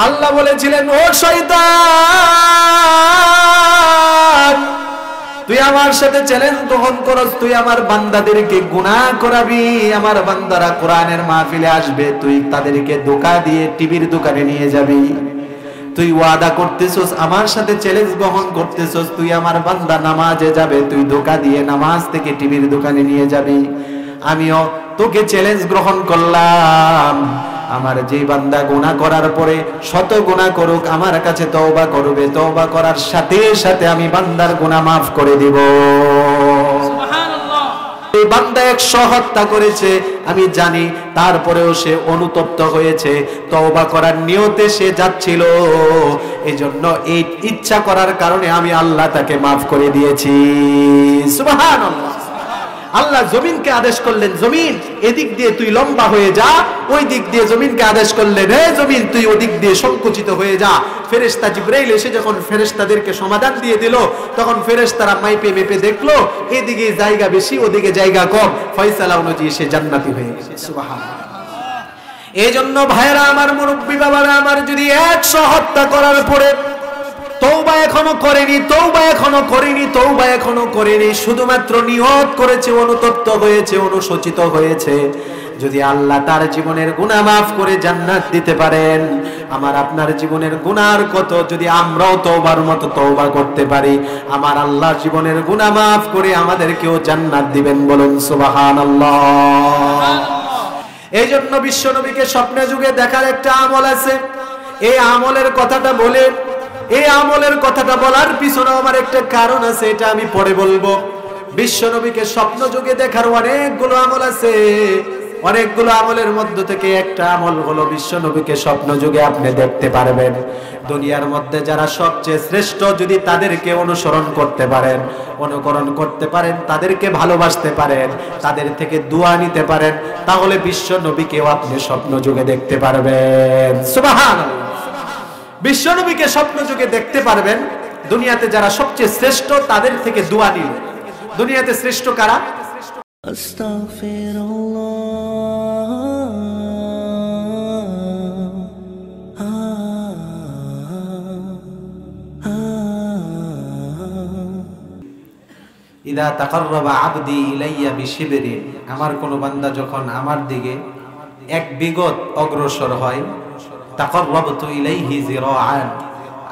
আল্লাহ বলেছিলেন, ও শয়তান, তুই আমার সাথে চ্যালেঞ্জ গ্রহণ করস, তুই আমার বান্দাদেরকে গুনাহ করাবি, আমার বান্দারা কোরআনের মাহফিলে আসবে, তুই তাদেরকে ধোঁকা দিয়ে টিভির দোকানে নিয়ে যাবি। তুই ওয়াদা করতেছস, আমার সাথে চ্যালেঞ্জ গ্রহণ করতেছস, তুই আমার বান্দা নামাজে যাবে, তুই ধোঁকা দিয়ে নামাজ থেকে টিভির দোকানে নিয়ে যাবি। আমিও তোকে চ্যালেঞ্জ গ্রহণ করলাম, আমার যে বান্দা গুনাহ করার পরে শত গুনাহ করুক, আমার কাছে তওবা করবে, তওবা করার সাথে সাথে আমি বান্দার গুনাহ মাফ করে দিব। সুবহানাল্লাহ। এই বান্দা 100 হত্যা করেছে আমি জানি, তারপরেও সে অনুতপ্ত হয়েছে, তওবা করার নিয়তে সে যাচ্ছিল, এজন্য এই ইচ্ছা করার কারণে আমি আল্লাহ তাকে মাফ করে দিয়েছি। সুবহানাল্লাহ। আল্লাহ জমিনকে আদেশ করলেন, জমিন এদিক দিয়ে তুই লম্বা হয়ে যা, ওই দিক দিয়ে জমিনকে আদেশ করলেন, হে জমিন তুই ওদিক দিয়ে সংকুচিত হয়ে যা। ফেরেশতা জিবরাইল এসে যখন ফেরেশতাদেরকে সমাধান দিয়ে দিল, তখন ফেরেশতারা মাইপে মেপে দেখলো এদিকে জায়গা বেশি, ওদিকে জায়গা কম, ফয়সালা অনুযায়ী সে জান্নাতি হয়ে গেছে। সুবহানাল্লাহ। এই জন্য ভাইরা আমার, মুরব্বী বাবারা আমার, যদি 100 হত্যা করার পরে তওবা এখনো করেনি, তওবা এখনো করেনি, তওবা এখনো করেনি, শুধুমাত্র নিয়ত করেছে, অনুতপ্ত হয়েছে, অনুশোচিত হয়েছে, যদি আল্লাহ তার জীবনের গুনাহ মাফ করে জান্নাত দিতে পারেন, আমার আপনার জীবনের গুনার কত যদি আমরাও তওবার মতো তওবা করতে পারি, আমার আল্লাহ জীবনের গুনাহ মাফ করে আমাদেরকেও জান্নাত দিবেন। বলুন সুবহানাল্লাহ। এই জন্য বিশ্বনবীকে স্বপ্নে যুগে দেখার একটা আমল আছে। এই আমলের কথাটা বলে, এই আমলের কথাটা বলার পিছনে আমার একটা কারণ আছে, এটা আমি পরে বলবো। বিশ্বনবীকে স্বপ্ন যুগে দেখার অনেকগুলো আমল আছে, অনেকগুলো আমলের মধ্য থেকে একটা আমল হলো বিশ্বনবীকে স্বপ্ন যুগে আপনি দেখতে পারবেন। দুনিয়ার মধ্যে যারা সবচেয়ে শ্রেষ্ঠ, যদি তাদেরকে অনুসরণ করতে পারেন, অনুকরণ করতে পারেন, তাদেরকে ভালোবাসতে পারেন, তাদের থেকে দোয়া নিতে পারেন, তাহলে বিশ্বনবীকেও আপনি স্বপ্ন যুগে দেখতে পারবেন। সুবহানাল্লাহ। বিশ্বনবীকে স্বপ্ন যুগে দেখতে পারবেন। দুনিয়াতে যারা সবচেয়ে শ্রেষ্ঠ, তাদের থেকে দোয়া নিল। দুনিয়াতে শ্রেষ্ঠ কারা? আস্তাগফিরুল্লাহ। ইদা তাকাররাবা আবদি ইলাইয়া বিশিবরিন, আমার কোন বান্দা যখন আমার দিকে 1 বিগত অগ্রসর হয়, তাকাররাবতু ইলাইহি যিরাআন,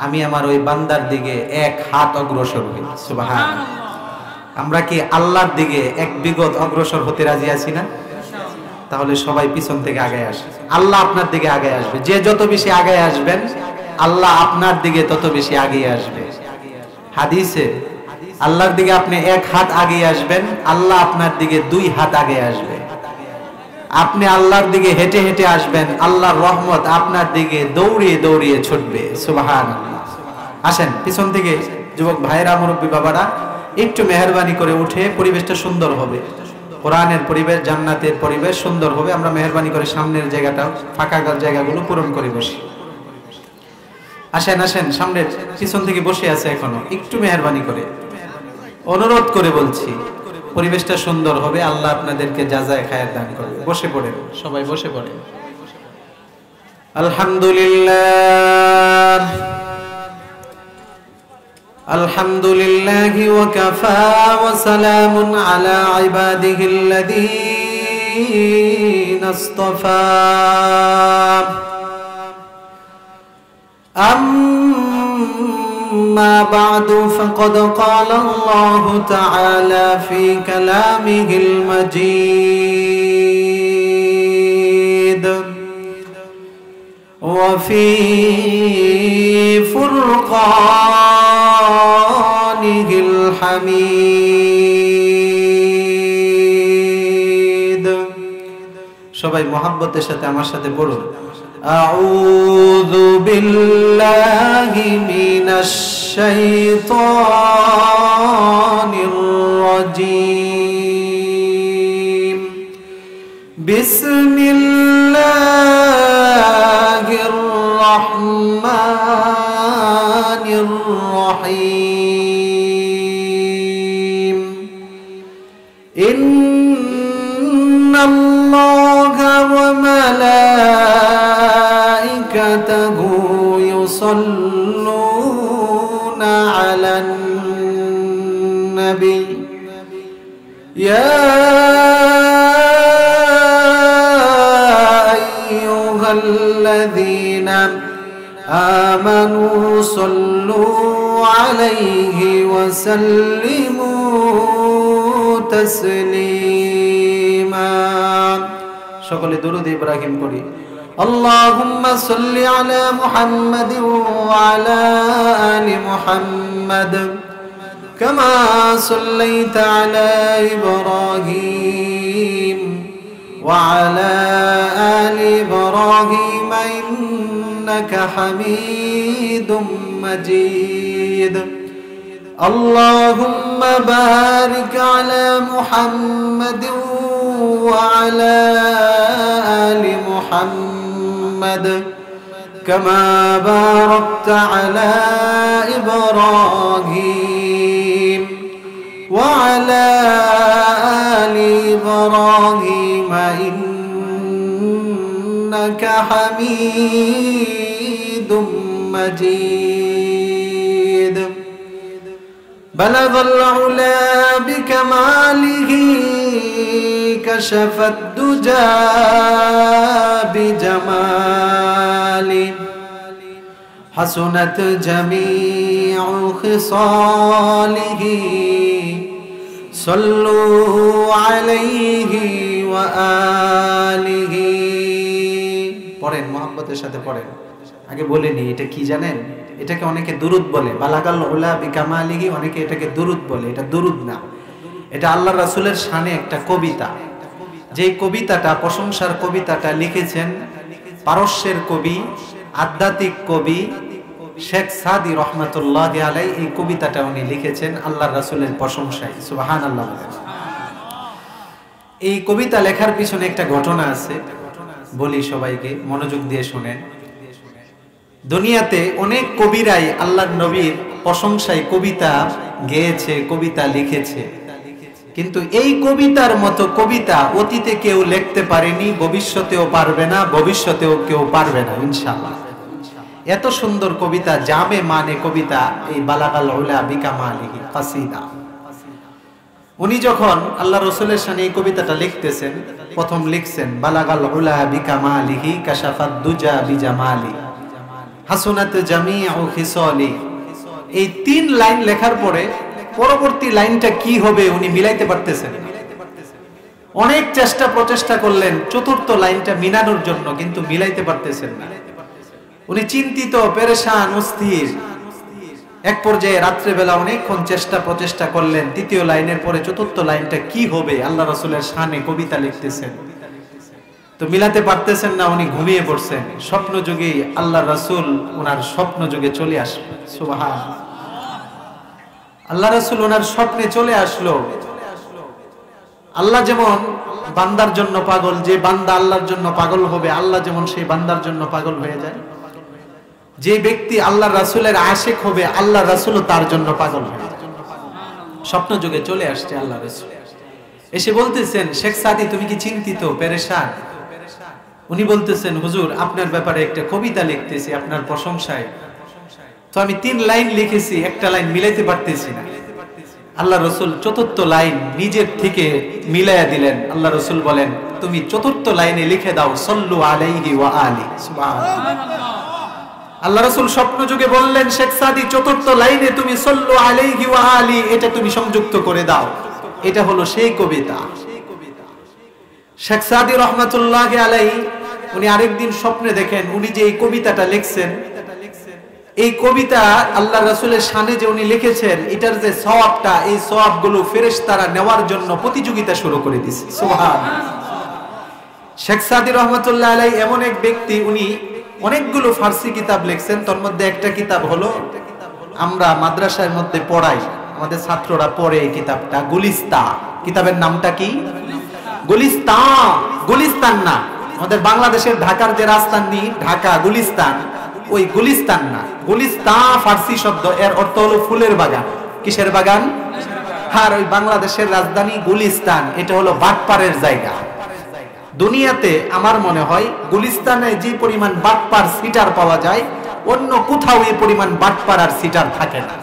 আমি আমার ওই বান্দার দিকে 1 হাত অগ্রসর হই। সুবহানাল্লাহ। আমরা কি আল্লাহর দিকে 1 বিগত অগ্রসর হতে রাজি আছি না? তাহলে সবাই পিছন থেকে আগায় আসে, আল্লাহ আপনার দিকে আগায় আসবে। যে যত বেশি আগায় আসবেন, আল্লাহ আপনার দিকে তত বেশি আগিয়ে আসবে। হাদিসে আল্লাহর দিকে আপনি 1 হাত আগিয়ে আসবেন, আল্লাহ আপনার দিকে 2 হাত আগে আসবে। আপনি আল্লাহর দিকে হেঁটে হেঁটে আসবেন, আল্লাহর রহমত আপনার দিকে দৌড়িয়ে দৌড়িয়ে ছুটবে। সুবহানাল্লাহ। আসেন পিছন থেকে যুবক ভাইরা, মুরব্বী বাবারা, একটু মেহেরবানি করে উঠে, পরিবেশটা সুন্দর হবে, কোরআনের পরিবেশ, জান্নাতের পরিবেশ সুন্দর হবে। আমরা মেহেরবানি করে সামনের জায়গাটা, ফাঁকা জায়গাগুলো পূরণ করে বসি। আসেন আসেন, সামনের পিছন থেকে বসে আছে এখনো, একটু মেহেরবানি করে অনুরোধ করে বলছি, পরিবেশটা সুন্দর হবে, আল্লাহ আপনাদেরকে জাযায়ে খায়ের দান করবে। বসে পড়েন, সবাই বসে পড়েন। আলহামদুলিল্লাহ, আলহামদুলিল্লাহি ওয়া কাফা ওয়া সালামুন আলা ইবাদিহিল্লাযীনা ইসতাফা। أما بعد فقد قال الله تعالى في كلامه المجيد وفي فرقانه الحميد। সবাই মোহাব্বতের সাথে আমার সাথে পড়ুন, আউযু বিল্লাহি মিনাশ শাইতানির রাজীম, বিসমিল্লাহির রাহমানির রহিম। ইন্নাল্লাহা ওয়া মালাইকাতাহু وملائكته يصلون على النبي يا أيها الذين آمنوا صلوا عليه وسلموا تسليما সকলে দরুদ ইব্রাহিম করি اللهم صل على محمد وعلى آل محمد كما صليت على إبراهيم وعلى آل إبراهيم إنك حميد مجيد اللهم بارك على محمد وعلى آل محمد كما باركت على إبراهيم وعلى آل إبراهيم إنك حميد مجيد بلغ العلا بكماله كشف الدجى بجماله حسنت جميع خصاله صلوا عليه وآله পড়েন মোহাম্মদের সাথে পড়েন আগে বলেনি এটা কি জানেন এটাকে অনেকে দুরুদ বলে বালাগাল উলা বিকামালিহি অনেকে এটাকে দুরুদ বলে এটা দুরুদ না এটা আল্লাহর রাসূলের শানে একটা কবিতা যেই কবিতাটা প্রশংসার কবিতাটা লিখেছেন পারস্যের কবি আধ্যাত্মিক কবি শেখ সাদি রহমাতুল্লাহি আলাইহি এই কবিতাটা উনি লিখেছেন আল্লাহর রাসূলের প্রশংসায় সুবহানাল্লাহ এই কবিতা লেখার পিছনে একটা ঘটনা আছে বলি সবাইকে মনোযোগ দিয়ে শুনেন দুনিয়াতে অনেক কবিরাই আল্লাহর নবীর প্রশংসায় কবিতা গেয়েছে কবিতা লিখেছে কিন্তু এই কবিতার মতো কবিতা অতীতে কেউ লিখতে পারেনি ভবিষ্যতেও পারবে না ভবিষ্যতেও কেউ পারবে না ইনশাআল্লাহ এত সুন্দর কবিতা জামে মানে কবিতা এই বালাগাল উলা বিকামালিহি কাসিদা উনি যখন আল্লাহ রাসূলের শানে এই কবিতাটা লিখতেছেন প্রথম লিখছেন বালাগাল উলা বিকামালিহি কাশাফাদ দুজা বিজামালি হাসনাত জামিউ খিসালি এই তিন লাইন লেখার পরে পরবর্তী লাইনটা কি হবে উনি মিলাইতে পারতেছেন অনেক চেষ্টা প্রচেষ্টা করলেন চতুর্থ লাইনটা মিলানোর জন্য কিন্তু মিলাইতে পারতেছেন না উনি চিন্তিত পেরেশান অস্থির এক পর্যায়ে রাত্রে বেলা অনেকক্ষণ চেষ্টা প্রচেষ্টা করলেন তৃতীয় লাইনের পরে চতুর্থ লাইনটা কি হবে আল্লাহ রাসূলের শানে কবিতা লিখতেছেন তো মিলাতে পারতেছেন না উনি ঘুমিয়ে পড়ছেন স্বপ্ন যুগে আল্লাহর রাসূল ওনার স্বপ্ন যুগে চলে আসলো সুবহানাল্লাহ আল্লাহ রাসূল ওনার স্বপ্নে চলে আসলো আল্লাহ যেমন বান্দার জন্য পাগল যে বান্দা আল্লাহর জন্য পাগল হবে আল্লাহ যেমন সেই বান্দার জন্য পাগল হয়ে যায় যে ব্যক্তি আল্লাহর রাসূলের আশিক হবে আল্লাহর রাসূলও তার জন্য পাগল হবে স্বপ্ন যুগে চলে আসছে আল্লাহ রাসূল এসে বলতেছেন শেখ সাদি তুমি কি চিন্তিত পেরেশান উনি বলতেছেন হুজুর আপনার ব্যাপারে একটা কবিতা লিখতেছি আপনার প্রশংসায় তো আমি তিন লাইন লিখেছি একটা লাইন মিলাইতে পারতেছি না আল্লাহ রাসূল চতুর্থ লাইন নিজের থেকে মিলায়া দিলেন আল্লাহ রাসূল বলেন তুমি চতুর্থ লাইনে লিখে দাও সাল্লু আলাইহি ওয়া আলি সুবহানাল্লাহ আল্লাহ রাসূল স্বপ্ন যুগে বললেন শেখ সাদি চতুর্থ লাইনে তুমি সাল্লু আলাইহি ওয়া আলি এটা তুমি সংযুক্ত করে দাও এটা হলো সেই কবিতা শেখ সাদি রহমাতুল্লাহি আলাইহি উনি আরেকদিন স্বপ্নে দেখেন উনি যে এই কবিতাটা লিখছেন এই কবিতা আল্লাহ রাসূলের শানে যে উনি লিখেছেন এটার যে সওয়াবটা এই সওয়াবগুলো ফেরেশতারা নেওয়ার জন্য প্রতিযোগিতা শুরু করে দিয়েছে সুবহানাল্লাহ শেখ সাদি রহমাতুল্লাহি আলাইহি এমন এক ব্যক্তি উনি অনেকগুলো ফারসি কিতাব লিখছেন তার মধ্যে একটা কিতাব হলো আমরা মাদ্রাসার মধ্যে পড়াই আমাদের ছাত্ররা পড়ে এই কিতাবটা গুলিস্তান কিতাবের নামটা কি গুলিস্তান গুলিস্তান না আমাদের বাংলাদেশের ঢাকার যে রাজধানী ঢাকা গুলিস্তান ওই গুলিস্তান না গুলিস্তান ফারসি শব্দ এর অর্থ হলো ফুলের বাগান কিসের বাগান আর ওই বাংলাদেশের রাজধানী গুলিস্তান এটা হলো বাটপাড়ের জায়গা দুনিয়াতে আমার মনে হয় গুলিস্তানে যে পরিমাণ বাটপার সিটার পাওয়া যায় অন্য কোথাও এই পরিমাণ বাটপার আর সিটার থাকে না।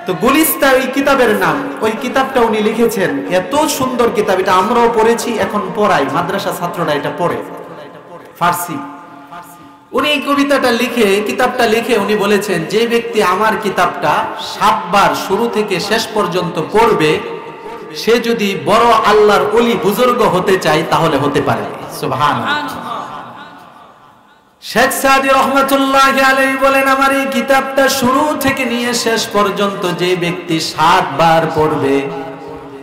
তো গুলিস্তা ওই কিতাবের নাম, ওই কিতাবটা উনি লিখেছেন, এত সুন্দর কিতাব, এটা আমরাও পড়েছি, এখন পড়াই, মাদ্রাসা ছাত্ররা এটা পড়ে, ফার্সি। উনি এই কবিতাটা লিখে, কিতাবটা লিখে উনি বলেছেন, যে ব্যক্তি আমার কিতাবটা 7 বার শুরু থেকে শেষ পর্যন্ত পড়বে, সে যদি বড় আল্লাহর ওলি বুজুর্গ হতে চায় তাহলে হতে পারে। সুবহানাল্লাহ। শেখ সাদি রহমাতুল্লাহি আলাইহি বলেন, আমার এই কিতাবটা শুরু থেকে নিয়ে শেষ পর্যন্ত যে ব্যক্তি 7 বার পড়বে,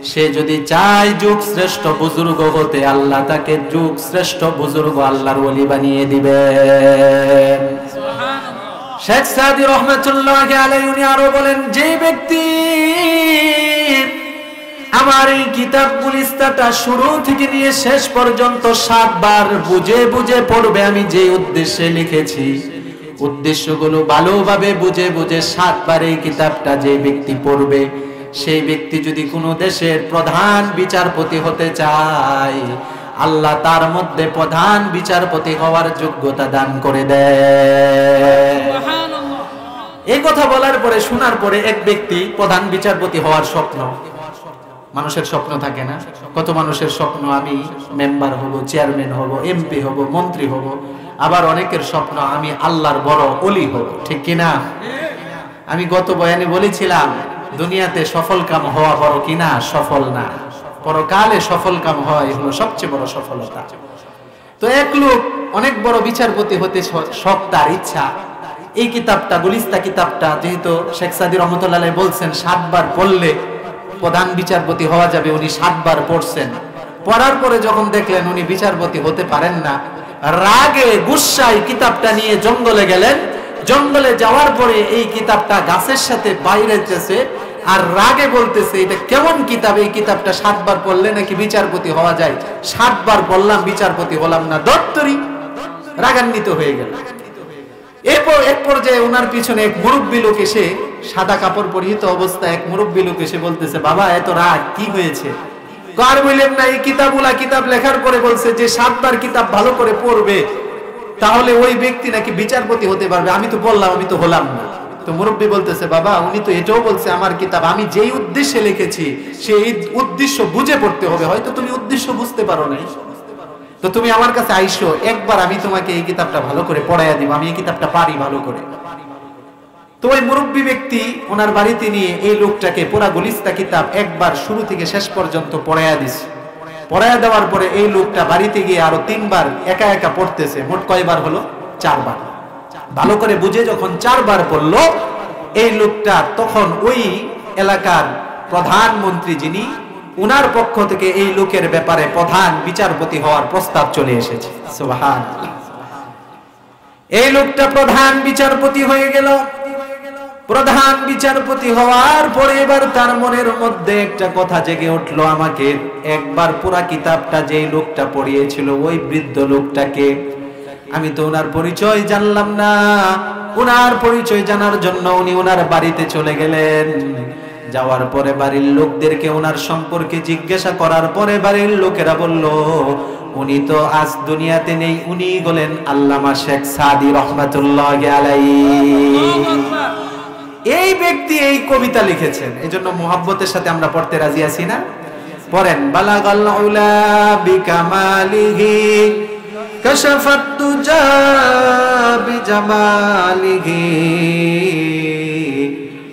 সে যদি চায় যুগ শ্রেষ্ঠ বুজুর্গ হতে, আল্লাহ তাকে যুগ শ্রেষ্ঠ বুজুর্গ আল্লাহর ওলি বানিয়ে দিবেন। সুবহানাল্লাহ। শেখ সাদি রহমাতুল্লাহি আলাইহি উনি আরো বলেন, যে ব্যক্তি আমার এই কিতাব গুলিস্তাটা শুরু থেকে নিয়ে শেষ পর্যন্ত 7 বার বুঝে বুঝে পড়বে, আমি যে উদ্দেশ্যে লিখেছি উদ্দেশ্যগুলো ভালোভাবে বুঝে বুঝে 7 বার এই কিতাবটা যে ব্যক্তি পড়বে, সেই ব্যক্তি যদি কোনো দেশের প্রধান বিচারপতি হতে চায়, আল্লাহ তার মধ্যে প্রধান বিচারপতি হওয়ার যোগ্যতা দান করে দেয়। সুবহানাল্লাহ। এই কথা বলার পরে, শোনার পরে এক ব্যক্তি প্রধান বিচারপতি হওয়ার স্বপ্ন, মানুষের স্বপ্ন থাকে না? কত মানুষের স্বপ্ন আমি মেম্বার হব, চেয়ারম্যান হব, এমপি হব, মন্ত্রী হব। আবার অনেকের স্বপ্ন আমি আল্লাহর বড় ওলি হব, ঠিক কিনা? আমি গত বয়ানে বলেছিলাম, দুনিয়াতে সফল কাম হওয়া বড় কিনা, সফল না, পরকালে সফল কাম হওয়া হলো সবচেয়ে বড় সফলতা। তো এক লোক অনেক বড় বিচারপতি হতে শখ, তার ইচ্ছা। এই কিতাবটা, গুলিস্তা কিতাবটা, যেহেতু শেখ সাদি রহমতুল্লাহ আলাইহি বলছেন 7 বার পড়লে প্রধান বিচারপতি হওয়া যাবে, উনি 7 বার পড়ছেন। পড়ার পরে যখন দেখলেন উনি বিচারপতি হতে পারেন না, রাগে গুসায় কিতাবটা নিয়ে জঙ্গলে গেলেন। জঙ্গলে যাওয়ার পরে এই কিতাবটা গাছের সাথে বাইরেছে, আর রাগে বলতেছে, এটা কেমন কিতাব, এই কিতাবটা 7 বার পড়লে নাকি বিচারপতি হওয়া যায়, 7 বার পড়লাম বিচারপতি হলাম না, দত্তরি। রাগান্বিত হয়ে গেল। এরপর এক পর্যায়ে ওনার পিছনে এক মুরব্বী লোক এসে, সাদা কাপড় পরিহিত অবস্থায় এক মুরব্বী লোক এসে বলতেছে, বাবা এত রাগ কি হয়েছে? কার বললেন না, এই কিতাবুলা কিতাব লেখার পরে বলছে যে 7 বার কিতাব ভালো করে পড়বে, তাহলে ওই ব্যক্তি নাকি বিচারপতি হতে পারবে। আমি তো বললাম, আমি তো হলাম না। তো মুরব্বী বলতেছে, বাবা উনি তো এটাও বলছে আমার কিতাব আমি যেই উদ্দেশ্যে লিখেছি সেই উদ্দেশ্য বুঝে পড়তে হবে, হয়তো তুমি উদ্দেশ্য বুঝতে পারো নাই, তো তুমি আমার কাছে আইসো, একবার আমি তোমাকে এই কিতাবটা ভালো করে পড়াইয়া দিব, আমি এই কিতাবটা পারি ভালো করে। তো ওই মুরব্বী ব্যক্তি ওনার বাড়িতে নিয়ে এই লোকটাকে পুরা গুলিস্তা কিতাব একবার শুরু থেকে শেষ পর্যন্ত পড়াইয়া দিছে। পড়াইয়া দেওয়ার পরে এই লোকটা বাড়িতে গিয়ে আরো 3 বার একা একা পড়তেছে। মোট কয়বার হলো? 4 বার। ভালো করে বুঝে যখন 4 বার পড়লো এই লোকটা, তখন ওই এলাকার প্রধানমন্ত্রী যিনি, উনার পক্ষ থেকে এই লোকের ব্যাপারে প্রধান বিচারপতি হওয়ার প্রস্তাব চলে এসেছে। সুবহানাল্লাহ। এই লোকটা প্রধান বিচারপতি হয়ে গেল। প্রধান বিচারপতি হওয়ার পরে এবার তার মনের মধ্যে একটা কথা জেগে উঠলো, আমাকে একবার পুরা কিতাবটা যেই লোকটা পড়িয়েছিল ওই বৃদ্ধ লোকটাকে, আমি তো ওনার পরিচয় জানলাম না। ওনার পরিচয় জানার জন্য উনি ওনার বাড়িতে চলে গেলেন। যাওয়ার পরে বাড়ির লোকদেরকে ওনার সম্পর্কে জিজ্ঞাসা করার পরে বাড়ির লোকেরা বলল, উনি তো আজ দুনিয়াতে নেই, উনি হলেন আল্লামা শেখ সাদি রহমাতুল্লাহি আলাইহি। এই ব্যক্তি এই কবিতা লিখেছেন। এজন্য মুহাব্বতের সাথে আমরা পড়তে রাজি আছি না? পড়েন, বালাগাল উলা বিকামালিহি কাশাফাত তুজা বিজামালিহি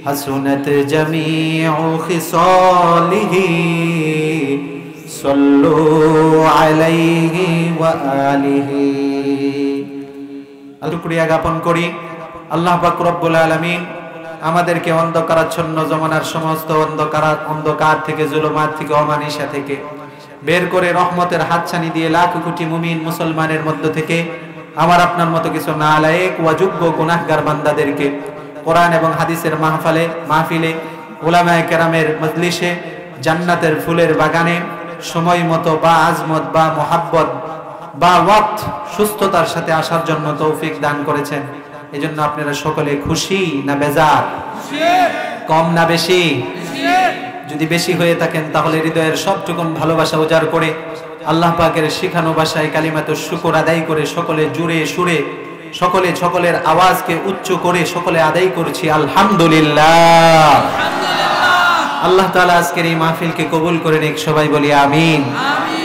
হাসুনাত জামিউ খিসালিহি সাল্লু আলাইহি ওয়া আলিহি। শুকরিয়া জ্ঞাপন করি আল্লাহ পাক রব্বুল আলামিন আমাদেরকে অন্ধকারাচ্ছন্ন জমানার সমস্ত অন্ধকার থেকে, জুলুমাত থেকে, অমানিসা থেকে বের করে রহমতের হাতছানি দিয়ে লাখ কোটি মুমিন মুসলমানের মধ্য থেকে আমার আপনার মতো কিছু নালায়েক ওয়া যোগ্য গুনাহগার বান্দাদেরকে কোরআন এবং হাদিসের মাহফিলে, উলামায়ে কেরামের মজলিসে, জান্নাতের ফুলের বাগানে সময় মতো বা আজমত বা মোহাব্বত বা ওয়াক্ত সুস্থতার সাথে আসার জন্য তৌফিক দান করেছেন। এজন্য আপনারা সকলে খুশি না বেজার? কম না বেশি? যদি বেশি হয়ে থাকেন তাহলে হৃদয়ের সবটুকুন ভালোবাসা উজাড় করে আল্লাহ পাকের শিখানো ভাষায় কালিমাতুশ শুকর আদায় করে সকলে জুড়ে সুরে সকলের আওয়াজকে উচ্চ করে সকলে আদায় করছি আলহামদুলিল্লাহ। আল্লাহ তাআলা আজকের এই মাহফিলকে কবুল করে নিক, সবাই বলি আমিন।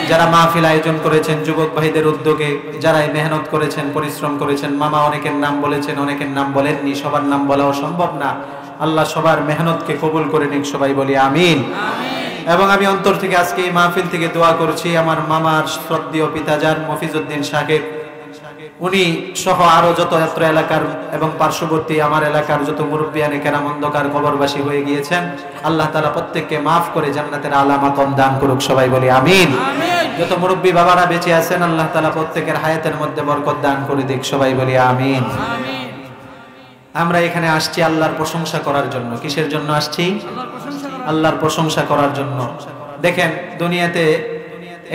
যারা মাহফিল আয়োজন করেছেন যুবক ভাইদের উদ্যোগে, যারা মেহনত করেছেন, পরিশ্রম করেছেন, মামা অনেকের নাম বলেছেন, অনেকের নাম বলেননি, সবার নাম বলাও সম্ভব না। আল্লাহ সবার মেহনতকে কবুল করে নিক, সবাই বলি আমিন। এবং আমি অন্তর থেকে আজকে এই মাহফিল থেকে দোয়া করছি আমার মামার শ্রদ্ধেয় পিতাজান মফিজউদ্দিন সাহেব, উনি সহ আরো যত এত্র এলাকার এবং পার্শ্ববর্তী আমার এলাকার যত মুরব্বিয়ানে কেরাম অন্ধকার কবরবাসী হয়ে গিয়েছেন, আল্লাহ তাআলা প্রত্যেককে মাফ করে জান্নাতের আলা মাকাম দান করুক, সবাই বলি আমিন। যত মুরব্বী বাবারা বেঁচে আছেন আল্লাহ তাআলা প্রত্যেকের হায়াতের মধ্যে বরকত দান করে দিক, সবাই বলি আমিন। আমরা এখানে আসছি আল্লাহর প্রশংসা করার জন্য। কিসের জন্য আসছি? আল্লাহর প্রশংসা করার জন্য। দেখেন, দুনিয়াতে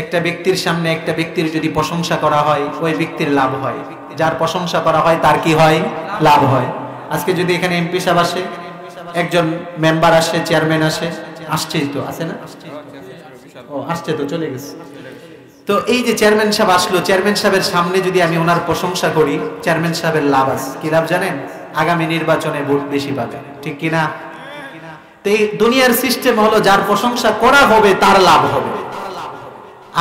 একটা ব্যক্তির সামনে একটা ব্যক্তির যদি প্রশংসা করা হয় ওই ব্যক্তির লাভ হয়, যার প্রশংসা করা হয় তার কি হয়? লাভ হয়। আজকে যদি এখানে এমপি সাহেব আসে, একজন মেম্বার আসে, চেয়ারম্যান আসে, আসছেই তো, আছে না? ও আসছে তো, চলে গেছে। তো এই যে চেয়ারম্যান সাহেব আসলো, চেয়ারম্যান সাহেবের সামনে যদি আমি ওনার প্রশংসা করি, চেয়ারম্যান সাহেবের লাভ আছে। কি লাভ জানেন? আগামী নির্বাচনে ভোট বেশি পাবে, ঠিক কিনা? তো এই দুনিয়ার সিস্টেম হলো যার প্রশংসা করা হবে তার লাভ হবে,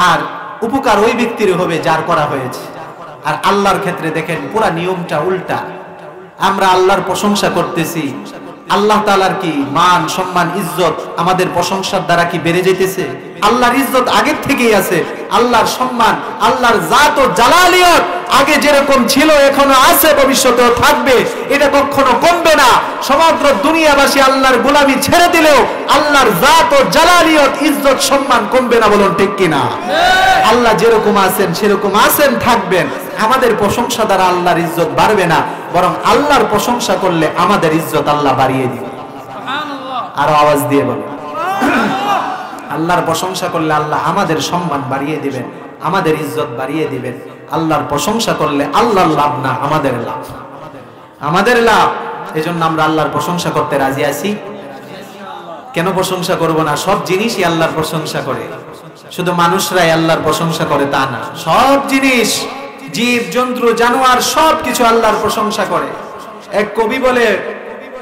আর উপকার ওই ব্যক্তির হবে যার করা হয়েছে। আর আল্লাহর ক্ষেত্রে দেখেন পুরা নিয়মটা উল্টা। আমরা আল্লাহর প্রশংসা করতেছি, আল্লাহ তাআলার কি মান সম্মান ইজ্জত আমাদের প্রশংসার দ্বারা কি বেড়ে যেতেছে? আল্লাহর ইজ্জত আগের থেকেই আছে, আল্লাহর সম্মান, আল্লাহর জাত ও জালালিয়ত আগে যেরকম ছিল এখনো আছে, ভবিষ্যতেও থাকবে, এটা কখনো কমবে না। সমগ্র দুনিয়াবাসী আল্লাহর গোলামি ছেড়ে দিলেও আল্লাহর জাত ও জালালিয়ত ইজ্জত সম্মান কমবে না, বলুন ঠিক কিনা? আল্লাহ যেরকম আছেন সেরকম আছেন, থাকবেন। আমাদের প্রশংসা দ্বারা আল্লাহর ইজ্জত বাড়বে না, বরং আল্লাহর প্রশংসা করলে আমাদের ইজ্জত আল্লাহ বাড়িয়ে দিবে। আরো আওয়াজ দিয়ে বলেন, আল্লাহর প্রশংসা করলে আল্লাহ আমাদের সম্মান বাড়িয়ে দিবেন, আমাদের ইজ্জত বাড়িয়ে দিবেন। আল্লাহর প্রশংসা করলে আল্লাহর লাভ না, আমাদের লাভ, আমাদের লাভ। এজন্য আমরা আল্লাহর প্রশংসা করতে রাজি আছি। কেন প্রশংসা করব না? সব জিনিসই আল্লাহর প্রশংসা করে, শুধু মানুষরাই আল্লাহর প্রশংসা করে তা না। সব জিনিস, জীব জন্তু জানোয়ার সবকিছু আল্লাহর প্রশংসা করে। এক কবি বলে,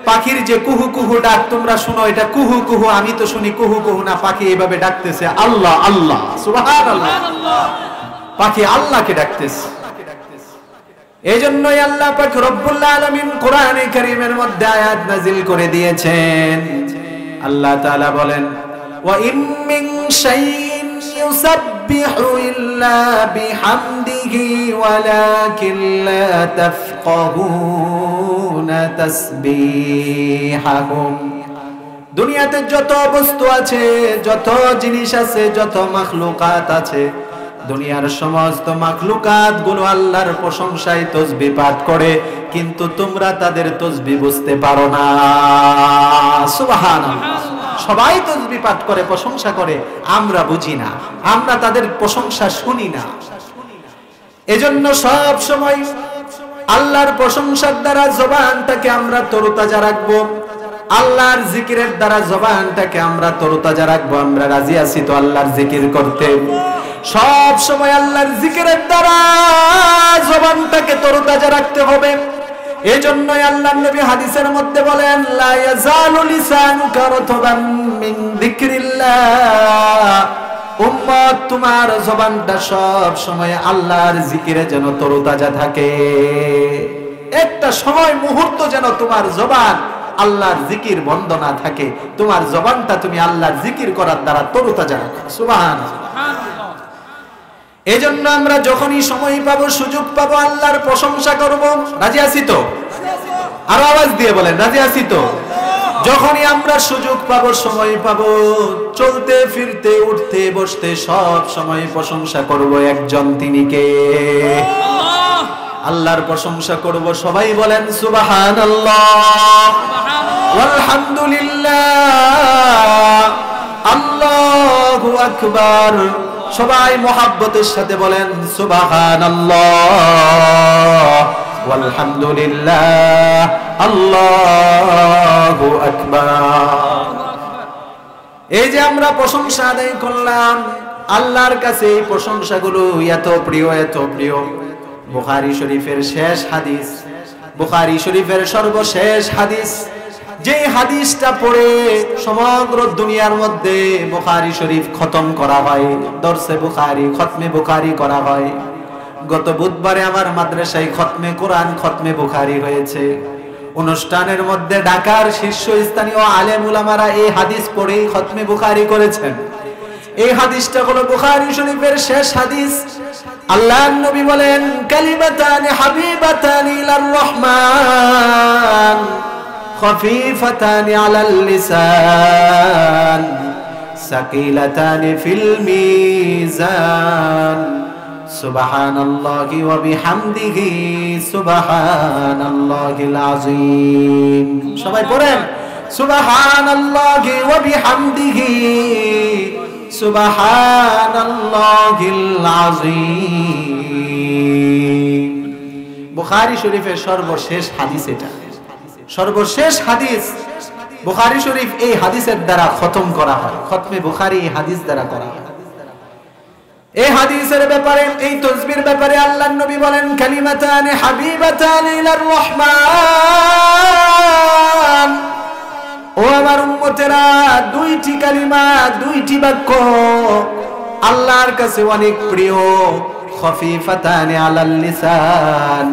পাখির যে কুহু কুহু ডাক তোমরা শুনো, এটা কুহু কুহু, আমি তো শুনি কুহু কুহু না, পাখি এইভাবে ডাকতেছে আল্লাহ আল্লাহ, সুবহানাল্লাহ। পাখি আল্লাহকে ডাকতেছে। এজন্যই আল্লাহ পাক রব্বুল আলামিন কোরআনে কারীমের মধ্যে আয়াত নাযিল করে দিয়েছেন। আল্লাহ তাআলা বলেন, ওয়া ইম মিন শাইইন ইউসাব্বিহু ইল্লা বিহামদিহি ওয়ালাকিন লা তাফকাহুনা তাসবিহাহুম। দুনিয়াতে যত বস্তু আছে, যত জিনিস আছে, যত মাখলুকাত আছে, দুনিয়ার সমস্ত মাখলুকাত গুলো আল্লাহর প্রশংসায় তাসবিহ পাঠ করে, কিন্তু তোমরা তাদের তাসবিহ বুঝতে পারো না। সুবহানাল্লাহ। সবাই তাসবিহ পাঠ করে, প্রশংসা করে, আমরা বুঝি না, আমরা তাদের প্রশংসা শুনি না। এজন্য সব সময় আল্লাহর প্রশংসার দ্বারা জবানটাকে আমরা তরতাজা রাখবো, আল্লাহর জিকিরের দ্বারা জবানটাকে আমরা তরতাজা রাখবো। আমরা রাজি আছি তো আল্লাহর জিকির করতে? সব সময় আল্লাহর জিকিরের দ্বারা জবানটাকে তরতাজা রাখতে হবে। এজন্যই আল্লাহর নবী হাদিসের মধ্যে বলেন, লা ইয়াজালু লিসানুকা রাতবান মিন যিকরিল্লাহ। উম্মত, তোমার জবানটা সব সময় আল্লাহর জিকিরে যেন তরতাজা থাকে। একটা সময় মুহূর্ত যেন তোমার জবান আল্লাহর জিকির বন্ধ না থাকে, তোমার জবানটা তুমি আল্লাহর জিকির করার দ্বারা তরতাজা রাখো। সুবহানাল্লাহ। এজন্য আমরা যখনই সময় পাবো, সুযোগ পাবো, আল্লাহর প্রশংসা করব। রাজি আছি তো? আরো আওয়াজ দিয়ে বলেন, রাজি আছি তো? যখনই আমরা সুযোগ পাবো, সময় পাবো, চলতে ফিরতে উঠতে বসতে সব সময় প্রশংসা করব একজন, তিনি কে? আল্লাহর প্রশংসা করব। সবাই বলেন সুবহানাল্লাহ, আলহামদুলিল্লাহ, আল্লাহু আকবার। সবাই মোহাব্বতের সাথে বলেন সুবহানাল্লাহ, আলহামদুলিল্লাহ, আল্লাহু আকবার। এই যে আমরা প্রশংসা আদায় করলাম, আল্লাহর কাছে এই প্রশংসাগুলো এত প্রিয়, এত প্রিয়। বুখারী শরীফের শেষ হাদিস, বুখারী শরীফের সর্বশেষ হাদিস, যে হাদিসটা পড়ে সমগ্র দুনিয়ার মধ্যে বুখারী শরীফ খতম করা হয়, দরসে বুখারী, খতমে বুখারী করা হয়। গত বুধবারে আমার মাদ্রাসায় খতমে কোরআন, খতমে বুখারী হয়েছে। অনুষ্ঠানের মধ্যে ঢাকার শীর্ষস্থানীয় আলেম উলামারা এই হাদিস পড়েই খতমে বুখারী করেছেন। এই হাদিসটা হলো বুখারী শরীফের শেষ হাদিস। আল্লাহর নবী বলেন, কালিমাতানি হাবিবাতানি ইলার রহমান খফিফাতানি আলাল লিসান সাকিলাতানি ফিল মিজান সুবহানাল্লাহি ওয়া বিহামদিহি সুবহানাল্লাহিল আযীম। সবাই পড়েন, সুবহানাল্লাহি ওয়া বিহামদিহি সুবহানাল্লাহিল আযীম। বুখারী শরীফের সর্বশেষ হাদিস এটা, সর্বশেষ হাদিস। বুখারী শরীফ এই হাদিসের দ্বারা খতম করা হয়, খতমে বুখারী এই হাদিস দ্বারা করা হয়। এই হাদিসের ব্যাপারে, এই তাসবির ব্যাপারে আল্লাহর নবী বলেন, কালিমাতানি হাবিবাতানি ইলার রহমান। ও আমার উম্মতেরা, দুইটি কালিমা, দুইটি বাক্য আল্লাহর কাছে অনেক প্রিয়। খফিফাতানি আলাল লিসান,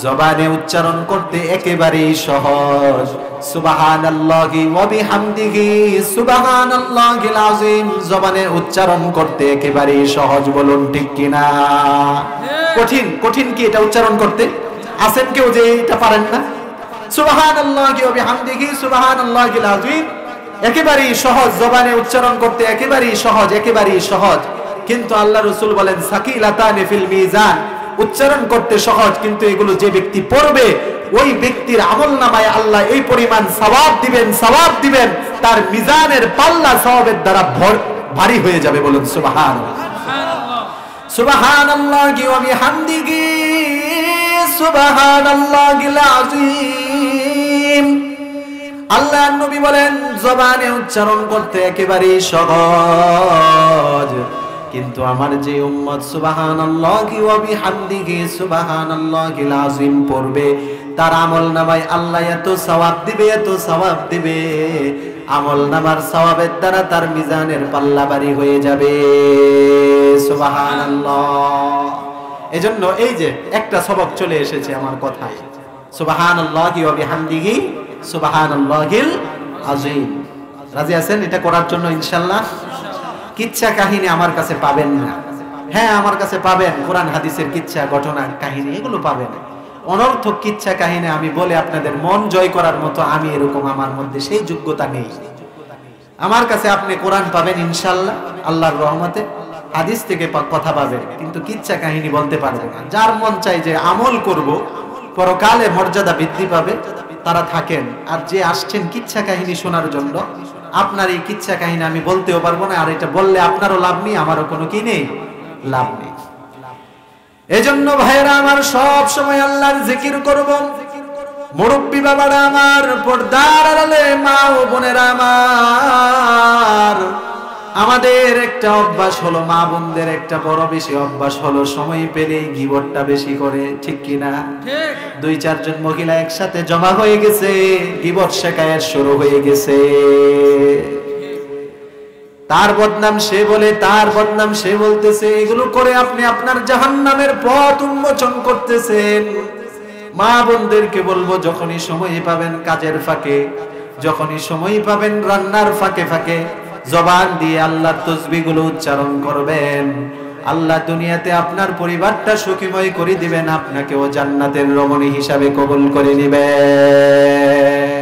জবানে উচ্চারণ করতে একেবারেই সহজ। সুবহানাল্লাহি ওয়া বিহামদিহি সুবহানাল্লাহিল আযীম, জবানে উচ্চারণ করতে একেবারেই সহজ। বলুন ঠিক কিনা? কঠিন, কঠিন কি এটা উচ্চারণ করতে? আছেন কেউ যে এটা পারেন না? সুবহানাল্লাহি ওয়া বিহামদিহি সুবহানাল্লাহিল আযীম একেবারেই সহজ, জবানে উচ্চারণ করতে একেবারেই সহজ, একেবারেই সহজ। কিন্তু আল্লাহ রাসূল বলেন, সাকিলাতানি ফিল মিজান, উচ্চারণ করতে সহজ, কিন্তু এগুলো যে ব্যক্তি পড়বে ওই ব্যক্তির আমলনামায় আল্লাহ এই পরিমাণ সওয়াব দিবেন, সওয়াব দিবেন, তার মিজানের পাল্লা সওয়াবের দ্বারা ভারী হয়ে যাবে। বলুন সুবহানাল্লাহ। সুবহানাল্লাহি ওয়া বিহামদিহি সুবহানাল্লাহিল আযীম। আল্লাহর নবী বলেন, জবানে উচ্চারণ করতে একেবারেই সহজ, কিন্তু আমার যে উম্মত সুবহানাল্লাহি ওয়া বিহামদিহি সুবহানাল্লাহিল আযীম পড়বে, তার আমলনামায় আল্লাহ এত সওয়াব দিবে, এত সওয়াব দিবে, আমলনামার সওয়াবের দ্বারা তার মিজানের পাল্লা ভারী হয়ে যাবে। সুবহানাল্লাহ। এজন্য এই যে একটা সবক চলে এসেছে আমার কথায়, সুবহানাল্লাহি ওয়া বিহামদিহি সুবহানাল্লাহিল আযীম। রাজি আছেন এটা করার জন্য ইনশাআল্লাহ? কিচ্ছা কাহিনী আমার কাছে পাবেন না। হ্যাঁ, আমার কাছে পাবেন কোরআন হাদিসের কিচ্ছা, ঘটনা, কাহিনী, এগুলো পাবেন। অনর্থক কিচ্ছা কাহিনী আমি বলে আপনাদের মন জয় করার মতো আমি এরকম আমার মধ্যে সেই যোগ্যতা নেই। আমার কাছে আপনি কোরআন পাবেন ইনশাআল্লাহ, আল্লাহর রহমতে, হাদিস থেকে কথা পাবেন, কিন্তু কিচ্ছা কাহিনী বলতে পারবেন না। যার মন চাই যে আমল করব, পরকালে মর্যাদা বৃদ্ধি পাবে, তারা থাকেন। আর যে আসছেন কিচ্ছা কাহিনী শোনার জন্য, আপনার এই কিচ্ছা কাহিনী আমি বলতেও পারবো না, আর এটা বললে আপনারও লাভ নেই, আমারও কোনো কি নেই, লাভ নেই। এজন্য ভাইরা আমার, সব সময় আল্লাহর জিকির করব। মুরব্বী বাবারা আমার, পর্দার আড়ালে মা ও বোনেরা আমার, আমাদের একটা অভ্যাস হলো, মা বোনদের একটা বড় বেশি অভ্যাস হলো, সময় পেলেই গীবতটা বেশি করে, ঠিক কিনা? দুই চারজন মহিলা একসাথে জমা হয়ে গেছে, গীবত শেখায়ের শুরু হয়ে গেছে। তার বদনাম সে বলে, তার বদনাম সে বলতেছে, এগুলো করে আপনি আপনার জাহান্নামের পথ উন্মোচন করতেছেন। মা বোনদেরকে বলবো, যখনই সময় পাবেন কাজের ফাঁকে, যখনই সময় পাবেন রান্নার ফাঁকে ফাঁকে, জবান দিয়ে আল্লাহর তাসবিহগুলো উচ্চারণ করবেন। আল্লাহ দুনিয়াতে আপনার পরিবারটা সুখীময় করে দিবেন, আপনাকেও জান্নাতের রমণী হিসাবে কবুল করে নেবেন।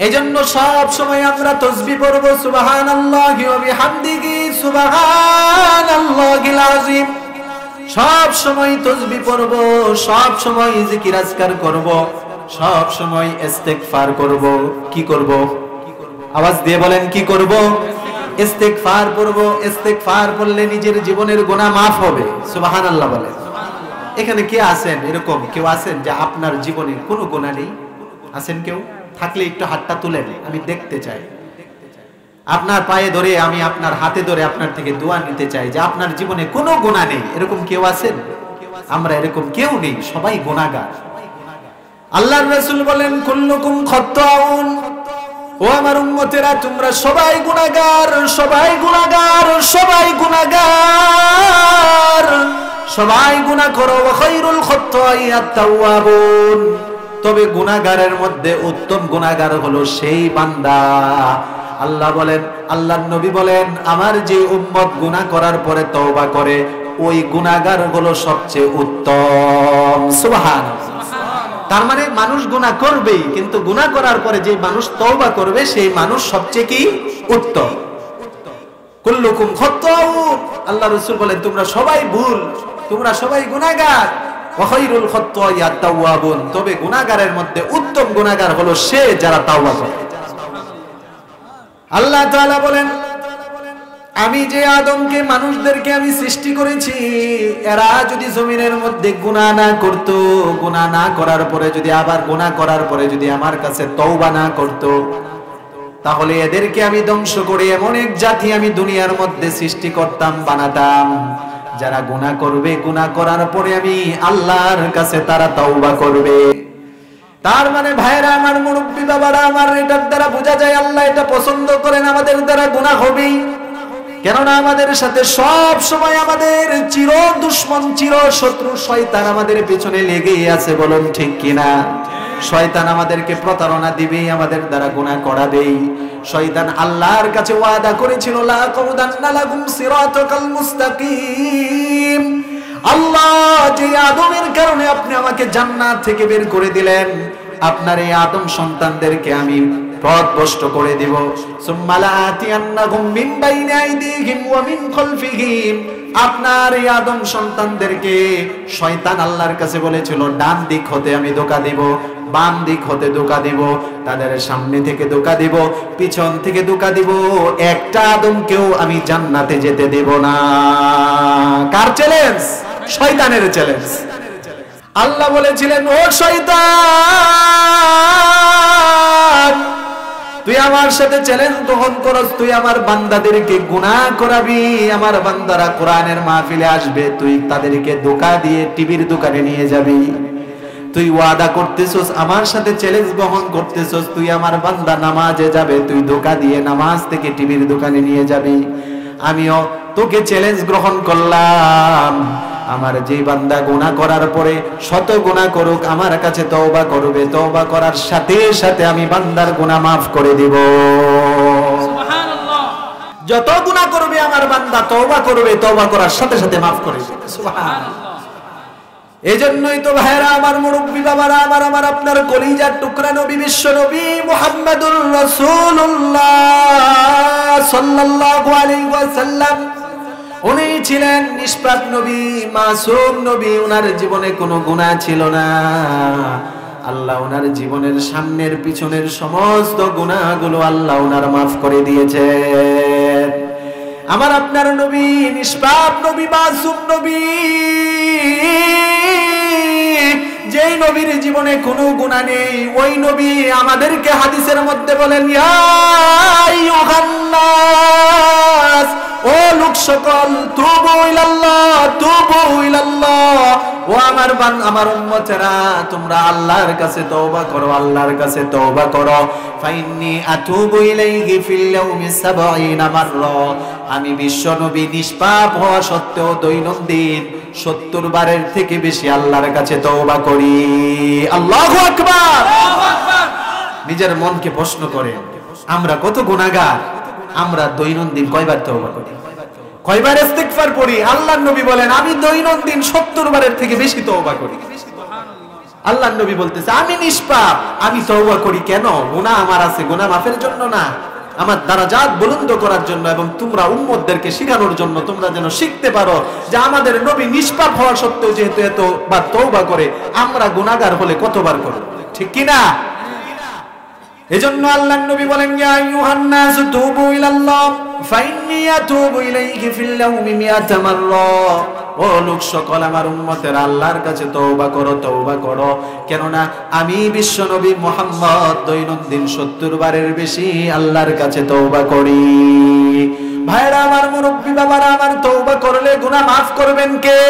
এজন্য সব সময় আমরা তাসবিহ পড়ব, সুবহানাল্লাহি ওয়া বিহামদিহি সুবহানাল্লাহিল আযীম। সব সময় তাসবিহ পড়ব, সব সময় জিকির আজকার করব, সব সময় ইস্তেগফার করব। কি করব? আওয়াজ দিয়ে বলেন, কি করব? ইস্তেগফার করব। ইস্তেগফার করলে নিজের জীবনের গুনাহ মাফ হবে। সুবহানাল্লাহ বলেন। এখানে কে আছেন এরকম কেউ আছেন যে আপনার জীবনে কোনো গুনাহ নেই? আছেন কেউ? থাকলে একটু হাতটা তুলেন, আমি দেখতে চাই। আপনার পায়ে ধরে, আমি আপনার হাতে ধরে আপনার থেকে দোয়া নিতে চাই যে আপনার জীবনে কোনো গুনাহ নেই। এরকম কেউ আছেন? আমরা এরকম কেউ নেই, সবাই গুনাহগার। আল্লাহর রাসূল বলেন কুল্লুকুম খাত্তাউন, ও আমার উম্মতেরা তোমরা সবাই গুনাহগার, সবাই গুনাহগার, সবাই গুনাহগার, সবাই গুনাহ করো। ওয়া খায়রুল খাত্তাইয়িন আত-তাওয়াবুন, তবে গুনাহগারের মধ্যে উত্তম গুনাহগার হলো সেই বান্দা। আল্লাহ বলেন, আল্লাহর নবী বলেন, আমার যে উম্মত গুনাহ করার পরে তওবা করে ওই গুনাহগার হলো সবচেয়ে উত্তম। সুবহানাল্লাহ। তার মানে মানুষ গুনাহ করবেই, কিন্তু গুনাহ করার পরে যে মানুষ তওবা করবে সেই মানুষ সবচেয়ে কি উত্তম। কুল্লুকুম খাত্তাউন, আল্লাহ রাসূল বলেন তোমরা সবাই ভুল, তোমরা সবাই গুনাহগার। ওয়া খায়রুল খাত্তাইয়িন আত-তাওয়াবুন, তবে গুনাহগারের মধ্যে উত্তম গুনাহগার হলো সে যারা তওবা করে। আল্লাহ তাআলা বলেন, আমি যে আদমকে মানুষদেরকে আমি সৃষ্টি করেছি, এরা যদি জমিনের মধ্যে গুনাহ না করত, গুনাহ না করার পরে যদি আবার গুনাহ করার পরে যদি আমার কাছে তওবা না করত, তাহলে এদেরকে আমি ধ্বংস করে এমন এক জাতি আমি দুনিয়ার মধ্যে সৃষ্টি করতাম, বানাতাম, যারা গুনাহ করবে, গুনাহ করার পরে আমি আল্লাহর কাছে তারা তওবা করবে। তার মানে ভাইরা আমার, মুরব্বী বাবারা আমার, এটার দ্বারা বোঝা যায় আল্লাহ এটা পছন্দ করেন, আমাদের দ্বারা গুনাহ হবেই। কেননা আমাদের সাথে সব সময় আমাদের চির দুশমন, চির শত্রু শয়তান আমাদের পেছনে লেগেই আছে, বলুন ঠিক কিনা? শয়তান আমাদেরকে প্রতারণা দিবেই, আমাদের দ্বারা গুনাহ করাবেই। শয়তান আল্লাহর কাছে ওয়াদা করেছিল, লা আকুদান্না লাকুম সিরাতাকাল মুস্তাকিম। আল্লাহ যে আদমের কারণে আপনি আমাকে জান্নাত থেকে বের করে দিলেন, আপনার এই আদম সন্তানদেরকে আমি পথভ্রষ্ট করে দেব। সুম্মা লাআতিয়ান্নাহুম মিন বাইনি আইদিহিম ওয়া মিন খালফিহিম, আপনার এই আদম সন্তানদেরকে শয়তান আল্লাহর কাছে বলেছিল ডান দিক হতে আমি ধোঁকা দেব, বাম দিক হতে ধোঁকা দেব, তাদের সামনে থেকে ধোঁকা দেব, পিছন থেকে ধোঁকা দেব, একটা আদমকেও আমি জান্নাতে যেতে দেব না। কার চ্যালেঞ্জ? শয়তানের চ্যালেঞ্জ। আল্লাহ বলেছিলেন, ও শয়তান, তুই আমার সাথে চ্যালেঞ্জ গ্রহণ করস, তুই আমার বান্দাদেরকে গুনাহ করাবি, আমার বান্দারা কোরআনের মাহফিলে আসবে, তুই তাদেরকে ধোঁকা দিয়ে টিভির দোকানে নিয়ে যাবি। তুই ওয়াদা করতেছস, আমার সাথে চ্যালেঞ্জ গ্রহণ করতেছস, তুই আমার বান্দা নামাজে যাবে, তুই ধোঁকা দিয়ে নামাজ থেকে টিভির দোকানে নিয়ে যাবি। আমিও তোকে চ্যালেঞ্জ গ্রহণ করলাম, আমার যে বান্দা গুনাহ করার পরে শত গুনাহ করুক, আমার কাছে তওবা করবে, তওবা করার সাথে সাথে আমি বান্দার গুনাহ মাফ করে দিব। সুবহানাল্লাহ। যত গুনাহ করবে আমার বান্দা তওবা করবে, তওবা করার সাথে সাথে মাফ করে দিবে। সুবহানাল্লাহ। এজন্যই তো ভাইরা আমার, মুরব্বী বাবারা আমার, আমার আপনার কলিজার টুকরা নবী, বিশ্ব নবী মুহাম্মদুর রাসূলুল্লাহ সাল্লাল্লাহু আলাইহি ওয়াসাল্লাম, উনি ছিলেন নিষ্পাপ নবী, মাসুম নবী। ওনার জীবনে কোনো গুনাহ ছিল না। আল্লাহ ওনার জীবনের সামনের পিছনের সমস্ত গুনাহগুলো আল্লাহ ওনার মাফ করে দিয়েছেন। আমার আপনার নবী নিষ্পাপ নবী, মাসুম নবী, যেই নবীর জীবনে কোনো গুনাহ নেই, ওই নবী আমাদেরকে হাদিসের মধ্যে বলেন, ইয়া আইয়ুহান নাস, ও লোক সকল, তুবু ইলাল্লাহ, তুবু ইলাল্লাহ, ও আমার উম্মতেরা, তোমরা আল্লাহর কাছে তওবা করো, আল্লাহর কাছে তওবা করো। ফাইন্নী আতুবু ইলাইহি ফিল ইয়াউমি ৭০ মাররা, আমি বিশ্ব নবী নিষ্পাপ হওয়া সত্ত্বেও দৈনন্দিন ৭০ বারের থেকে বেশি আল্লাহর কাছে তওবা করি। আল্লাহু আকবার। নিজের মনকে প্রশ্ন করেন, আমরা কত গুনাহগার, আমরা দৈনন্দিন কয়বার তওবা করি, কয়বার ইস্তিগফার পড়ি? আল্লাহর নবী বলেন, আমি দৈনন্দিন ৭০ বারের থেকে বেশি তওবা করি। আল্লাহর নবী বলতেছে, আমি নিষ্পাপ, আমি তওবা করি কেন? গুনাহ আমার আছে, গুনাহ মাফের জন্য না, আমার দারাজাত বুলন্দ করার জন্য, এবং তোমরা উম্মতদেরকে শেখানোর জন্য, তোমরা যেন শিখতে পারো যে আমাদের নবী নিষ্পাপ হওয়া সত্ত্বেও যেহেতু এতবার তওবা করে, আমরা গুনাহগার হলে কতবার করব, ঠিক কি না? এজন্য আল্লাহর নবী বলেন, ইয়া আইয়ুহান নাস তুবু ইলাল্লাহ ফাইন্নী আতুবু ইলাইহি ফিল ইয়াউমি মিআতা মাররা। ও লোক সকল, আমার উম্মতের আল্লাহর কাছে তওবা করো, তওবা করো, কেননা আমি বিশ্ব নবী মুহাম্মদ দৈনন্দিন 70 বারের বেশি আল্লাহর কাছে তওবা করি। ভাইরা আমার, মুরব্বী বাবারা আমার, তওবা করলে গুনাহ মাফ করবেন কে?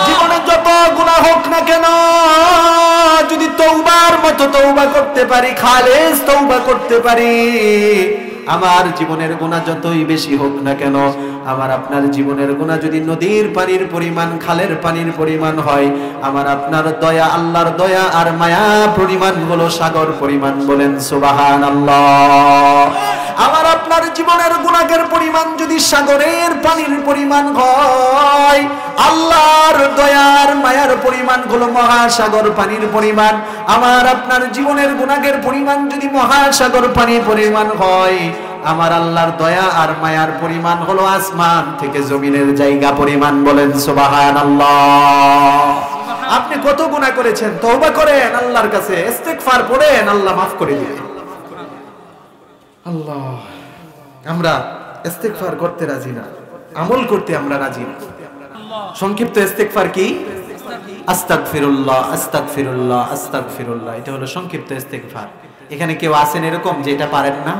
জীবনে যত গুনাহ হোক না কেন, যদি তওবার মতো তওবা করতে পারি, খালেস তওবা করতে পারি, আমার জীবনের গুনাহ যতই বেশি হোক না কেন, আমার আপনার জীবনের গুনাহ যদি নদীর পানির পরিমাণ, খালের পানির পরিমাণ হয়, আমার আপনার দয়া, আল্লাহর দয়া আর মায়া পরিমাণ হলো সাগর পরিমাণ। বলেন সুবহানাল্লাহ। আমার আপনার জীবনের গুনাহের পরিমাণ যদি সাগরের পানির পরিমাণ হয়, আল্লাহর দয়ার মায়ার পরিমাণ হলো মহাসাগর পানির পরিমাণ। আমার আপনার জীবনের গুনাহের পরিমাণ যদি মহাসাগর পানির পরিমাণ হয়, আমার আল্লাহর দয়া আর মায়ার পরিমাণ হলো আসমান থেকে জমিনের জায়গা পরিমাণ। বলেন সুবহানাল্লাহ। আপনি কত গুনাহ করেছেন, তওবা করেন আল্লাহর কাছে, ইস্তিগফার পড়েন, আল্লাহ মাফ করে দিবেন। আল্লাহ, আমরা ইস্তিগফার করতে রাজি না, আমল করতে আমরা রাজি না। সংক্ষিপ্ত ইস্তিগফার কি? আস্তাগফিরুল্লাহ, আস্তাগফিরুল্লাহ, আস্তাগফিরুল্লাহ। এটা হলো সংক্ষিপ্ত ইস্তিগফার। এখানে কেউ আছেন এরকম যে এটা পারেন না?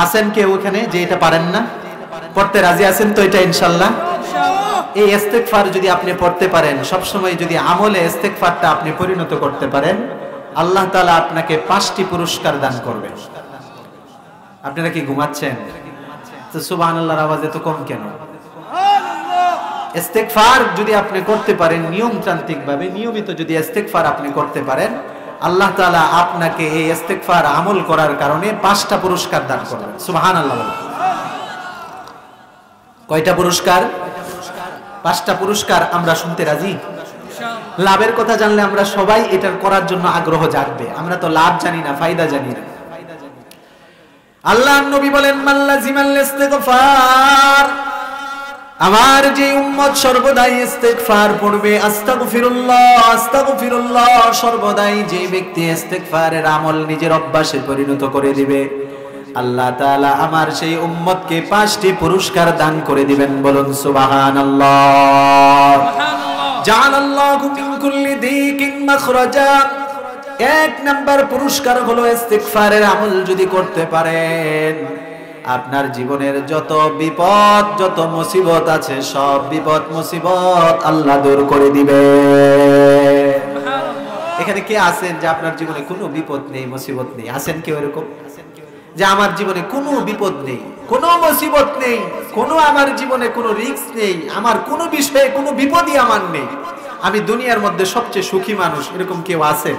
আছেন কেউ এখানে যে এটা পারেন না? পড়তে রাজি আছেন তো এটা ইনশাআল্লাহ? এই ইস্তিগফার যদি আপনি পড়তে পারেন, সব সময় যদি আমলে ইস্তিগফারটা আপনি পরিণত করতে পারেন, আল্লাহ তাআলা আপনাকে 5টি পুরস্কার দান করবেন। আপনারা কি ঘুমাচ্ছেন? তো সুবহানাল্লাহর আওয়াজ এত কম কেন? ইস্তিগফার যদি আপনি করতে পারেন নিয়মতান্ত্রিক ভাবে, নিয়মিত যদি ইস্তিগফার আপনি করতে পারেন, আল্লাহ তাআলা আপনাকে এই ইস্তিগফার আমল করার কারণে 5টা পুরস্কার দান করবেন। সুবহানাল্লাহ। কয়টা পুরস্কার? 5টা পুরস্কার। আমরা শুনতে রাজি? লাভের কথা জানলে আমরা সবাই এটার করার জন্য আগ্রহ জাগবে। আমরা তো লাভ জানি না, ফায়দা জানি না। আল্লাহর নবী বলেন, মাল্লাজিমাল ইস্তিগফার, আমার যে উম্মত সর্বদাই ইস্তিগফার পড়বে, আস্তাগফিরুল্লাহ, আস্তাগফিরুল্লাহ, সর্বদাই যে ব্যক্তি ইস্তিগফারের আমল নিজের অভ্যাসে পরিণত করে দিবে, আল্লাহ তাআলা আমার সেই উম্মতকে 5টি পুরস্কার দান করে দিবেন। বলুন সুবহানাল্লাহ। জাআলাল্লাহু মিন কুল্লি দিকিন মাখরাজা। 1 নাম্বার পুরস্কার হলো ইস্তিগফারের আমল যদি করতে পারেন, আপনার জীবনের যত বিপদ, যত মুসিবত আছে, সব বিপদ মুসিবত আল্লাহ দূর করে দিবে। এখানে কে আছেন যে আপনার জীবনে কোনো বিপদ নেই, মুসিবত নেই? আছেন কেউ এরকম যে আমার জীবনে কোনো বিপদ নেই, কোনো মুসিবত নেই, কোনো আমার জীবনে কোনো রিস্ক নেই, আমার কোনো বিষয়ে কোনো বিপদই আমার নেই, আমি দুনিয়ার মধ্যে সবচেয়ে সুখী মানুষ, এরকম কেউ আছেন?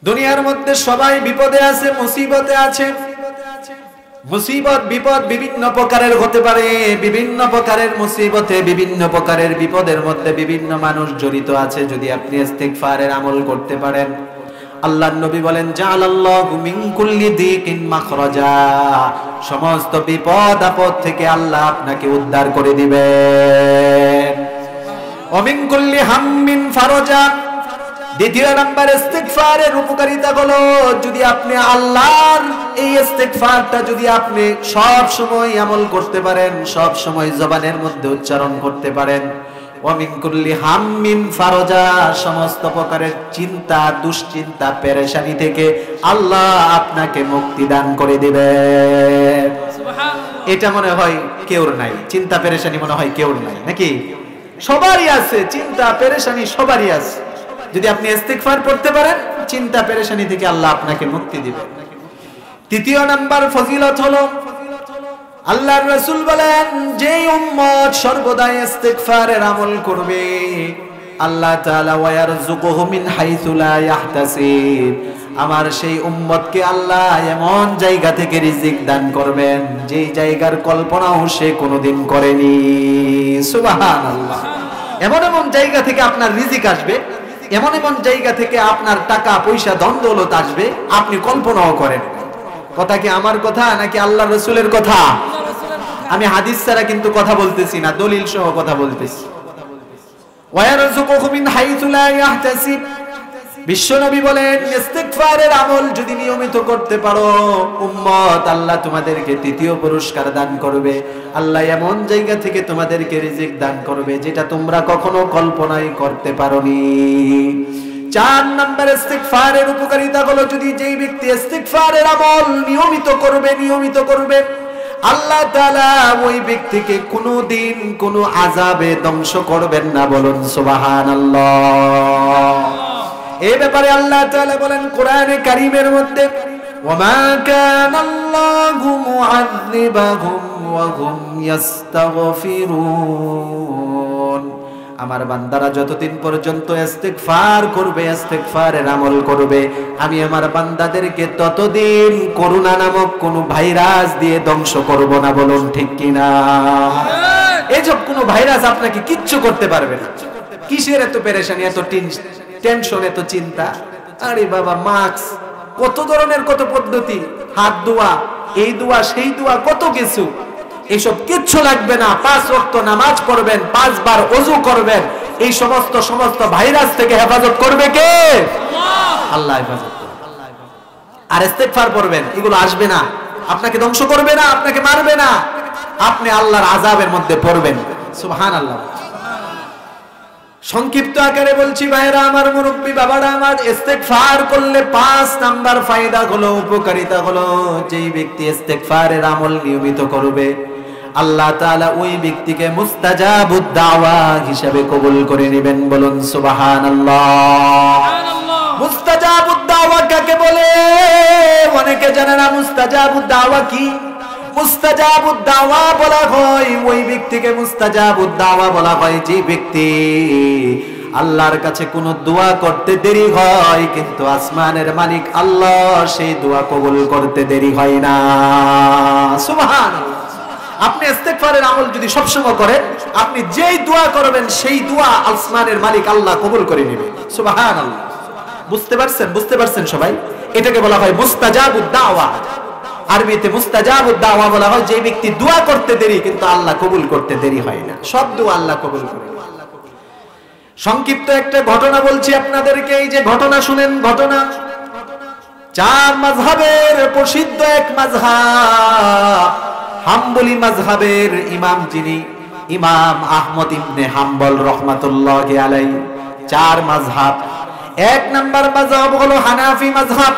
দুনিয়ার মধ্যে সবাই বিপদে আছে, মুসিবতে আছে। মুসিবত বিপদ বিভিন্ন প্রকারের হতে পারে, বিভিন্ন প্রকারের মুসিবতে, বিভিন্ন প্রকারের বিপদের মধ্যে বিভিন্ন মানুষ জড়িত আছে। যদি আপনি ইস্তিগফারের আমল করতে পারেন, আল্লাহর নবী বলেন, জাআলাল্লাহু মিন কুল্লি দিকিন মাখরাজা, সমস্ত বিপদ আপদ থেকে আল্লাহ আপনাকে উদ্ধার করে দিবেন। ওয়া মিন কুল্লি হাম্মিন ফারাজা। দ্বিতীয় নাম্বার ইস্তিগফারের উপকারিতা হলো, যদি আপনি আল্লাহর এই ইস্তিগফারটা যদি আপনি সব সময় আমল করতে পারেন, সব সময় জবানের মধ্যে উচ্চারণ করতে পারেন, ওয়া মিন কুল্লি হাম্মিন ফারাজা, সমস্ত প্রকারের চিন্তা, দুশ্চিন্তা, পেরেশানি থেকে আল্লাহ আপনাকে মুক্তি দান করে দিবেন। সুবহানাল্লাহ। এটা মনে হয় কেউর নাই, চিন্তা পেরেশানি মনে হয় কেউর নাই, নাকি? সবারই আছে চিন্তা পেরেশানি, সবারই আছে। যদি আপনি ইস্তিগফার পড়তে পারেন, চিন্তা পেরেশানি থেকে আল্লাহ আপনাকে মুক্তি দিবেন। তৃতীয় নাম্বার ফজিলত হলো, আল্লাহর রাসূল বলেন, যে উম্মত সর্বদা ইস্তিগফারের আমল করবে, আল্লাহ তাআলা ওয়ারযুকুহু মিন হাইসু লা ইয়াহতাসিব, আমার সেই উম্মতকে আল্লাহ এমন জায়গা থেকে রিজিক দান করবেন যেই জায়গার কল্পনাও সে কোনোদিন করেনি। সুবহানাল্লাহ। এমন এমন জায়গা থেকে আপনার রিজিক আসবে, এমন এমন জায়গা থেকে আপনার টাকা পয়সা ধন দৌলত আসবে, আপনি কল্পনাও করেন। কথা কি আমার কথা নাকি আল্লাহর রাসূলের কথা? আমি হাদিস ছাড়া কিন্তু কথা বলতেছি না, দলিল সহ কথা বলতেছি। ওয়ারযুকুহু মিন হাইসু লা ইয়াহতাসিব, বিশ্বনবী বলেন ইস্তিগফারের আমল যদি নিয়মিত করতে পারো উম্মত, আল্লাহ তোমাদেরকে তৃতীয় পুরস্কার দান করবে। আল্লাহ এমন জায়গা থেকে তোমাদেরকে রিজিক দান করবে যেটা তোমরা কখনো কল্পনাই করতে পারোনি। 4 নম্বর ইস্তিগফারের উপকারিতা হলো, যদি যেই ব্যক্তি ইস্তিগফারের আমল নিয়মিত করবে আল্লাহ তাআলা ওই ব্যক্তিকে কোনোদিন কোনো আযাবে ধ্বংস করবেন না। বলুন সুবহানাল্লাহ। এই ব্যাপারে আল্লাহ তাআলা বলেন কোরআনে কারীমের মধ্যে, ওয়ামা কানাল্লাহু মুআযযিবাহুম ওয়া হুম ইস্তাগফিরুন। আমার বান্দারা যতদিন পর্যন্ত ইস্তিগফার করবে, ইস্তিগফারের আমল করবে, আমি আমার বান্দাদেরকে ততদিন করোনা নামক কোন ভাইরাস দিয়ে ধ্বংস করব না। বলুন ঠিক কিনা? এইসব কোন ভাইরাস আপনাকে কিচ্ছু করতে পারবে না। কিসের এত পেরেশানি, এত টেনশন, এত চিন্তা? আরে বাবা, মাস্ক, কত ধরনের কত পদ্ধতি, হাত ধোয়া, এই ধোয়া সেই ধোয়া, কত কিছু। এইসব কিচ্ছু লাগবে না। 5 ওয়াক্ত নামাজ পড়বেন, 5 বার ওযু করবেন, এই সমস্ত ভাইরাস থেকে হেফাজত করবে কে? আল্লাহ হেফাজত করবে। আর ইস্তিগফার পড়বেন, এগুলো আসবে না, আপনাকে ধ্বংস করবে না, আপনাকে মারবে না, আপনি আল্লাহর আযাবের মধ্যে পড়বেন। সুবহানাল্লাহ। সংক্ষিপ্ত আকারে বলছি ভাইরা আমার, মুরব্বী বাবারা আমার, ইস্তিগফার করলে 5 নাম্বার ফায়দা হলো, উপকারিতা হলো, যেই ব্যক্তি ইস্তিগফারের আমল নিয়মিত করবে আল্লাহ তাআলা ওই ব্যক্তিকে মুস্তাজাবুদ দাওয়া হিসেবে কবুল করে নেবেন। বলুন সুবহানাল্লাহ। মুস্তাজাবুদ দাওয়া কাকে বলে? অনেকে জানে না মুস্তাজাবুদ দাওয়া কি। মুস্তাজাবুদ দাওয়া বলা হয় ওই ব্যক্তিকে, মুস্তাজাবুদ দাওয়া বলা হয় যে ব্যক্তি আল্লাহর কাছে কোনো দোয়া করতে দেরি হয় কিন্তু আসমানের মালিক আল্লাহ সেই দোয়া কবুল করতে দেরি হয় না। সুবহানাল্লাহ। আপনি ইস্তিগফারের আমল যদি সবসময় করেন, আপনি যেই দোয়া করবেন সেই দোয়া আসমানের মালিক আল্লাহ কবুল করে নেবে। সুবহানাল্লাহ। বুঝতে পারছেন সবাই? এটাকে বলা হয় মুস্তাজাবুদ দাওয়া। আরবিতে মুস্তাজাবুদ দাওয়া বলা হয় যে ব্যক্তি দোয়া করতে দেরি কিন্তু আল্লাহ কবুল করতে দেরি হয় না, সব দোয়া আল্লাহ কবুল করে। সংক্ষিপ্ত একটা ঘটনা বলছি আপনাদেরকে, এই যে ঘটনা শুনেন, ঘটনা 4 মাযহাবের প্রসিদ্ধ এক মাযহাব, হাম্বলি মাযহাবের ইমাম যিনি ইমাম আহমদ ইবনে হাম্বল রাহমাতুল্লাহি আলাইহি। 4 মাযহাব। 1 নাম্বার মাযহাব হলো হানাফি মাযহাব,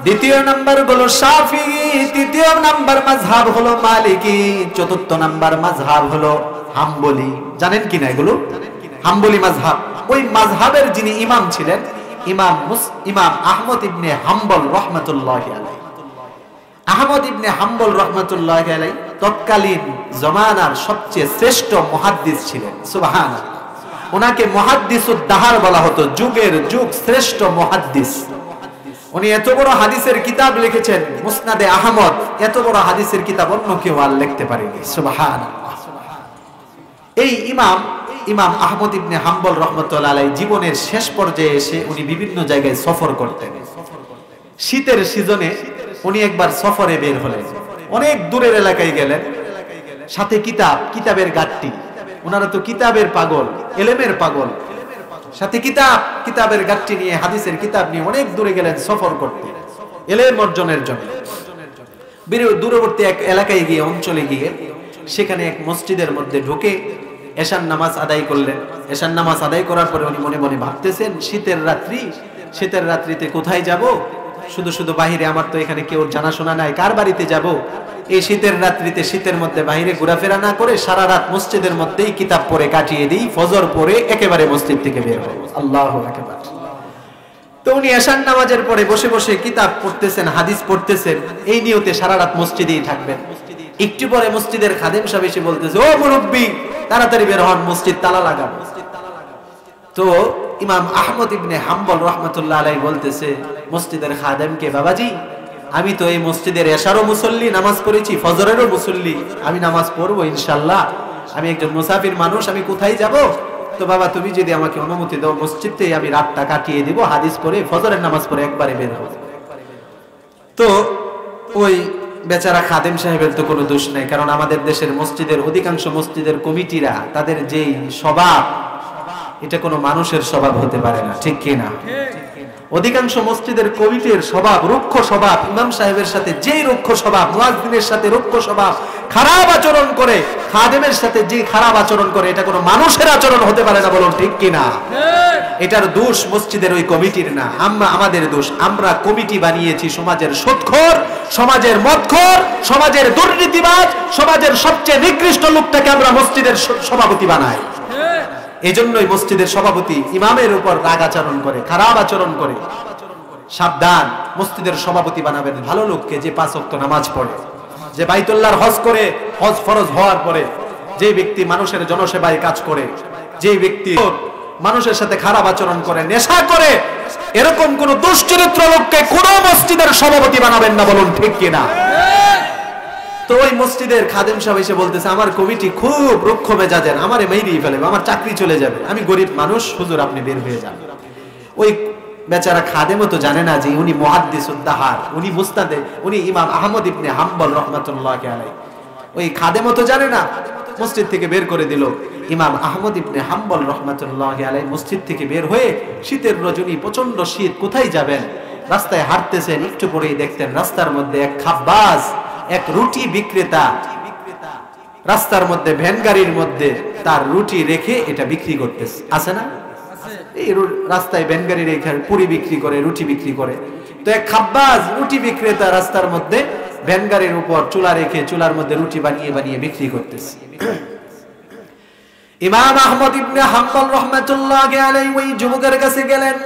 2য় নাম্বার হলো শাফিঈ, 3য় নাম্বার মাযহাব হলো মালিকি, 4র্থ নাম্বার মাযহাব হলো হাম্বলি। জানেন কি না এগুলো? হাম্বলি মাযহাব। ওই মাযহাবের যিনি ইমাম ছিলেন ইমাম আহমদ ইবনে হাম্বল রাহমাতুল্লাহি আলাইহি। আহমদ ইবনে হাম্বল রাহমাতুল্লাহি আলাইহি তৎকালীন জমানার সবচেয়ে শ্রেষ্ঠ মুহাদ্দিস ছিলেন। সুবহানাল্লাহ। ওনাকে মুহাদ্দিসুদ দাহর বলা হতো, যুগের যুগ শ্রেষ্ঠ মুহাদ্দিস। উনি এত বড় হাদিসের কিতাব লিখেছেন, মুসনাদে আহমদ। এত বড় হাদিসের কিতাব অন্য কেউ আর লিখতে পারেনি। সুবহানাল্লাহ। এই ইমাম আহমদ ইবনে হাম্বল রাহমাতুল্লাহি আলাইহি জীবনের শেষ পর্যায়ে এসে উনি বিভিন্ন জায়গায় সফর করতেন। শীতের সিজনে উনি একবার সফরে বের হলেন, অনেক দূরের এলাকায় গেলেন, সাথে কিতাবের গাট্টি। ওনারা তো কিতাবের পাগল, ইলমের পাগল, সাথে কিতাবের গাট্টি নিয়ে, হাদিসের কিতাব নিয়ে অনেক দূরে গেলেন সফর করতে, ইলম অর্জনের জন্য। দূরবর্তী এক এলাকায় গিয়ে, অঞ্চলে গিয়ে, সেখানে এক মসজিদের মধ্যে ঢুকে এশার নামাজ আদায় করলেন। এশার নামাজ আদায় করার পরে উনি মনে মনে ভাবতেছেন, শীতের রাত্রিতে কোথায় যাব? শুধু বাহিরে, আমার তো এখানে কেউ জানাশোনা নাই, কার বাড়িতে যাব? এই শীতের রাত্রিতে, শীতের মধ্যে বাহিরে ঘোরাফেরা না করে সারা রাত মসজিদের মধ্যেই কিতাব পড়ে কাটিয়ে দিই, ফজর পড়ে একেবারে মসজিদ থেকে বের হব। আল্লাহু আকবার। তো উনি এশার নামাজের পরে বসে বসে কিতাব পড়তেছেন, হাদিস পড়তেছেন, এই নিয়তে সারা রাত মসজিদেই থাকবেন। একটু পরে মসজিদের খাদেম সাহেব এসে বলতেছে, ও মুরব্বি, তাড়াতাড়ি বের হন, মসজিদ তালা লাগান। তো ইমাম আহমদ ইবনে হাম্বল রাহমাতুল্লাহি আলাইহি বলতেছে মসজিদের খাদেমকে, বাবাজি, আমি তো এই মসজিদের এশারও মুসল্লি, নামাজ পড়েছি, ফজরেরও মুসল্লি, আমি নামাজ পড়বো ইনশাআল্লাহ, আমি একজন মুসাফির মানুষ, আমি কোথায় যাব? তো বাবা, তুমি যদি আমাকে অনুমতি দাও, মসজিদে আমি রাতটা কাটিয়ে দিব, হাদিস পড়ে ফজরের নামাজ পড়ে একবারে বের হব। তো ওই বেচারা খাদেম সাহেবের তো কোনো দোষ নাই, কারণ আমাদের দেশের মসজিদের অধিকাংশ মসজিদের কমিটিরা, তাদের যেই স্বভাব, এটা কোনো মানুষের স্বভাব হতে পারে না, ঠিক কি না? অধিকাংশ মসজিদের কমিটির স্বভাব রুক্ষ স্বভাব, ইমাম সাহেবের সাথে যেই রুক্ষ স্বভাব, মুয়াজ্জিনের সাথে রুক্ষ স্বভাব, খারাপ আচরণ করে, খাদেমের সাথে যে খারাপ আচরণ করে, এটা কোনো মানুষের আচরণ হতে পারে না, বলুন ঠিক কিনা? এটার দোষ মসজিদের ওই কমিটির না, আমাদের দোষ। আমরা কমিটি বানিয়েছি সমাজের সুদখোর, সমাজের মদখোর, সমাজের দুর্নীতিবাজ, সমাজের সবচেয়ে নিকৃষ্ট লোকটাকে আমরা মসজিদের সভাপতি বানাই। এই জন্যই মসজিদের সভাপতি ইমামের উপর রাগ আচরণ করে, খারাপ আচরণ করে। সাবধান, মসজিদের সভাপতি বানাবেন ভালো লোককে, যে 5 ওয়াক্ত নামাজ পড়ে, যে বাইতুল্লাহর হজ করে, হজ ফরজ হওয়ার পরে যে ব্যক্তি মানুষের জনসেবায় কাজ করে, যে ব্যক্তি মানুষের সাথে খারাপ আচরণ করে, নেশা করে, এরকম কোন দুশ্চরিত্র লোককে কোন মসজিদের সভাপতি বানাবেন না, বলুন ঠিক কিনা? তো ওই মসজিদের খাদেম সাহেব এসে বলতেছে, আমার কমিটি খুব রুক্ষ মেজাজের, আমারে মেরেই ফেলবে, আমার চাকরি চলে যাবে, আমি গরিব মানুষ, হুজুর আপনি বের হয়ে যান। ওই বেচারা খাদেমও তো জানে না যে উনি মুহাদ্দিসুদ দাহার, উনি মুস্তাদে, উনি ইমাম আহমদ ইবনে হাম্বল রাহমাতুল্লাহি আলাইহি। ওই খাদেমও তো জানে না, মসজিদ থেকে বের করে দিল। ইমাম আহমদ ইবনে হাম্বল রাহমাতুল্লাহি আলাইহি মসজিদ থেকে বের হয়ে, শীতের রজনী, প্রচন্ড শীত, কোথায় যাবেন, রাস্তায় হাঁটতেছেন, একটু পরেই দেখতেন রাস্তার মধ্যে এক খাব্বাস, এক রুটি বিক্রেতা রাস্তার মধ্যে ভ্যান গাড়ির মধ্যে তার রুটি রেখে এটা বিক্রি করতেছে, আছে না? এই রাস্তায় ভ্যান গাড়ি রেখে পুরি বিক্রি করে, রুটি বিক্রি করে। তো এক খাব্বাস রুটি বিক্রেতা রাস্তার মধ্যে ভ্যান গাড়ির উপর চুলা রেখে চুলার মধ্যে রুটি বানিয়ে বানিয়ে বিক্রি করতেছে। ইমাম আহমদ ইবনে হাম্বল রাহমাতুল্লাহি আলাইহি ওই যুবকের কাছে গেলেন,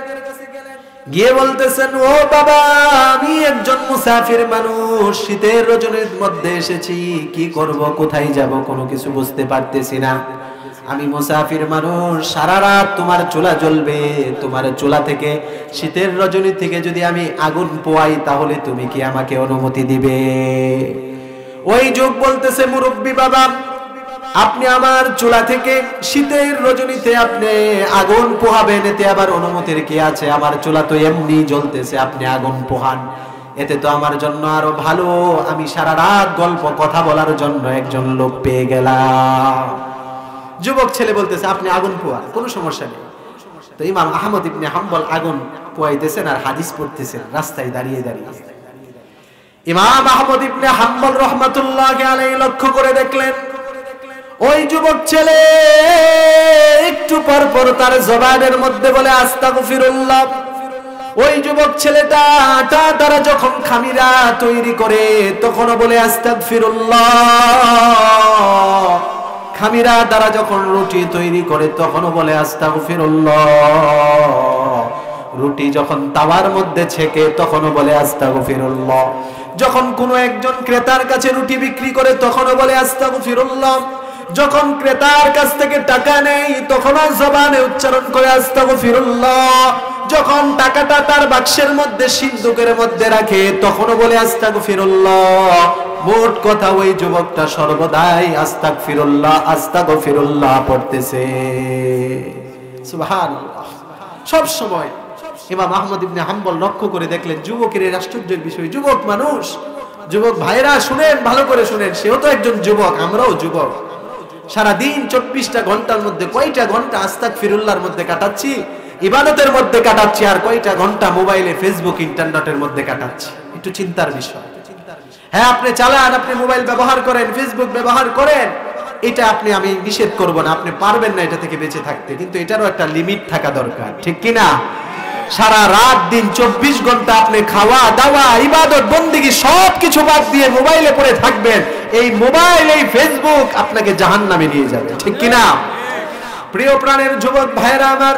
গিয়ে বলতেছেন, ও বাবা, আমি একজন মুসাফির মানুষ, শীতের রজনীর মধ্যে এসেছি, কি করব, কোথায় যাব, কোনো কিছু বুঝতে পারতেছি না। আমি মুসাফির মানুষ, সারা রাত তোমার চুলা জ্বলবে, তোমার চুলা থেকে শীতের রজনী থেকে যদি আমি আগুন পোয়াই, তাহলে তুমি কি আমাকে অনুমতি দিবে? ওই যুগ বলতেছে, মুরব্বী বাবা, আপনি আমার চুলা থেকে শীতের রজনীতে আপনি আগুন পোহাবেন, এতে আবার অনুমতির কি আছে? আমার চুলা তো এমনি জ্বলতেছে, আপনি আগুন পোহান, এতে তো আমার জন্য আরো ভালো, আমি সারা রাত গল্প কথা বলার জন্য একজন লোক পেয়ে গেলাম। যুবক ছেলে বলতেছে, আপনি আগুন পোহান, কোনো সমস্যা নেই। তো ইমাম আহমদ ইবনে হাম্বল আগুন পোয়াইতেছেন আর হাদিস পড়তেছেন রাস্তায় দাঁড়িয়ে দাঁড়িয়ে। ইমাম আহমদ ইবনে হাম্বল রাহমাতুল্লাহি আলাইহি লক্ষ্য করে দেখলেন, ওই যুবক ছেলে একটু পর পর তার জবানের মধ্যে বলে আস্তাগফিরুল্লাহ। ওই যুবক ছেলেটা আটা দ্বারা যখন খামিরা তৈরি করে তখনও বলে আস্তাগফিরুল্লাহ, খামিরা দ্বারা যখন রুটি তৈরি করে তখনও বলে আস্তাগফিরুল্লাহ, রুটি যখন তাওয়ার মধ্যে ছেঁকে তখনও বলে আস্তাগফিরুল্লাহ, যখন কোনো একজন ক্রেতার কাছে রুটি বিক্রি করে তখনও বলে আস্তাগফিরুল্লাহ, যখন ক্রেতার কাছ থেকে টাকা নেই তখনও জবানে উচ্চারণ করে আস্তাগফিরুল্লাহ, যখন টাকাটা তার বাক্সের মধ্যে সিন্দুকের মধ্যে রাখে তখনও বলে আস্তাগফিরুল্লাহ। মোট কথা ওই যুবকটা সর্বদাই আস্তাগফিরুল্লাহ আস্তাগফিরুল্লাহ পড়তেছে, সুবহানাল্লাহ। সব সময় ইমাম আহমদ ইবনে হাম্বল লক্ষ্য করে দেখলেন, যুবকের এই আশ্চর্যের বিষয়, যুবক মানুষ, যুবক ভাইরা শুনেন, ভালো করে শুনেন, সেও তো একজন যুবক, আমরাও যুবক। সারাদিন 24টা ঘন্টার মধ্যে কয়টা ঘন্টা আস্তাগফিরুল্লাহর মধ্যে কাটাচ্ছি, ইবাদতের মধ্যে কাটাচ্ছি, আর কয়টা ঘন্টা মোবাইলে, ফেসবুক, ইন্টারনেটের মধ্যে কাটাচ্ছি? একটু চিন্তার বিষয়। হ্যাঁ, আপনি চালান, আপনি মোবাইল ব্যবহার করেন, ফেসবুক ব্যবহার করেন, এটা আমি নিষেধ করব না, আপনি পারবেন না এটা থেকে বেঁচে থাকতে, কিন্তু এটারও একটা লিমিট থাকা দরকার, ঠিক কিনা? সারা রাত দিন 24 ঘন্টা আপনি খাওয়া দাওয়া ইবাদত বন্দেগী সবকিছু বাদ দিয়ে মোবাইলে পড়ে থাকবেন, এই মোবাইল, এই ফেসবুক আপনাকে জাহান্নামে নিয়ে যাবে, ঠিক কিনা? প্রিয় প্রাণের যুবক ভাইরা আমার,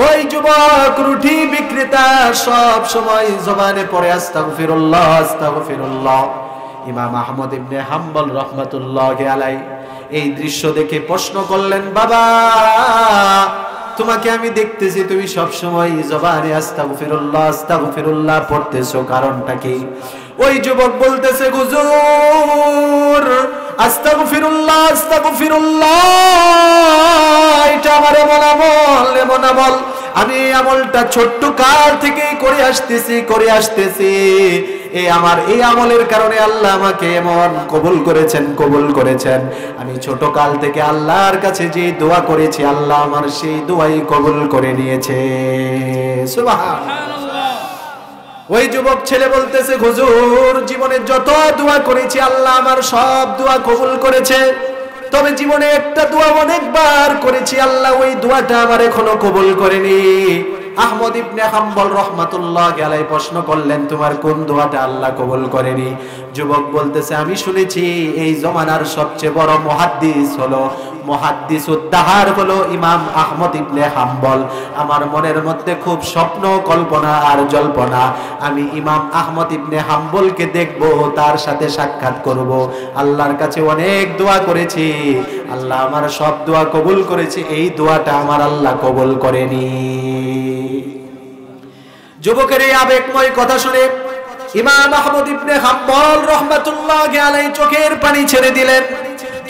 ওই যুবক রুটি বিক্রেতা সব সময় জবানে পড়ে আস্তাগফিরুল্লাহ আস্তাগফিরুল্লাহ। ইমাম আহমদ ইবনে হাম্বল রাহমাতুল্লাহি আলাইহি এই দৃশ্য দেখে প্রশ্ন করলেন, বাবা, তোমাকে আমি দেখতেছি তুমি সব সময় জবানে আস্তাগফিরুল্লাহ আস্তাগফিরুল্লাহ পড়তেছো, কারণটা কি? ওই যুবক বলতেছে, হুজুর, আস্তাগফিরুল্লাহ আস্তাগফিরুল্লাহ এটা আমার এমন আমল, আমি এই আমলটা ছোট্ট কাল থেকেই করে আসতেছি, এই আমলের কারণে আল্লাহ আমাকে এমন কবুল করেছেন। আমি ছোট কাল থেকে আল্লাহর কাছে যে দোয়া করেছি, আল্লাহ আমার সেই দোয়াই কবুল করে নিয়েছে, সুবহানাল্লাহ। ওই যুবক ছেলে বলতেছে, হুজুর জীবনে যত দোয়া করেছি আল্লাহ আমার সব দোয়া কবুল করেছে, তবে জীবনে একটা দোয়া অনেকবার করেছি, আল্লাহ ওই দোয়াটা আমার এখনো কবুল করেনি। আহমদ ইবনে হাম্বল রাহমাতুল্লাহি আলাইহি প্রশ্ন করলেন, তোমার কোন দোয়াটা আল্লাহ কবুল করেনি? যুবক বলতেছে, আমি শুনেছি এই জমানার সবচেয়ে বড় মুহাদ্দিস হলো মুহাদ্দিসুদ্দাহার হলো ইমাম আহমদ ইবনে হাম্বল। আমার মনের মধ্যে খুব স্বপ্ন কল্পনা আর জল্পনা, আমি ইমাম আহমদ ইবনে হাম্বলকে দেখব, তার সাথে সাক্ষাৎ করব। আল্লাহর কাছে অনেক দোয়া করেছি, আল্লাহ আমার সব দোয়া কবুল করেছে, এই দোয়াটা আমার আল্লাহ কবুল করেনি। যুবকের এই আবেগময় কথা শুনে ইমাম আহমদ ইবনে হাম্বল রাহমাতুল্লাহি আলাইহি চোখের পানি ছেড়ে দিলেন।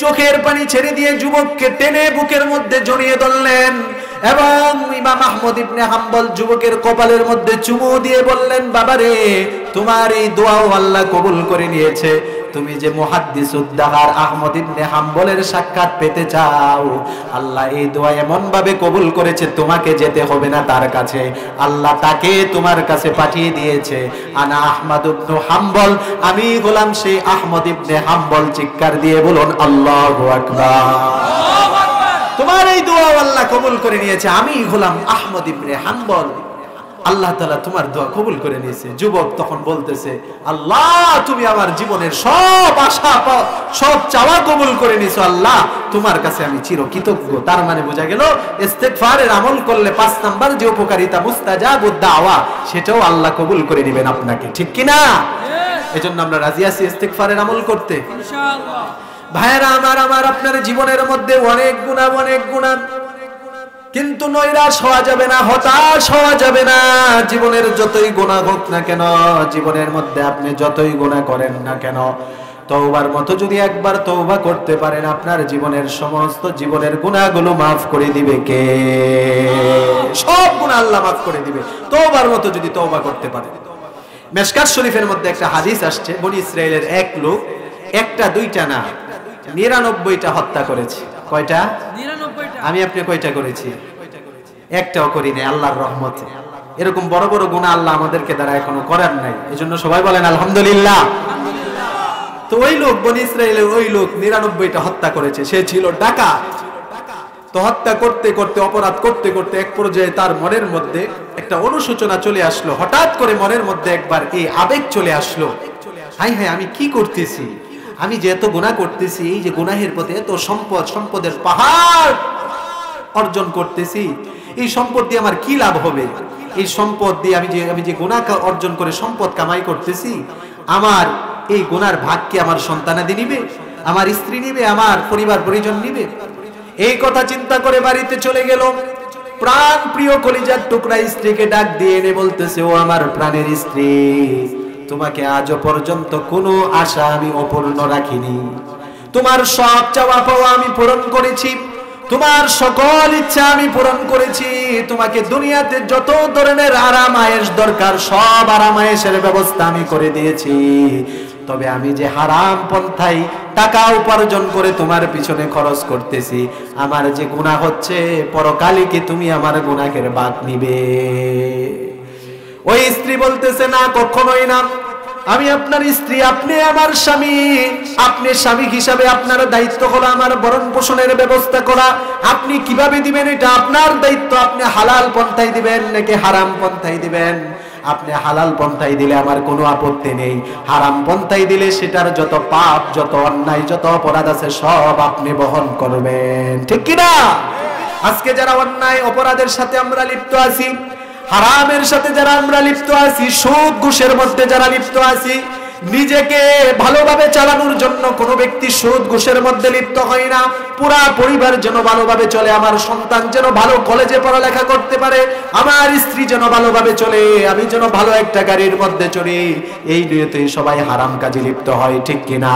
চোখের পানি ছেড়ে দিয়ে যুবককে টেনে বুকের মধ্যে জড়িয়ে ধরলেন এবং ইমাম আহমদ ইবনে হাম্বল যুবকের কপালের মধ্যে চুমু দিয়ে বললেন, বাবারে তোমার এই দোয়াও আল্লাহ কবুল করে নিয়েছে। তুমি যে মুহাদ্দিসুদ্দাহার আহমদ ইবনে হাম্বলের সাক্ষাৎ পেতে চাও, আল্লাহ এই দোয়া এমন ভাবে কবুল করেছে তোমাকে যেতে হবে না তার কাছে, আল্লাহ তাকে তোমার কাছে পাঠিয়ে দিয়েছে। আনা আহমদ ইবনে হাম্বল, আমি গোলাম সেই আহমদ ইবনে হাম্বল। চিৎকার দিয়ে বলুন আল্লাহু আকবার। তোমার এই দোয়া আল্লাহ কবুল করে নিয়েছে, আমি গোলাম আহমদ ইবনে হাম্বল, আল্লাহ তাআলা তোমার দোয়া কবুল করে নিয়েছে। যুবক তখন বলতেছে, আল্লাহ তুমি আমার জীবনের সব আশা সব চাওয়া কবুল করে নিয়েছো, আল্লাহ তোমার কাছে আমি চিরকৃতজ্ঞ। তার মানে বোঝা গেল ইস্তেগফারের আমল করলে 5 নাম্বার যে উপকারিতা মুস্তাজাবুদ দাওয়া, সেটাও আল্লাহ কবুল করে নেবেন আপনাকে, ঠিক কি না? এজন্য আমরা রাজি আছি ইস্তেগফারের আমল করতে ইনশাআল্লাহ। ভাইরা আমার আপনার জীবনের মধ্যে অনেক গুনাহ, কিন্তু নৈরাশ হওয়া যাবে না, হতাশ হওয়া যাবে না। জীবনের যতই গুনাহ হোক না কেন, জীবনের মধ্যে আপনি যতই গুনাহ করেন না কেন, তওবার মতো যদি একবার তওবা করতে পারেন, আপনার জীবনের সমস্ত জীবনের গুনাহগুলো maaf করে দিবে কে? সব গুনাহ আল্লাহ maaf করে দিবে তওবার মতো যদি তওবা করতে পারেন। মিশকাত শরীফের মধ্যে একটা হাদিস আসছে, বনি ইসরাইলের এক লোক একটা দুইটা না 99টা হত্যা করেছে। কয়টা? 99টা। আমি আপনি কয়টা করেছি? একটাও করি নাই আল্লাহর রহমতে। এরকম বড় বড় গুনাহ আল্লাহ আমাদেরকে দ্বারা এখনো করার নাই, এজন্য সবাই বলেন আলহামদুলিল্লাহ। তো ওই লোক, বনি ইসরাইলের ওই লোক 99টা হত্যা করেছে। সে ছিল ডাকাত। তো হত্যা করতে করতে, অপরাধ করতে করতে এক পর্যায়ে তার মনের মধ্যে একটা অনুশোচনা চলে আসলো। হঠাৎ করে মনের মধ্যে একবার এই আবেগ চলে আসলো, হায় হায় আমি কি করতেছি, আমি যে এত গুনাহ করতেছি, এই যে গুনাহের পথে এত সম্পদের পাহাড় অর্জন করতেছি, এই সম্পদ দিয়ে আমার কি লাভ হবে? এই সম্পদ দিয়ে আমি যে গুনাহ অর্জন করে সম্পদ কামাই করতেছি, আমার এই গুনার ভাগ কি আমার সন্তানাদি নিবে, আমার স্ত্রী নিবে, আমার পরিবার পরিজন নিবে? এই কথা চিন্তা করে বাড়িতে চলে গেল। প্রাণ প্রিয় কলিজার টুকরা স্ত্রীকে ডাক দিয়ে এনে বলতেছে, ও আমার প্রাণের স্ত্রী, তোমাকে আজও পর্যন্ত কোনো আশা আমি অপূর্ণ রাখিনি। তোমার সব চাওয়া পাওয়া আমি পূরণ করেছি, তোমার সকল ইচ্ছা আমি পূরণ করেছি। তোমাকে দুনিয়াতে যত ধরনের আরাম আয়েশ দরকার, সব আরাম আয়েশের ব্যবস্থা আমি করে দিয়েছি। তবে আমি যে হারাম পন্থায় টাকা উপার্জন করে তোমার পিছনে খরচ করতেছি, আমার যে গুনাহ হচ্ছে, পরকালে কি তুমি আমার গুনাহের ভাগ নিবে? ওই স্ত্রী বলতেছে, না, কখনোই না। আমি আপনার স্ত্রী, আপনি আমার স্বামী। আপনি স্বামী হিসাবে আপনার দায়িত্ব হলো আমার ভরণ পোষণের ব্যবস্থা করা। আপনি কিভাবে দিবেন এটা আপনার দায়িত্ব। আপনি হালাল পন্থায় দিবেন নাকি হারাম পন্থায় দিবেন? আপনি হালাল পন্থায় দিলে আমার কোনো আপত্তি নেই, হারাম পন্থায় দিলে সেটার যত পাপ, যত অন্যায়, যত অপরাধ আছে সব আপনি বহন করবেন, ঠিক কি না? আজকে যারা অন্যায় অপরাধের সাথে আমরা লিপ্ত আছি, হারামের সাথে যারা আমরা লিপ্ত আছি, সুদ ঘুষের মধ্যে যারা লিপ্ত আছি, নিজেকে ভালোভাবে চালানোর জন্য কোনো ব্যক্তি সুদ ঘুষের মধ্যে লিপ্ত হয় না। পুরা পরিবার যেন ভালোভাবে চলে, আমার সন্তান যেন ভালো কলেজে পড়ালেখা করতে পারে, আমার স্ত্রী যেন ভালোভাবে চলে, আমি যেন ভালো একটা গাড়ির মধ্যে চড়ি, এই নিয়েতেই সবাই হারাম কাজে লিপ্ত হয়, ঠিক কিনা?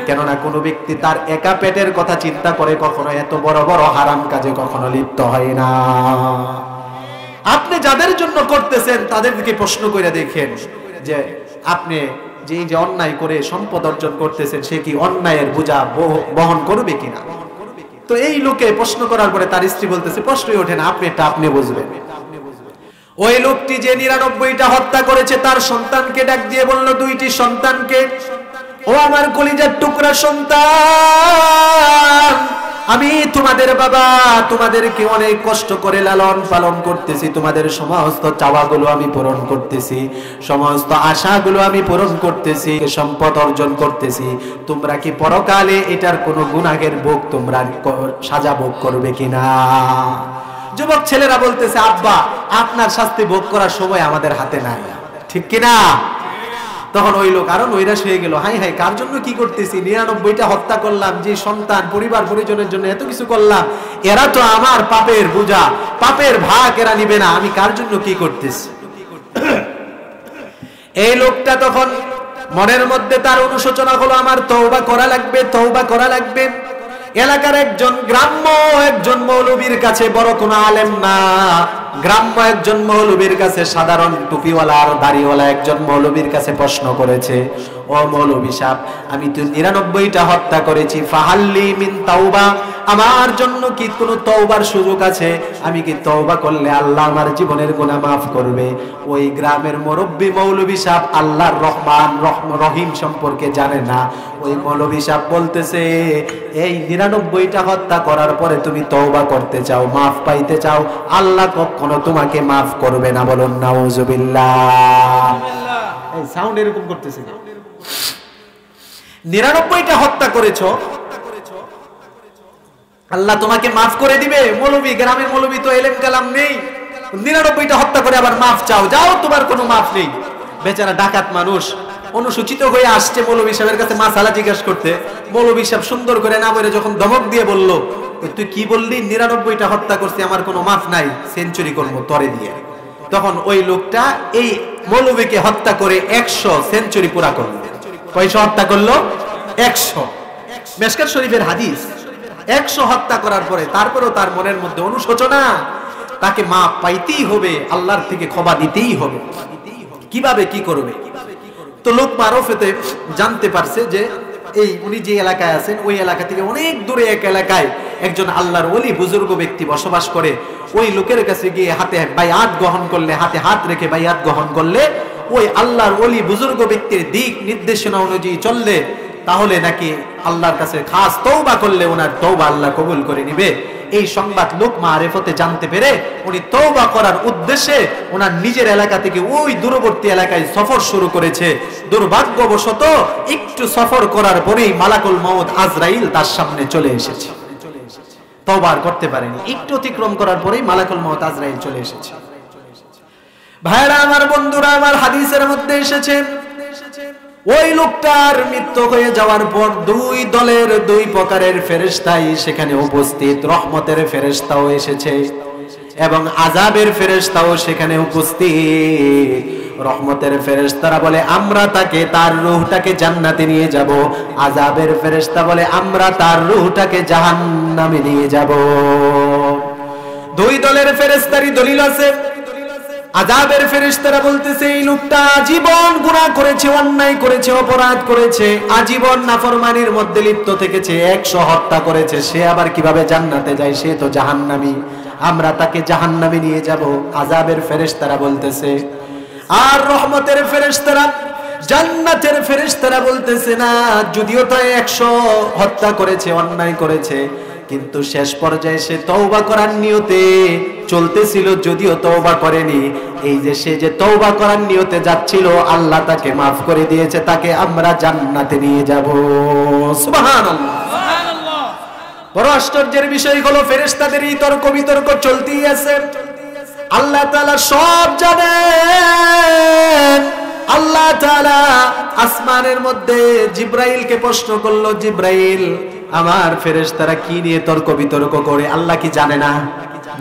কেননা কোনো ব্যক্তি তার একা পেটের কথা চিন্তা করে কখনো এত বড় বড় হারাম কাজে কখনো লিপ্ত হয় না। আপনি যাদের জন্য করতেছেন তাদেরকে প্রশ্ন করে দেখেন যে আপনি যে অন্যায় করে সম্পদ অর্জন করতেছেন, সে কি অন্যায়ের বোঝা বহন করবে কিনা? তো এই লোকে প্রশ্ন করার পরে তার স্ত্রী বলতেছে, প্রশ্নই ওঠে না, আপনি এটা আপনি বুঝবেন। ওই লোকটি যে 99টা হত্যা করেছে তার সন্তানকে ডাক দিয়ে বলল, দুইটি সন্তানকে, ও আমার কলিজার টুকরা সন্তান, আমি তোমাদের বাবা, তোমাদেরকে অনেক কষ্ট করে লালন পালন করতেছি, তোমাদের সমস্ত চাওয়াগুলো আমি পূরণ করতেছি, সমস্ত আশাগুলো আমি পূরণ করতেছি, সম্পদ অর্জন করতেছি, তোমরা কি পরকালে এটার কোনো গুনাহের ভোগ তোমরা সাজা ভোগ করবে কিনা? যুবক ছেলেরা বলতেছে, আব্বা আপনার শাস্তি ভোগ করার সময় আমাদের হাতে নাই, ঠিক কিনা? তখন ওই লোক আরো নৈরাশ হয়ে গেল, হাই হাই কার জন্য কি করতেছি, 99টা হত্যা করলাম, যে সন্তান পরিবার পরিজনের জন্য এত কিছু করলাম, এরা তো আমার পাপের বোঝা, পাপের ভাগ এরা নিবে না, আমি কার জন্য কি করতেছি? এই লোকটা তখন মনের মধ্যে তার অনুশোচনা হলো, আমার তওবা করা লাগবে, তওবা করা লাগবে। এলাকার একজন গ্রাম্য একজন মৌলবীর কাছে, বড় কোনো আলেম না, গ্রাম্য একজন মৌলবীর কাছে, সাধারণ টুপিওয়ালা আর দাড়িওয়ালা একজন মৌলবীর কাছে প্রশ্ন করেছে, ও মৌলবী সাহেব, আমি তো 99টা হত্যা করেছি, ফাহাল্লি মিন তাওবা, আমার জন্য কি কোনো তওবার সুযোগ আছে? আমি কি তওবা করলে আল্লাহ আমার জীবনের গুনাহ মাফ করবে? ওই গ্রামের মুরব্বি মৌলবী সাহেব আল্লাহর রহমান রহিম সম্পর্কে জানে না। ওই মৌলবী সাহেব বলতেছে, এই 99টা হত্যা করার পরে তুমি তওবা করতে চাও, মাফ পাইতে চাও, আল্লাহ কখনো তোমাকে মাফ করবে না। বলুন নাউজুবিল্লাহ। এই সাউন্ড এরকম করতেছে না? 99টা হত্যা করেছো, আল্লাহ তোমাকে মাফ করে দিবে? মৌলবী, গ্রামের মৌলবী তো এলেম কালাম নেই, 99টা হত্যা করে আবার মাফ চাও, যাও তোমার কোনো মাফ নেই। বেচারা ডাকাত মানুষ অনুসূচিত হয়ে আসছে মৌলবী সাহেবের কাছে মাসালা জিজ্ঞাসা করতে। মৌলবী সাহেব সুন্দর করে না বলে যখন ধমক দিয়ে বলল, তুই কি বললি, 99টা হত্যা করছি, আমার কোনো মাফ নাই, সেঞ্চুরি করবো তরে দিয়ে। তখন ওই লোকটা এই মৌলবীকে হত্যা করে 100 সেঞ্চুরি পুরা করলো। কয়শো হত্যা করলো? 100। মেশকাত শরীফের হাদিস। 100 হত্যা করার পরে তারপরেও তার মনের মধ্যে অনুশোচনা, তাকে মাপ পাইতেই হবে, আল্লাহর থেকে ক্ষমা দিতেই হবে। কিভাবে কি করবে? তো লোক মারফেতে জানতে পারছে যে এই উনি যে এলাকায় আছেন ওই এলাকা থেকে অনেক দূরে এক এলাকায় একজন আল্লাহর ওলি বুজুর্গ ব্যক্তি বসবাস করে। ওই লোকের কাছে গিয়ে হাতে বাইআত গ্রহণ করলে, হাতে হাত রেখে বাইআত গ্রহণ করলে, ওই আল্লাহর ওলি বুজুর্গ ব্যক্তির দিক নির্দেশনা অনুযায়ী চললে, তাহলে নাকি আল্লাহর কাছে খাস তওবা করলে ওনার তওবা আল্লাহ কবুল করে নিবে। এই সংবাদ লোক মারিফতে জানতে পেরে উনি তওবা করার উদ্দেশ্যে ওনার নিজের এলাকা থেকে ওই দূরবর্তী এলাকায় সফর শুরু করেছে। দুর্ভাগ্যবশত একটু সফর করার পরেই মালাকুল মউত আজরাইল তার সামনে চলে এসেছে। তওবা করতে পারেনি, একটু অতিক্রম করার পরেই মালাকুল মউত আজরাইল চলে এসেছে। ভাইরা আমার, বন্ধুরা আমার, হাদিসের মধ্যে এসেছে ওই লোকটার মৃত্যু হয়ে যাওয়ার পর দুই দলের দুই প্রকারের ফেরেশতাই সেখানে উপস্থিত। রহমতের ফেরেশতাও এসেছে এবং আযাবের ফেরেশতাও সেখানে উপস্থিত। রহমতের ফেরেশতারা বলে আমরা তাকে, তার রূহটাকে জান্নাতে নিয়ে যাব। আযাবের ফেরেশতা বলে আমরা তার রূহটাকে জাহান্নামে নিয়ে যাব। দুই দলের ফেরেশতারই দলিল আছে। আযাবের ফেরেশতারা বলতেছে এই লোকটা আজীবন গুনাহ করেছে, অন্যায় করেছে, অপরাধ করেছে, আজীবন নাফরমানির মধ্যে লিপ্ত থেকেছে, 100 হত্যা করেছে, সে আবার কিভাবে জান্নাতে যায়? সে তো জাহান্নামী, আমরা তাকে জাহান্নামে নিয়ে যাব। আযাবের ফেরেশতারা বলতেছে। আর রহমতের ফেরেশতারা, জান্নাতের ফেরেশতারা বলতেছে না, যদিও তো 100 হত্যা করেছে, অন্যায় করেছে, কিন্তু শেষ পর্যায়ে সে তওবা করার নিয়তে চলতেছিল, যদিও তওবা করেনি। এই যে সে যে তওবা করার নিয়তে যাচ্ছিল, আল্লাহ তাকে মাফ করে দিয়েছে, তাকে আমরা জান্নাতে নিয়ে যাব। সুবহানাল্লাহ, সুবহানাল্লাহ। বড় আশ্চর্যের বিষয় হলো ফেরেশতাদের এই তর্ক বিতর্ক চলতেই আছে। আল্লাহ তাআলা সব জানেন। আল্লাহ তাআলা আসমানের মধ্যে জিব্রাইলকে প্রশ্ন করলো, জিব্রাইল আমার ফেরেশতারা কি নিয়ে তর্ক বিতর্ক করে? আল্লাহ কি জানে না?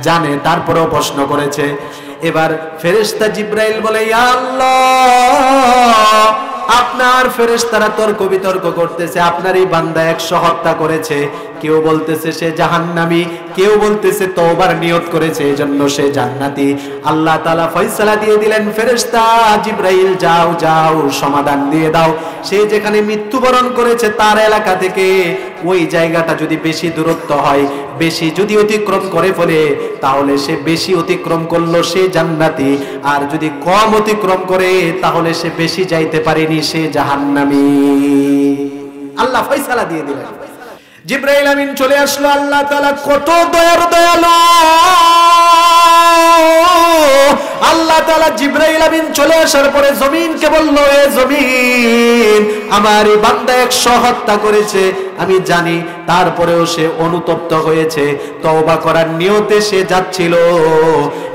জানে, তারপরেও প্রশ্ন করেছে। এবার ফেরেশতা জিব্রাইল বলে, ইয়া আল্লাহ, আপনার ফেরেশতারা তর্ক বিতর্ক করতেছে, আপনার এই বান্দা 100 হত্যা করেছে, কেউ বলতেছে সে জাহান্নামী, কেউ বলতেছে তওবার নিয়ত করেছে এজন্য সে জান্নাতি। আল্লাহ তাআলা ফয়সালা দিয়ে দিলেন, ফেরেশতা জিবরাইল যাও যাও সমাধান দিয়ে দাও। সে যেখানে মৃত্যুবরণ করেছে তার এলাকা থেকে ওই জায়গাটা যদি বেশি দূরত্ব হয়, বেশি যদি অতিক্রম করে ফেলে, তাহলে সে বেশি অতিক্রম করলো সে জান্নাতি, আর যদি কম অতিক্রম করে তাহলে সে বেশি যাইতে পারেনি সে জাহান্নামী। আল্লাহ ফয়সালা দিয়ে দিলেন। জিবরাইল আমিন চলে আসলো। আল্লাহ তাআলা কত দয়ার দয়ালু। আল্লাহ তাআলা জিবরাইল আমিন চলে আসার পরে জমিনকে বলল, এ জমিন, আমার এই বান্দা 100 হত্যা করেছে আমি জানি, তারপরেও সে অনুতপ্ত হয়েছে, তওবা করার নিয়তে সে যাচ্ছিল,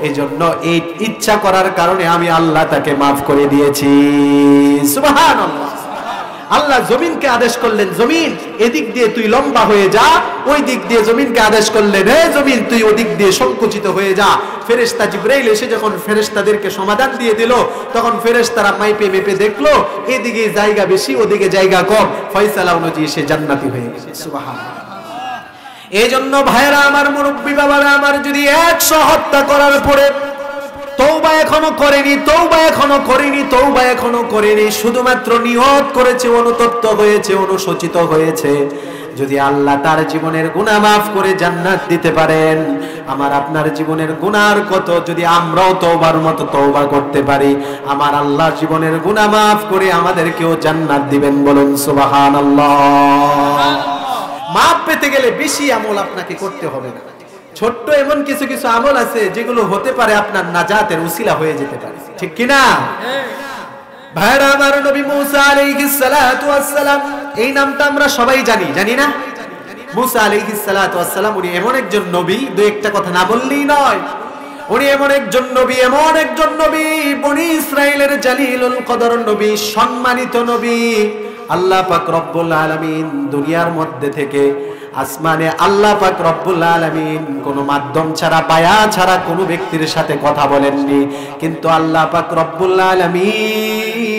এজন্য এই ইচ্ছা করার কারণে আমি আল্লাহ তাকে মাফ করে দিয়েছি। সুবহানাল্লাহ। আল্লাহ জমিনকে আদেশ করলেন, জমিন এদিক দিয়ে তুই লম্বা হয়ে যা, ওই দিক দিয়ে জমিনকে আদেশ করলেন, হে জমিন তুই ওদিক দিয়ে সংকুচিত হয়ে যা। ফেরেশতা জিবরাইল এসে যখন ফেরেশতাদেরকে সমাধান দিয়ে দিল, তখন ফেরেশতারা মাইপে মেপে দেখলো এদিকে জায়গা বেশি ওদিকে জায়গা কম, ফয়সালা অনুযায়ী সে জান্নাতি হয়ে গেছে। সুবহানাল্লাহ। এই জন্য ভাইরা আমার, মুরব্বী বাবারা আমার, যদি 100 হত্যা করার পরে তওবা এখনো করেনি, তওবা এখনো করেনি, তওবা এখনো করেনি, শুধুমাত্র নিয়ত করেছে, অনুতপ্ত হয়েছে, অনুশোচিত হয়েছে, যদি আল্লাহ তার জীবনের গুনাহ মাফ করে জান্নাত দিতে পারেন, আমার আপনার জীবনের গুনার কত যদি আমরাও তওবার মতো তওবা করতে পারি, আমার আল্লাহ জীবনের গুনাহ মাফ করে আমাদেরকেও জান্নাত দিবেন। বলুন সুবহানাল্লাহ। মাফ পেতে গেলে বেশি আমল আপনাকে করতে হবে না, ছোট্ট এমন কিছু কিছু আমল আছে যেগুলো হতে পারে আপনার নাজাতের উসিলা হয়ে যেতে পারে, ঠিক কি না? ভাইরা আমার, নবী মুসা আলাইহিস সালাতু ওয়াস সালাম, এই নামটা আমরা সবাই জানি, জানি না? মুসা আলাইহিস সালাতু ওয়াস সালাম উনি এমন একজন নবী, দুই একটা কথা না বললেই নয়, উনি এমন একজন নবী, এমন একজন নবী, বনি ইসরাইলের জালিলুল কদর নবী, সম্মানিত নবী। আল্লাহ পাক রব্বুল আলামিন দুনিয়ার মধ্যে থেকে আসমানে আল্লাহ পাক রব্বুল আলামিন কোনো মাধ্যম ছাড়া, পায়া ছাড়া কোনো ব্যক্তির সাথে কথা বলেননি, কিন্তু আল্লাহ পাক রব্বুল আলামিন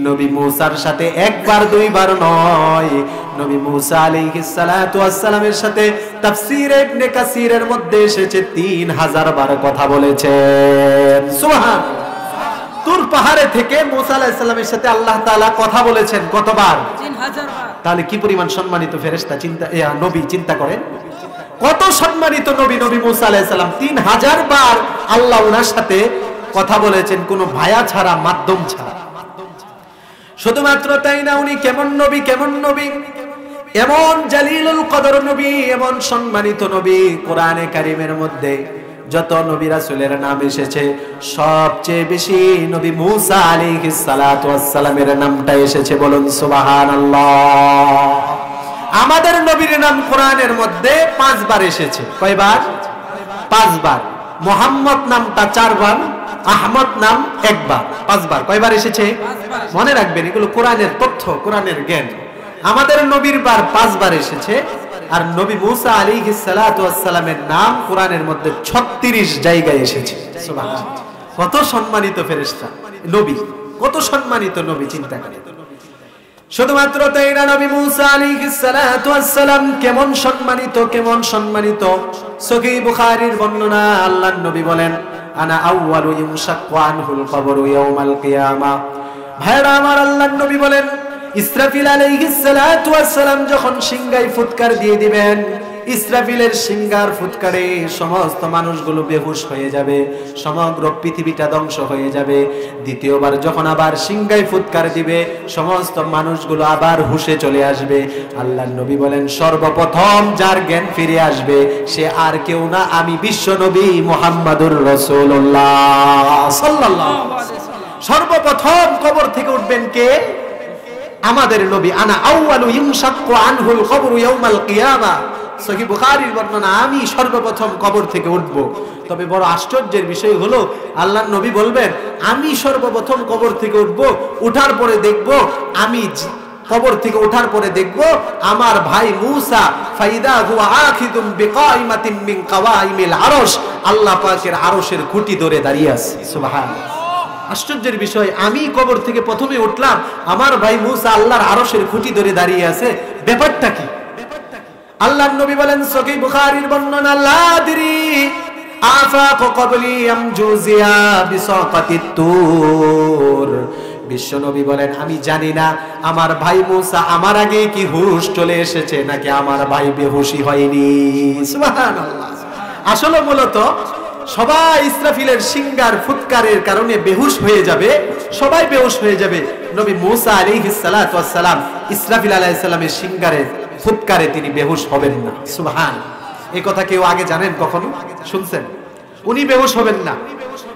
নবী মুসার সাথে একবার দুইবার নয়, নবী মুসা আলাইহিস সালাতু ওয়াস সালামের সাথে তাফসীর ইবনে কাসিরের মধ্যে এসেছে 3000 বার কথা বলেছেন। সুবহানাল্লাহ। তুর পাহাড়ে থেকে মুসা আলাইহিস সালামের সাথে আল্লাহ তাআলা কথা বলেছেন কতবার? 3000 বার। তাহলে কি পরিমাণ সম্মানিত ফেরেশতা, চিন্তা নবী চিন্তা করেন, কত সম্মানিত নবী, নবী মুসা আলাইহিস সালাম 3000 বার আল্লাহ ওনার সাথে কথা বলেছেন, কোনো ভায়া ছাড়া, মাধ্যম ছাড়া। শুধুমাত্র তাই না, উনি কেমন নবী, কেমন নবী, এমন জালিলুল কদর নবী, এমন সম্মানিত নবী, কোরআনে কারীমের মধ্যে যত নবী রাসূলের নাম এসেছে সবচেয়ে বেশি নবী মুসা আলাইহিস সালাতু ওয়াস সালামের নামটা এসেছে। বলুন সুবহানাল্লাহ। আমাদের নবীর নাম কোরআনের মধ্যে 5 বার এসেছে। কয়বার? 5 বার। মুহাম্মদ নামটা 4 বার, আহমদ নাম 1 বার। 5 বার। কয়বার এসেছে? মনে রাখবেন, এগুলো কোরআনের তথ্য, কোরআনের জ্ঞান। আমাদের নবীর বার 5 বার এসেছে, আর নবী মুসা আলাইহিস সালাতু ওয়াস সালামের নাম কোরআনের মধ্যে 36 জায়গায় এসেছে। সুবহানাল্লাহ। কত সম্মানিত ফেরেশতা নবী, কত সম্মানিত নবী, চিন্তা করেন। শুধুমাত্র তাই না, নবী মুসা আলাইহিস সালাতু ওয়াস সালাম কেমন সম্মানিত, কেমন সম্মানিত। সহিহ বুখারীর বর্ণনা, আল্লাহর নবী বলেন, আনা আউয়ালু ইউশাক্কু আনহুল কবরু ইয়াউমাল কিয়ামা। ভাইরা আমার, আল্লাহর নবী বলেন, ইসরাফিল আলাইহিস সালাতু ওয়াস সালাম যখন সিংহায় ফুৎকার দিয়ে দিবেন, ইসরাফিলের সিংহার ফুৎকারে সমস্ত মানুষগুলো বেহুশ হয়ে যাবে, সমগ্র পৃথিবীটা ধ্বংস হয়ে যাবে। দ্বিতীয়বার যখন আবার সিংহায় ফুৎকার দিবে, সমস্ত মানুষগুলো আবার হুশে চলে আসবে। আল্লাহর নবী বলেন, সর্বপ্রথম যার জ্ঞান ফিরে আসবে সে আর কেউ না, আমি বিশ্ব নবী মুহাম্মাদুর রাসূলুল্লাহ সাল্লাল্লাহু আলাইহি ওয়াসাল্লাম। সর্বপ্রথম কবর থেকে উঠবেন কে? আমাদের নবী। আনা আউয়ালু ইউশাক্কু আনহুল কবরু ইয়াউমাল কিয়ামা। সহিহ বুখারীর বর্ণনা, আমি সর্বপ্রথম কবর থেকে উঠব। তবে বড় আশ্চর্যের বিষয় হলো, আল্লাহর নবী বলবেন, আমি সর্বপ্রথম কবর থেকে উঠব, উঠার পরে দেখব, আমি কবর থেকে ওঠার পরে দেখব আমার ভাই মুসা ফাইদা হুয়া আখিদুম বিকাইমাতিন মিন কাওয়াইমিল আরশ, আল্লাহ পাকের আরশের খুঁটি ধরে দাঁড়িয়ে আছে। সুবহানাল্লাহ। আশ্চর্যের বিষয়, আমি কবর থেকে প্রথমে উঠলাম, আমার ভাই মুসা আল্লাহর আরশের খুঁটি ধরে দাঁড়িয়ে আছে। ব্যাপারটা কি? আল্লাহর নবী বলেন সহিহ বুখারীর বর্ণনা লাদিরি আফাক ক্বাবলি আম জুজিয়া বিসাকাতিত তুর। বিশ্বনবী বলেন আমি জানি না আমার ভাই মুসা আমার আগে কি হুশ চলে এসেছে নাকি আমার ভাই বেহুশি হয়নি। সুবহানাল্লাহ। আসলে মূলত সবাই ইসরাফিলের সিংগার ফুৎকারের কারণে বেহুশ হয়ে যাবে, সবাই বেহুশ হয়ে যাবে। নবী মুসা আলাইহিস সালাতু ওয়াস সালাম ইসরাফিল আলাইহিস সালামের সিংগারের ফুৎকারে তিনি বেহুশ হবেন না। সুবহান। এই কথা কেউ আগে জানেন কখনো শুনছেন? উনি বেহুশ হবেন না।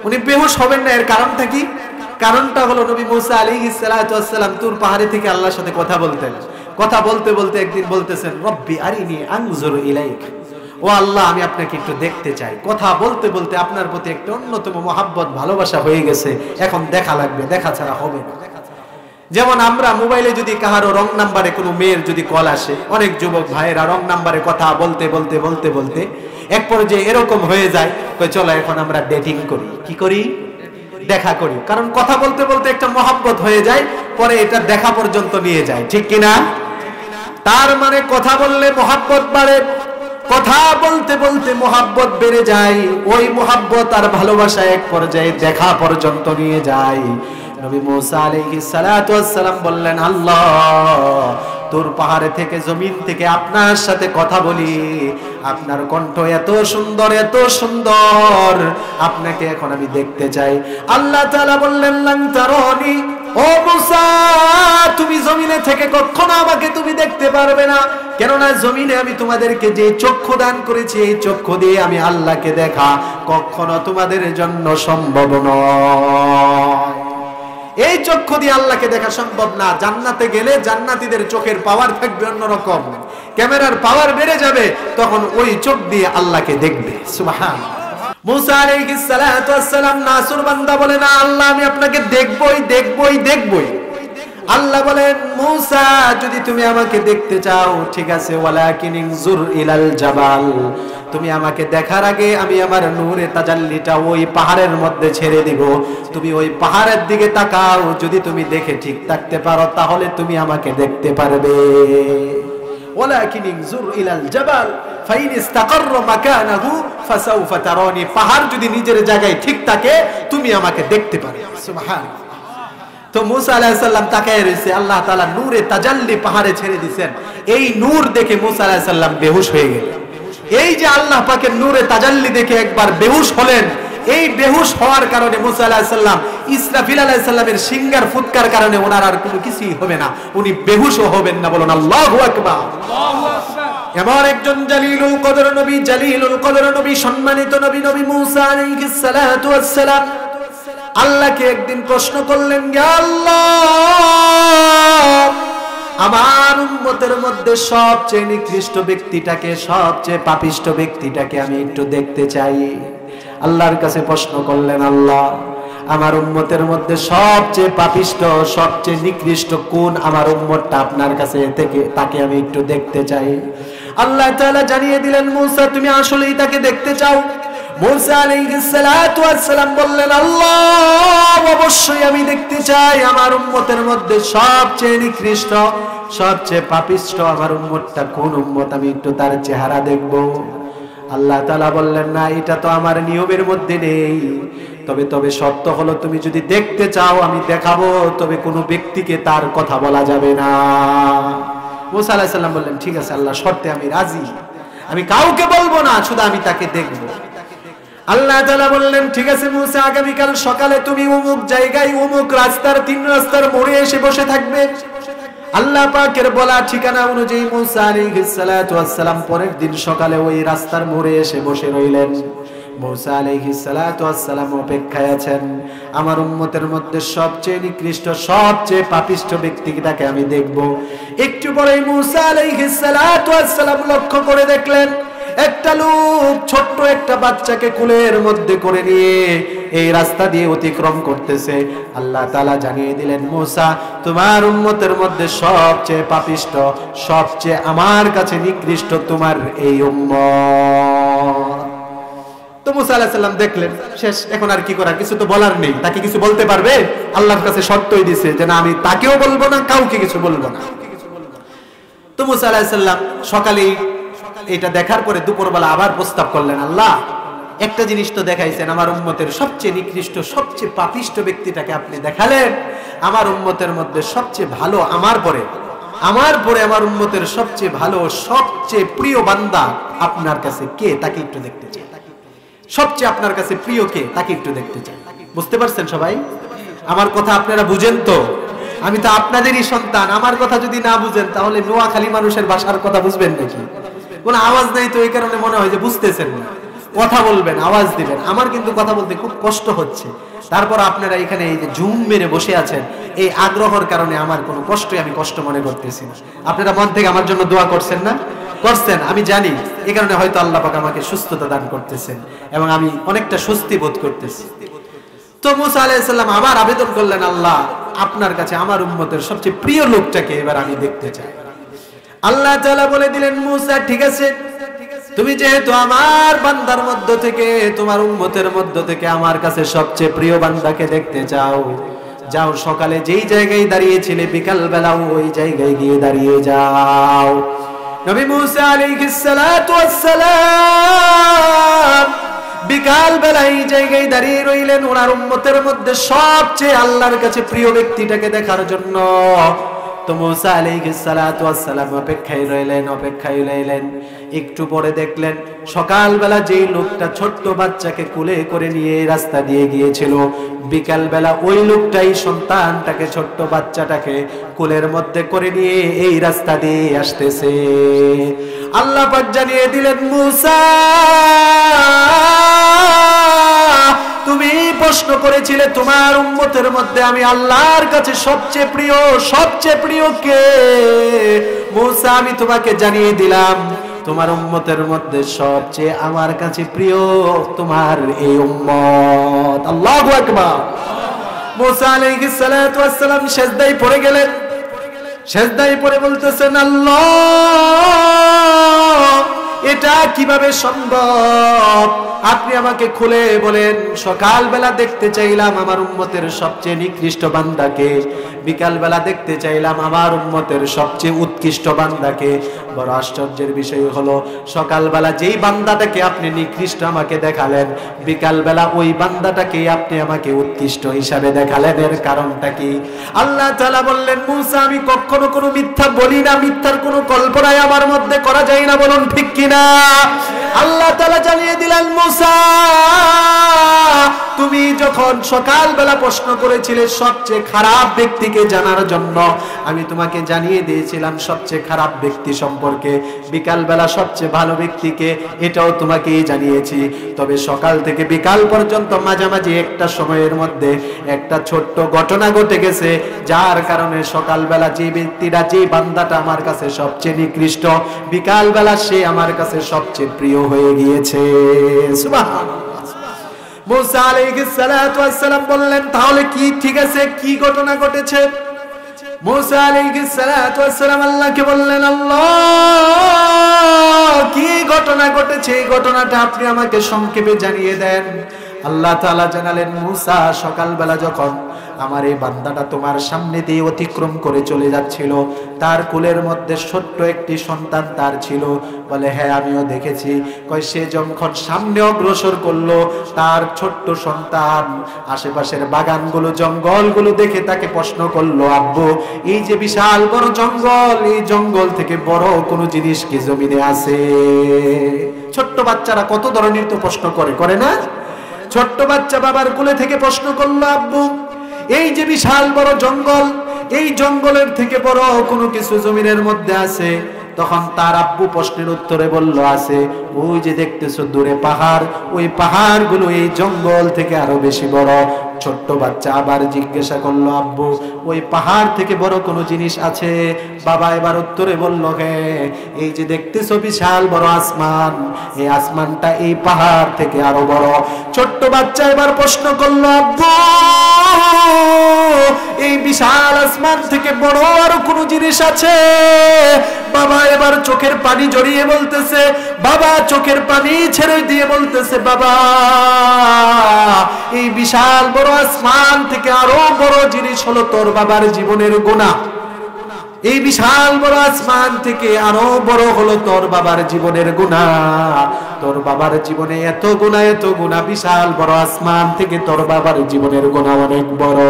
উনি বেহুশ হবেন না এর কারণটা কি? কারণটা হলো নবী মুসা আলাইহিস সালাতু ওয়াস সালাম তুর পাহাড়ে থেকে আল্লাহর সাথে কথা বলতেন। কথা বলতে বলতে একদিন বলতেছেন রব্বি আরিনি আনজুর ইলাইক, ও আল্লাহ আমি আপনাকে একটু দেখতে চাই। কথা বলতে বলতে আপনার প্রতি একটা অন্যতম মহাব্বত ভালোবাসা হয়ে গেছে, এখন দেখা লাগবে, দেখা ছাড়া হবে না। যেমন আমরা মোবাইলে যদি কাহারো রং নাম্বারে কোনো মেয়ের যদি কল আসে, অনেক যুবক ভাইয়েরা রং নাম্বারে কথা বলতে বলতে বলতে বলতে এক পর্যায়ে এরকম হয়ে যায় চলো এখন আমরা ডেটিং করি। কি করি? দেখা করি। কারণ কথা বলতে বলতে একটা মহাব্বত হয়ে যায়, পরে এটা দেখা পর্যন্ত নিয়ে যায়, ঠিক কিনা? তার মানে কথা বললে মহাব্বত বাড়ে, কথা বলতে বলতে মহাব্বত বেড়ে যায়, ওই মহাব্বত আর ভালোবাসা এক পর্যায়ে দেখা পর্যন্ত নিয়ে যায়। নবী মুসা আলাইহিস সালাতু ওয়াস সালাম বললেন আল্লাহ তোর পাহাড়ে থেকে জমিন থেকে আপনার সাথে কথা বলি, আপনার কণ্ঠ এত সুন্দর এত সুন্দর, আপনাকে এখন আমি দেখতে চাই। আল্লাহ তাআলা বললেন লান তারানি, ও মুসা তুমি জমিনে থেকে কখনো আমাকে তুমি দেখতে পারবে না, কেননা জমিনে আমি তোমাদেরকে যে চক্ষু দান করেছি এই চক্ষু দিয়ে আমি আল্লাহকে দেখা কখনো তোমাদের জন্য সম্ভব নয়। এই চক্ষু দিয়ে আল্লাহকে দেখা সম্ভব না। জান্নাতে গেলে জান্নাতীদের চোখের পাওয়ার থাকবে অন্যরকম, ক্যামেরার পাওয়ার বেড়ে যাবে, তখন ওই চোখ দিয়ে আল্লাহকে দেখবে। সুবহানাল্লাহ। মুসা আলাইহিস সালাতু ওয়াস সালাম নাসুর বান্দা বলে না আল্লাহ আমি আপনাকে দেখবই দেখবই দেখবই। আল্লাহ বলেন মুসা যদি তুমি আমাকে দেখতে চাও ঠিক আছে, ওয়ালাকিন ইনজুর ইলাল জাবাল, তুমি আমাকে দেখার আগে আমি আমার নূরে তাজাল্লিটা ওই পাহাড়ের মধ্যে ছেড়ে দিব, তুমি ওই পাহাড়ের দিকে তাকাও, যদি তুমি দেখে ঠিক থাকতে পারো তাহলে তুমি আমাকে দেখতে পারবে। ওয়ালাকিন ইনজুর ইলাল জাবাল ফাইন ইসতাকাররা মাকানাহু ফাসাউফা তারানি, পাহাড় যদি নিজের জায়গায় ঠিক থাকে তুমি আমাকে দেখতে পারবে। সুবহানাল্লাহ। তো মুসা আলাইহিস সালাম তাকায় রইছে, আল্লাহ তাআলা নূরে তাজাল্লি পাহাড়ে ছেড়ে দিবেন, এই নূর দেখে মুসা আলাইহিস সালাম বেহুশ হয়ে গেলেন। এই যে আল্লাহ পাকের নূরে তাজাল্লি দেখে একবার বেহুশ হলেন, এই বেহুশ হওয়ার কারণে মুসা আলাইহিস সালাম ইসরাফিল আলাইহিস সালামের সিংগার ফুৎকার কারণে ওনার আর কোনো কিছুই হবে না, উনি বেহুশও হবেন না। বলুন আল্লাহু আকবার। আল্লাহু আকবার। এমন একজন জালিলুল কদর নবী, জালিলুল কদর নবী, সম্মানিত নবী, নবী মুসা আলাইহিস সালাতু ওয়াস সালাম আল্লাহকে একদিন প্রশ্ন করলেন, ইয়া আল্লাহ আমার উম্মতের মধ্যে সবচেয়ে নিকৃষ্ট ব্যক্তিটাকে, সবচেয়ে পাপিষ্ট ব্যক্তিটাকে আমি একটু দেখতে চাই। আল্লাহর কাছে প্রশ্ন করলেন আল্লাহ আমার উম্মতের মধ্যে সবচেয়ে পাপিষ্ট সবচেয়ে নিকৃষ্ট কোন আমার উম্মতটা আপনার কাছে থেকে তাকে আমি একটু দেখতে চাই। আল্লাহ তাআলা জানিয়ে দিলেন মুসা তুমি আসলেই তাকে দেখতে চাও। মুসা আলাইহিস সালাতু ওয়াস সালাম বললেন আল্লাহ অবশ্যই আমি দেখতে চাই আমার উম্মতের মধ্যে সবচেয়ে নিকৃষ্ট সবচেয়ে পাপিষ্ট আমার উম্মতটা কোন উম্মত, আমি একটু তার চেহারা দেখব। আল্লাহ তাআলা বললেন না এটা তো আমার নিয়মের মধ্যে নেই, তবে সত্য হলো তুমি যদি দেখতে চাও আমি দেখাবো, তবে কোনো ব্যক্তিকে তার কথা বলা যাবে না। মুসা আলাইহিস সালাম বললেন ঠিক আছে আল্লাহ শর্তে আমি রাজি, আমি কাউকে বলবো না, শুধু আমি তাকে দেখব। আল্লাহ তাআলা বললেন ঠিক আছে মুসা আগামীকাল সকালে তুমি অমুক জায়গায় অমুক রাস্তার 3 রাস্তার মোড়ে এসে বসে থাকবে। আল্লাহ পাকের বলা ঠিকানা অনুযায়ী মুসা আলাইহিস সালাতু ওয়াস সালাম পরের দিন সকালে ওই রাস্তার মোড়ে এসে বসে রইলেন। মুসা আলাইহিস সালাতু ওয়াস সালাম অপেক্ষায় আছেন আমার উম্মতের মধ্যে সবচেয়ে নিকৃষ্ট সবচেয়ে পাপিষ্ট ব্যক্তিটাকে আমি দেখব। একটু পরেই মুসা আলাইহিস সালাতু ওয়াস সালাম লক্ষ্য করে দেখলেন একটা লোক ছোট্ট একটা বাচ্চাকে কোলের মধ্যে করে নিয়ে এই রাস্তা দিয়ে অতিক্রম করতেছে। আল্লাহ তাআলা জানিয়ে দিলেন মুসা তোমার উম্মতের মধ্যে সবচেয়ে পাপিষ্ট সবচেয়ে আমার কাছে নিকৃষ্ট তোমার এই উম্মত। তো মুসা আলাইহিস সালাম দেখলেন শেষ, এখন আর কি করার, কিছু তো বলার নেই, তাকে কিছু বলতে পারবে? আল্লাহর কাছে শর্তই দিয়েছে যে না আমি তাকেও বলবো না কাউকে কিছু বলবো না। তো মুসা আলাইহিস সালাম সকালেই এটা দেখার পরে দুপুরবেলা আবার প্রস্তাব করলেন, আল্লাহ একটা জিনিস তো দেখাইছেন, আমার উম্মতের সবচেয়ে নিকৃষ্ট সবচেয়ে পাপিষ্ট ব্যক্তিটাকে আপনি দেখালেন, আমার উম্মতের মধ্যে সবচেয়ে ভালো আমার পরে আমার উম্মতের সবচেয়ে ভালো সবচেয়ে প্রিয় বান্দা আপনার কাছে কে, তাকে একটু দেখতে চাই। সবচেয়ে আপনার কাছে প্রিয় কে, তাকে একটু দেখতে চাই। বুঝতে পারছেন সবাই আমার কথা? আপনারা বুঝেন তো? আমি তো আপনাদেরই সন্তান, আমার কথা যদি না বুঝেন তাহলে নোয়াখালী মানুষের ভাষার কথা বুঝবেন নাকি? কোনো আওয়াজ নাই তো, এই কারণে মনে হয় যে বুঝতেছেন না। কথা বলবেন, আওয়াজ দিবেন। আমার কিন্তু কথা বলতে খুব কষ্ট হচ্ছে, তারপর আপনারা এখানে এই যে ঝুম মেরে বসে আছেন, এই আগ্রহের কারণে আমার কোনো কষ্টই আমি কষ্ট মনে করতেছি না। আপনারা মন থেকে আমার জন্য দোয়া করছেন না? করছেন, আমি জানি। এই কারণে হয়তো আল্লাহ পাক আমাকে সুস্থতা দান করতেছেন এবং আমি অনেকটা স্বস্তি বোধ করতেছি। তো মুসা আলাইহিস সালাম আবার আবেদন করলেন, আল্লাহ আপনার কাছে আমার উম্মতের সবচেয়ে প্রিয় লোকটাকে এবার আমি দেখতে চাই। আল্লাহ তাআলা বলে দিলেন, মুসা ঠিক আছে, তুমি যেহেতু আমার বান্দার মধ্য থেকে তোমার উম্মতের মধ্য থেকে আমার কাছে সবচেয়ে প্রিয় বান্দাকে দেখতে চাও, যাও সকালে যেই জায়গায় দাঁড়িয়েছিলে বিকাল বেলা ওই জায়গায় গিয়ে দাঁড়িয়ে যাও। নবী মুসা আলাইহিস সালাতু ওয়াস সালাম বিকাল বেলা এই জায়গায় দাঁড়িয়ে রইলেন ওনার উম্মতের মধ্যে সবচেয়ে আল্লাহর কাছে প্রিয় ব্যক্তিটাকে দেখার জন্য। তো মুসা আলাইহিস সালাতু ওয়াস সালাম অপেক্ষায় রইলেন। একটু পরে দেখলেন সকালবেলা যেই লোকটা ছোট্ট বাচ্চাকে কোলে করে নিয়ে রাস্তা দিয়ে গিয়েছিল, বিকাল বেলা ওই লোকটাই সন্তানটাকে ছোট্ট বাচ্চাটাকে কোলের মধ্যে করে নিয়ে এই রাস্তা দিয়ে আসতেছে। আল্লাহ পাক জানিয়ে দিলেন, মুসা তুমি প্রশ্ন করেছিলে তোমার উম্মতের মধ্যে আমি আল্লাহর কাছে সবচেয়ে প্রিয় কে? মুসা আমি তোমাকে জানিয়ে দিলাম, তোমার উম্মতের মধ্যে সবচেয়ে আমার কাছে প্রিয় তোমার এই উম্মত। আল্লাহু আকবার। মুসা আলাইহিস সালাতু ওয়াস সালাম সিজদায় পড়ে গেলেন। সিজদায় পড়ে বলতেছেন, আল্লাহ এটা কিভাবে সম্ভব? আপনি আমাকে খুলে বলেন, সকালবেলা দেখতে চাইলাম আমার উম্মতের সবচেয়ে নিকৃষ্ট বান্দাকে, বিকালবেলা দেখতে চাইলাম আমার উম্মতের সবচেয়ে উৎকৃষ্ট বান্দাকে। বড় আশ্চর্যের বিষয় হলো সকালবেলা যেই বান্দাটাকে আপনি নিকৃষ্ট আমাকে দেখালেন, বিকালবেলা ওই বান্দাটাকে আপনি আমাকে উৎকৃষ্ট হিসাবে দেখালেন। এর কারণটা কি? আল্লাহ তাআলা বললেন, মুসা আমি কখনো কোনো মিথ্যা বলি না, মিথ্যার কোনো কল্পনাই আমার মধ্যে করা যায় না, বলুন ঠিক কিনা? আল্লাহ তাআলা জানিয়ে দিলেন, মুসা তুমি যখন সকালবেলা প্রশ্ন করেছিলে সবচেয়ে খারাপ ব্যক্তিকে জানার জন্য, আমি তোমাকে জানিয়ে দিয়েছিলাম সবচেয়ে খারাপ ব্যক্তি সম্পর্কে, বিকালবেলা সবচেয়ে ভালো ব্যক্তিকে এটাও তোমাকে জানিয়েছি। তবে সকাল থেকে বিকাল পর্যন্ত মাঝামাঝি একটা সময়ের মধ্যে একটা ছোট্ট ঘটনা ঘটে গেছে, যার কারণে সকালবেলা যে ব্যক্তিটা যে বান্দাটা আমার কাছে সবচেয়ে নিকৃষ্ট, বিকালবেলা সে আমার কাছে সবচেয়ে প্রিয় হয়ে গিয়েছে। সুবহানাল্লাহ। মুসা আলাইহিস সালাতু ওয়াস সালাম বললেন, তাহলে কি ঠিক আছে, কি ঘটনা ঘটেছে? মুসা আলাইহিস সালাতু ওয়াস সালাম আল্লাহকে বললেন, আল্লাহ কি ঘটনা ঘটেছে এই ঘটনাটা আপনি আমাকে সংক্ষেপে জানিয়ে দেন। আল্লাহ তাআলা জানালেন, মুসা সকালবেলা যখন আমার এই বান্দাটা তোমার সামনে দিয়ে অতিক্রম করে চলে যাচ্ছিল, তার কোলের মধ্যে ছোট্ট একটি সন্তান তার ছিল। বলে হ্যাঁ আমিও দেখেছি। কয় সে যখন সামনে অগ্রসর করলো, তার ছোট্ট সন্তান আশেপাশের বাগানগুলো জঙ্গলগুলো দেখে তাকে প্রশ্ন করলো, আব্বু এই যে বিশাল বড় জঙ্গল, এই জঙ্গল থেকে বড় কোনো জিনিস কি জমিনে আছে? ছোট্ট বাচ্চারা কত ধরনের তো প্রশ্ন করে না? ছোট্ট বাচ্চা বাবার কোলে থেকে প্রশ্ন করলো, আব্বু এই যে বিশাল বড় জঙ্গল, এই জঙ্গলের থেকে বড় কোনো কিছু জমিনের মধ্যে আছে? তখন তার আব্বু প্রশ্নের উত্তরে বলল, আছে। ওই যে দেখতেছো দূরে পাহাড়, ওই পাহাড়গুলো এই জঙ্গল থেকে আরো বেশি বড়। ছোট্ট বাচ্চা আবার জিজ্ঞাসা করলো, আব্বু ওই পাহাড় থেকে বড় কোনো জিনিস আছে? বাবা এবার উত্তরে বলল, হ্যাঁ এই যে দেখতেছো বিশাল বড় আসমান, এই আসমানটা এই পাহাড় থেকে আরো বড়। ছোট্ট বাচ্চা এবার প্রশ্ন করলো, আব্বু এই বিশাল আসমান থেকে বড় আরো কোনো জিনিস আছে? বাবা এবার চোখের পানি জড়িয়ে বলতেছে, বাবা চোখের পানি ছেড়ে দিয়ে বলতেছে, বাবা এই বিশাল বড় আসমান থেকে আরো বড় জিনিস হলো তোর বাবার জীবনের গুনাহ। এই বিশাল বড় আসমান থেকে আরো বড় হলো তোর বাবার জীবনের গুনাহ। তোর বাবার জীবনে এত গুনাহ, বিশাল বড় আসমান থেকে তোর বাবার জীবনের গুনাহ অনেক বড়।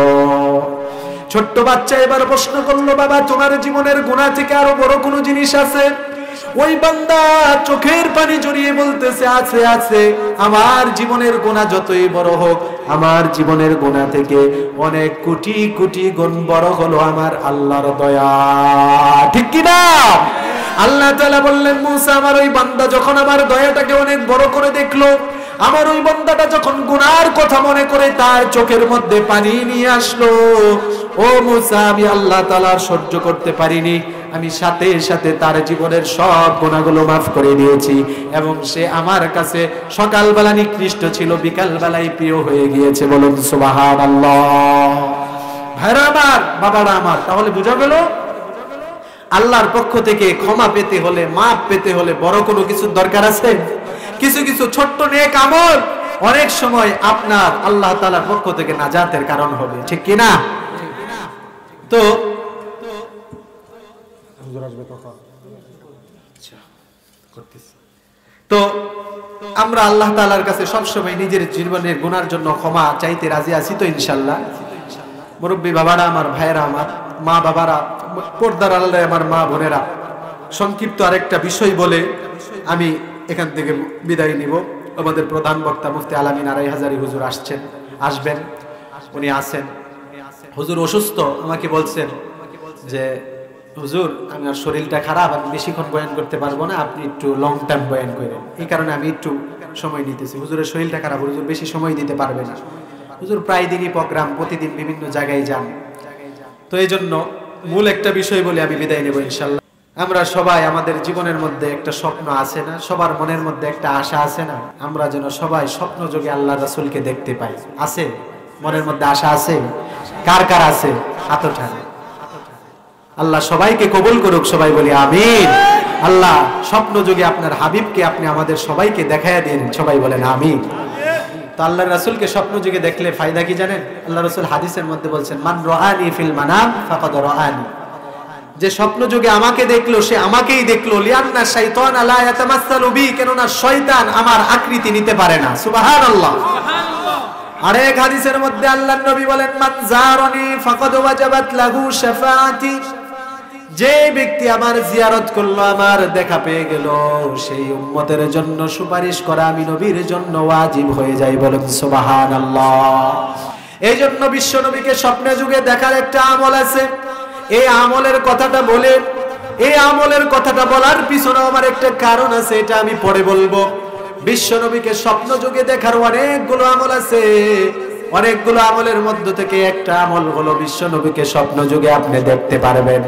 ছোট্ট বাচ্চা এবার প্রশ্ন করলো, বাবা তোমার জীবনের গুনাহ থেকে আরো বড় কোনো জিনিস আছে? ওই বান্দা চোখের পানি জড়িয়ে বলতেছে, আছে আছে, আমার জীবনের গুনাহ যতই বড় হোক, আমার জীবনের গুনাহ থেকে অনেক কোটি কোটি গুণ বড় হলো আমার আল্লাহর দয়া। ঠিক কি না? আল্লাহ তাআলা বললেন, মুসা আমার ওই বান্দা যখন আমার দয়াটাকে অনেক বড় করে দেখলো, আমার ওই বান্দাটা যখন গুনার কথা মনে করে তার চোখের মধ্যে পানি নিয়ে আসলো, ও মুসা আমি আল্লাহ তাআলা সহ্য করতে পারিনি, আমি সাথে সাথে তার জীবনের সব গুনাহগুলো মাফ করে দিয়েছি, এবং সে আমার কাছে সকালবেলা নিকৃষ্ট ছিল, বিকালবেলায় প্রিয় হয়ে গিয়েছে। বলুন সুবহানাল্লাহ। ভাইরা আমার, বাবারা আমার, তাহলে বোঝা গেল আল্লাহর পক্ষ থেকে ক্ষমা পেতে হলে, মাফ পেতে হলে বড় কোনো কিছুর দরকার আছে? কিছু কিছু ছোট্ট নেক আমল অনেক সময় আপনার আল্লাহ তাআলার পক্ষ থেকে নাজাতের কারণ হবে। ঠিক কি না? তো তো আমরা আল্লাহ তাআলার কাছে সবসময় নিজের জীবনের গুনার জন্য ক্ষমা চাইতে রাজি আছি তো ইনশাআল্লাহ। মুরব্বী বাবারা আমার, ভাইয়েরা আমার, মা বাবারা, পর্দার আড়ালে আমার মা বোনেরা, সংক্ষিপ্ত আরেকটা বিষয় বলে আমি এখান থেকে বিদায় নিব। আমাদের প্রধান বক্তা মুফতি আলামিন আড়াই হাজারি হুজুর আসবেন, উনি আছেন। হুজুর অসুস্থ, আমাকে বলছেন যে হুজুর আমার শরীরটা খারাপ, আমি বেশিক্ষণ বয়ান করতে পারবো না, আপনি একটু লং টাইম বয়ান করেন। এই কারণে আমি একটু সময় নিতেছি। হুজুরের শরীরটা খারাপ, হুজুর বেশি সময় দিতে পারবে না। হুজুর প্রায় দিনই প্রোগ্রাম, প্রতিদিন বিভিন্ন জায়গায় যান। তো এই জন্য মূল একটা বিষয় বলে আমি বিদায় নেব ইনশাল্লাহ। আমরা সবাই, আমাদের জীবনের মধ্যে একটা স্বপ্ন আছে না? সবার মনের মধ্যে একটা আশা আছে না? আমরা যেন সবাই স্বপ্ন যোগে আল্লাহ রাসূলকে দেখতে পাই। আছে? মনের মধ্যে আশা আছে? কার কার আছে? হাত ওঠান। আল্লাহ সবাইকে কবুল করুক, সবাই বলি আমিন। আল্লাহ স্বপ্ন যোগে আপনার হাবিবকে আপনি আমাদের সবাইকে দেখাইয়া দিন, সবাই বলেন আমিন। তো আল্লাহর রাসূলকে স্বপ্ন যুগে দেখলে ফায়দা কি জানেন? আল্লাহ রাসূল হাদিসের মধ্যে বলছেন, মান রাআনি ফিল মানাম ফাকাদ রাআনি। যে স্বপ্ন যুগে আমাকে দেখলো সে আমাকেই দেখলো। লিআন্না শাইতান লা ইয়াতামাসসালু বি, কেননা শয়তান আমার আকৃতি নিতে পারে না। সুবহানাল্লাহ। আরেক হাদিসের মধ্যে আল্লাহর নবী বলেন, মান জারানি ফাকাদ ওয়াজাবাত লাহু শাফাআতি। যে ব্যক্তি আমার জিয়ারত করলো, আমার দেখা পেয়ে গেল, সেই উম্মতের জন্য সুপারিশ করা আমি নবীর জন্য ওয়াজিব হয়ে যায়। বলেন সুবহানাল্লাহ। এই জন্য বিশ্ব নবীকে স্বপ্নে যুগে দেখার একটা আমল আছে। এই আমলের কথাটা বলে, এই আমলের কথাটা বলার পিছনে আমার একটা কারণ আছে, এটা আমি পরে বলবো। বিশ্ব নবীকে স্বপ্ন যুগে দেখার অনেকগুলো আমল আছে। অনেকগুলো আমলের মধ্য থেকে একটা আমল হলো বিশ্ব নবীকে স্বপ্ন যুগে আপনি দেখতে পারবেন।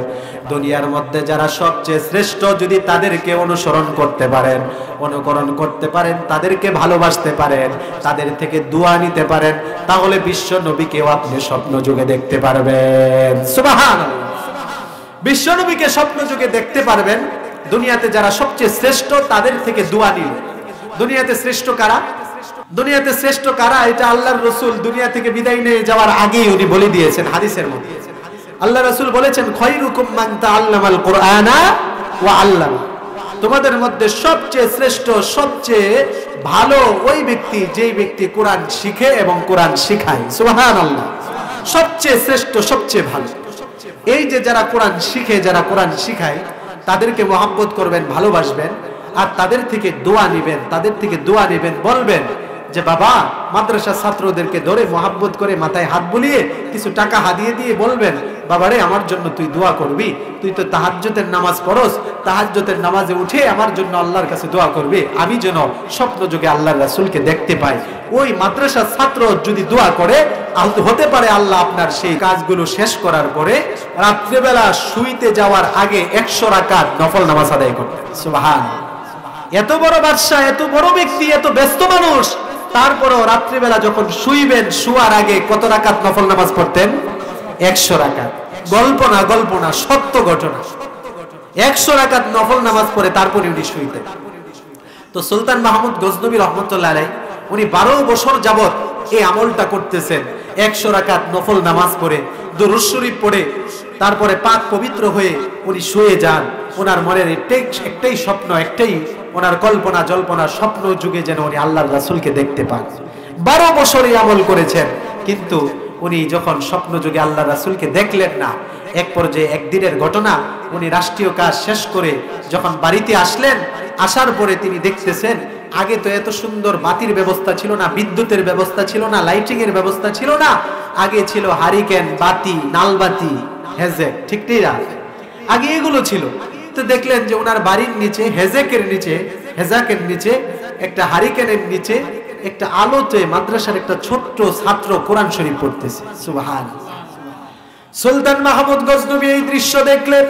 দুনিয়ার মধ্যে যারা সবচেয়ে শ্রেষ্ঠ, যদি তাদেরকে অনুসরণ করতে পারেন, অনুকরণ করতে পারেন, তাদেরকে ভালোবাসতে পারেন, তাদের থেকে দোয়া নিতে পারেন, তাহলে বিশ্ব নবীকেও আপনি স্বপ্ন যুগে দেখতে পারবেন। সুবহানাল্লাহ। বিশ্ব নবীকে স্বপ্ন যুগে দেখতে পারবেন। দুনিয়াতে যারা সবচেয়ে শ্রেষ্ঠ তাদের থেকে দোয়া নিন। দুনিয়াতে শ্রেষ্ঠ কারা? দুনিয়াতে শ্রেষ্ঠ কারা? এটা আল্লাহর রাসূল দুনিয়া থেকে বিদায় নিয়ে যাওয়ার আগেই উনি বলে দিয়েছেন হাদিসের মধ্যে। আল্লাহ রাসূল বলেছেন, খায়রুকুম মান তাআল্লামাল কুরআনা ওয়া আল্লামা। তোমাদের মধ্যে সবচেয়ে শ্রেষ্ঠ, সবচেয়ে ভালো ওই ব্যক্তি যেই ব্যক্তি কোরআন শিখে এবং কোরআন শিখায়। সুবহানাল্লাহ। সবচেয়ে শ্রেষ্ঠ, সবচেয়ে ভালো। এই যে যারা কোরআন শিখে, যারা কোরআন শিখায়, তাদেরকে মহব্বত করবেন, ভালোবাসবেন, আর তাদের থেকে দোয়া নেবেন, তাদের থেকে দোয়া নেবেন। বলবেন যে বাবা, মাদ্রাসা ছাত্রদেরকে ধরে মহব্বত করে মাথায় হাত বুলিয়ে কিছু টাকা হাদিয়ে দিয়ে বলবেন, বাবারে আমার জন্য তুই দোয়া করবি, তুই তো তাহাজ্জুদের নামাজ পড়স, তাহাজ্জুদের নামাজে উঠে আমার জন্য আল্লাহর কাছে দোয়া করবি, আমি যেন স্বপ্ন যুগে আল্লাহর রাসূলকে দেখতে পাই। ওই মাদ্রাসা ছাত্র যদি দোয়া করে, হতে পারে আল্লাহ আপনার সেই কাজগুলো শেষ করার পরে রাত্রিবেলা শুইতে যাওয়ার আগে 100 রাকাত নফল নামাজ আদায় করবেন। সুবহানাল্লাহ। এত বড় বাদশা, এত বড় ব্যক্তি, এত ব্যস্ত মানুষ, তারপরেও রাত্রিবেলা যখন শুইবেন, শুয়ার আগে কত রাকাত নফল নামাজ পড়তেন? 100 রাকাত। গল্প না, গল্প না, সত্য ঘটনা। 100 রাকাত নফল নামাজ পড়ে তারপরে উনি শুইতেন। তো সুলতান মাহমুদ গজনবী রহমতুল্লাহ আলাইহি উনি 12 বছর যাবত এই আমলটা করতেছেন। 100 রাকাত নফল নামাজ পড়ে, দুরূদ শরীফ পড়ে তারপরে পাক পবিত্র হয়ে উনি শুয়ে যান। ওনার মনের একটাই স্বপ্ন, একটাই ওনার কল্পনা জল্পনা, স্বপ্ন যুগে যেন উনি আল্লাহর রাসূলকে দেখতে পান। 12 বছরই আমল করেছেন, কিন্তু উনি যখন স্বপ্ন যুগে আল্লাহর রাসূলকে দেখলেন না, এক পর্যায়ে একদিনের ঘটনা, উনি রাষ্ট্রীয় কাজ শেষ করে যখন বাড়িতে আসলেন, আসার পরে তিনি দেখতেছেন আগে তো এত সুন্দর বাতির ব্যবস্থা ছিল না, বিদ্যুতের ব্যবস্থা ছিল না, লাইটিং এর ব্যবস্থা ছিল না। আগে ছিল হারিকেন, বাতি, নালবাতি, হেজেক, ঠিক না? আগে এগুলো ছিল। তো দেখলেন যে ওনার বাড়ির নিচে হেজেকের নিচে একটা হারিকেনের নিচে একটা আলোতে মাদ্রাসার একটা ছোট্ট ছাত্র কোরআন শরীফ পড়তেছে। সুবহানাল্লাহ। সুলতান মাহমুদ গজনবী এই দৃশ্য দেখলেন।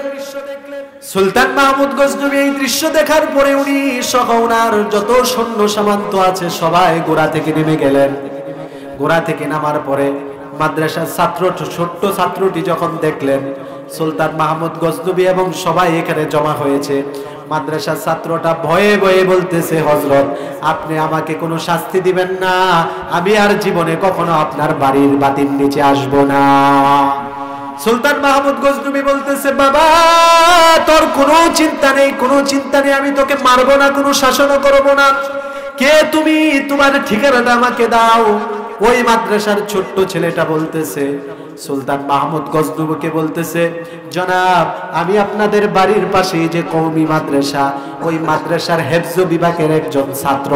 সুলতান মাহমুদ গজনবী এই দৃশ্য দেখার পরে উনি সহ ওনার যত সৈন্য সামন্ত আছে সবাই ঘোড়া থেকে নেমে গেলেন। ঘোড়া থেকে নামার পরে মাদ্রাসার ছোট্ট ছাত্রটি যখন দেখলেন সুলতান মাহমুদ গজনবী এবং সবাই এখানে জমা হয়েছে, মাদ্রাসার ছাত্রটা ভয়ে ভয়ে বলতেছে, হযরত আপনি আমাকে কোনো শাস্তি দিবেন না, আমি আর জীবনে কখনো আপনার বাড়ির বাতির নিচে আসব না। সুলতান মাহমুদ গজনবী বলতেছে, বাবা তোর কোনো চিন্তা নেই, আমি তোকে মারবো না, কোনো শাসনও করবো না। কে তুমি? তোমার ঠিকানাটা আমাকে দাও। ওই মাদ্রাসার ছোট্ট ছেলেটা বলতেছে, সুলতান মাহমুদ গজনবীকে বলতেছে, জনাব আমি আপনাদের বাড়ির পাশে যে কওমি মাদ্রাসা, ওই মাদ্রাসার হেফজ বিভাগের একজন ছাত্র।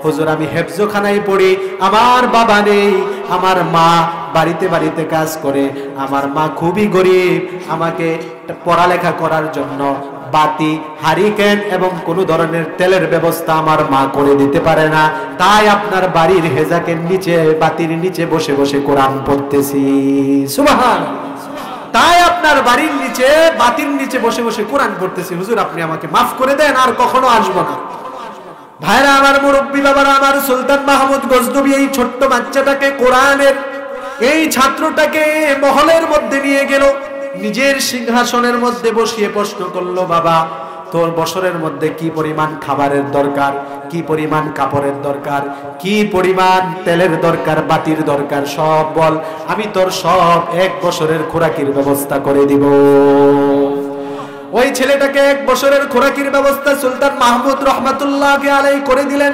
হুজুর আমি হেফজখানায় পড়ি, আমার বাবা নেই, আমার মা বাড়িতে বাড়িতে কাজ করে, আমার মা খুবই গরিব, আমাকে পড়ালেখা করার জন্য বাতি, হারিকেন এবং কোন ধরনের তেলের ব্যবস্থা আমার মা করে দিতে পারে না, তাই আপনার বাড়ির হেজাকের নিচে বাতির নিচে বসে বসে কোরআন পড়তেছি। সুবহানাল্লাহ। তাই আপনার বাড়ির নিচে বাতির নিচে বসে বসে কোরআন পড়তেছি। হুজুর আপনি আমাকে মাফ করে দেন, আর কখনো আসবো না। ভাইরা আমার, মুরব্বী বাবারা আমার, সুলতান মাহমুদ গজনবী এই ছোট্ট বাচ্চাটাকে, কোরআনের এই ছাত্রটাকে মহলের মধ্যে নিয়ে গেল, নিজের সিংহাসনের মধ্যে বসিয়ে প্রশ্ন করলো, বাবা তোর বছরের মধ্যে কি পরিমাণ খাবারের দরকার, কি পরিমাণ কাপড়ের দরকার, কি পরিমাণ তেলের দরকার, বাতির দরকার, সব বল, আমি তোর সব 1 বছরের খোরাকির ব্যবস্থা করে দিব। ওই ছেলেটাকে 1 বছরের খোরাকির ব্যবস্থা সুলতান মাহমুদ রহমাতুল্লাহ আলাইহি করে দিলেন।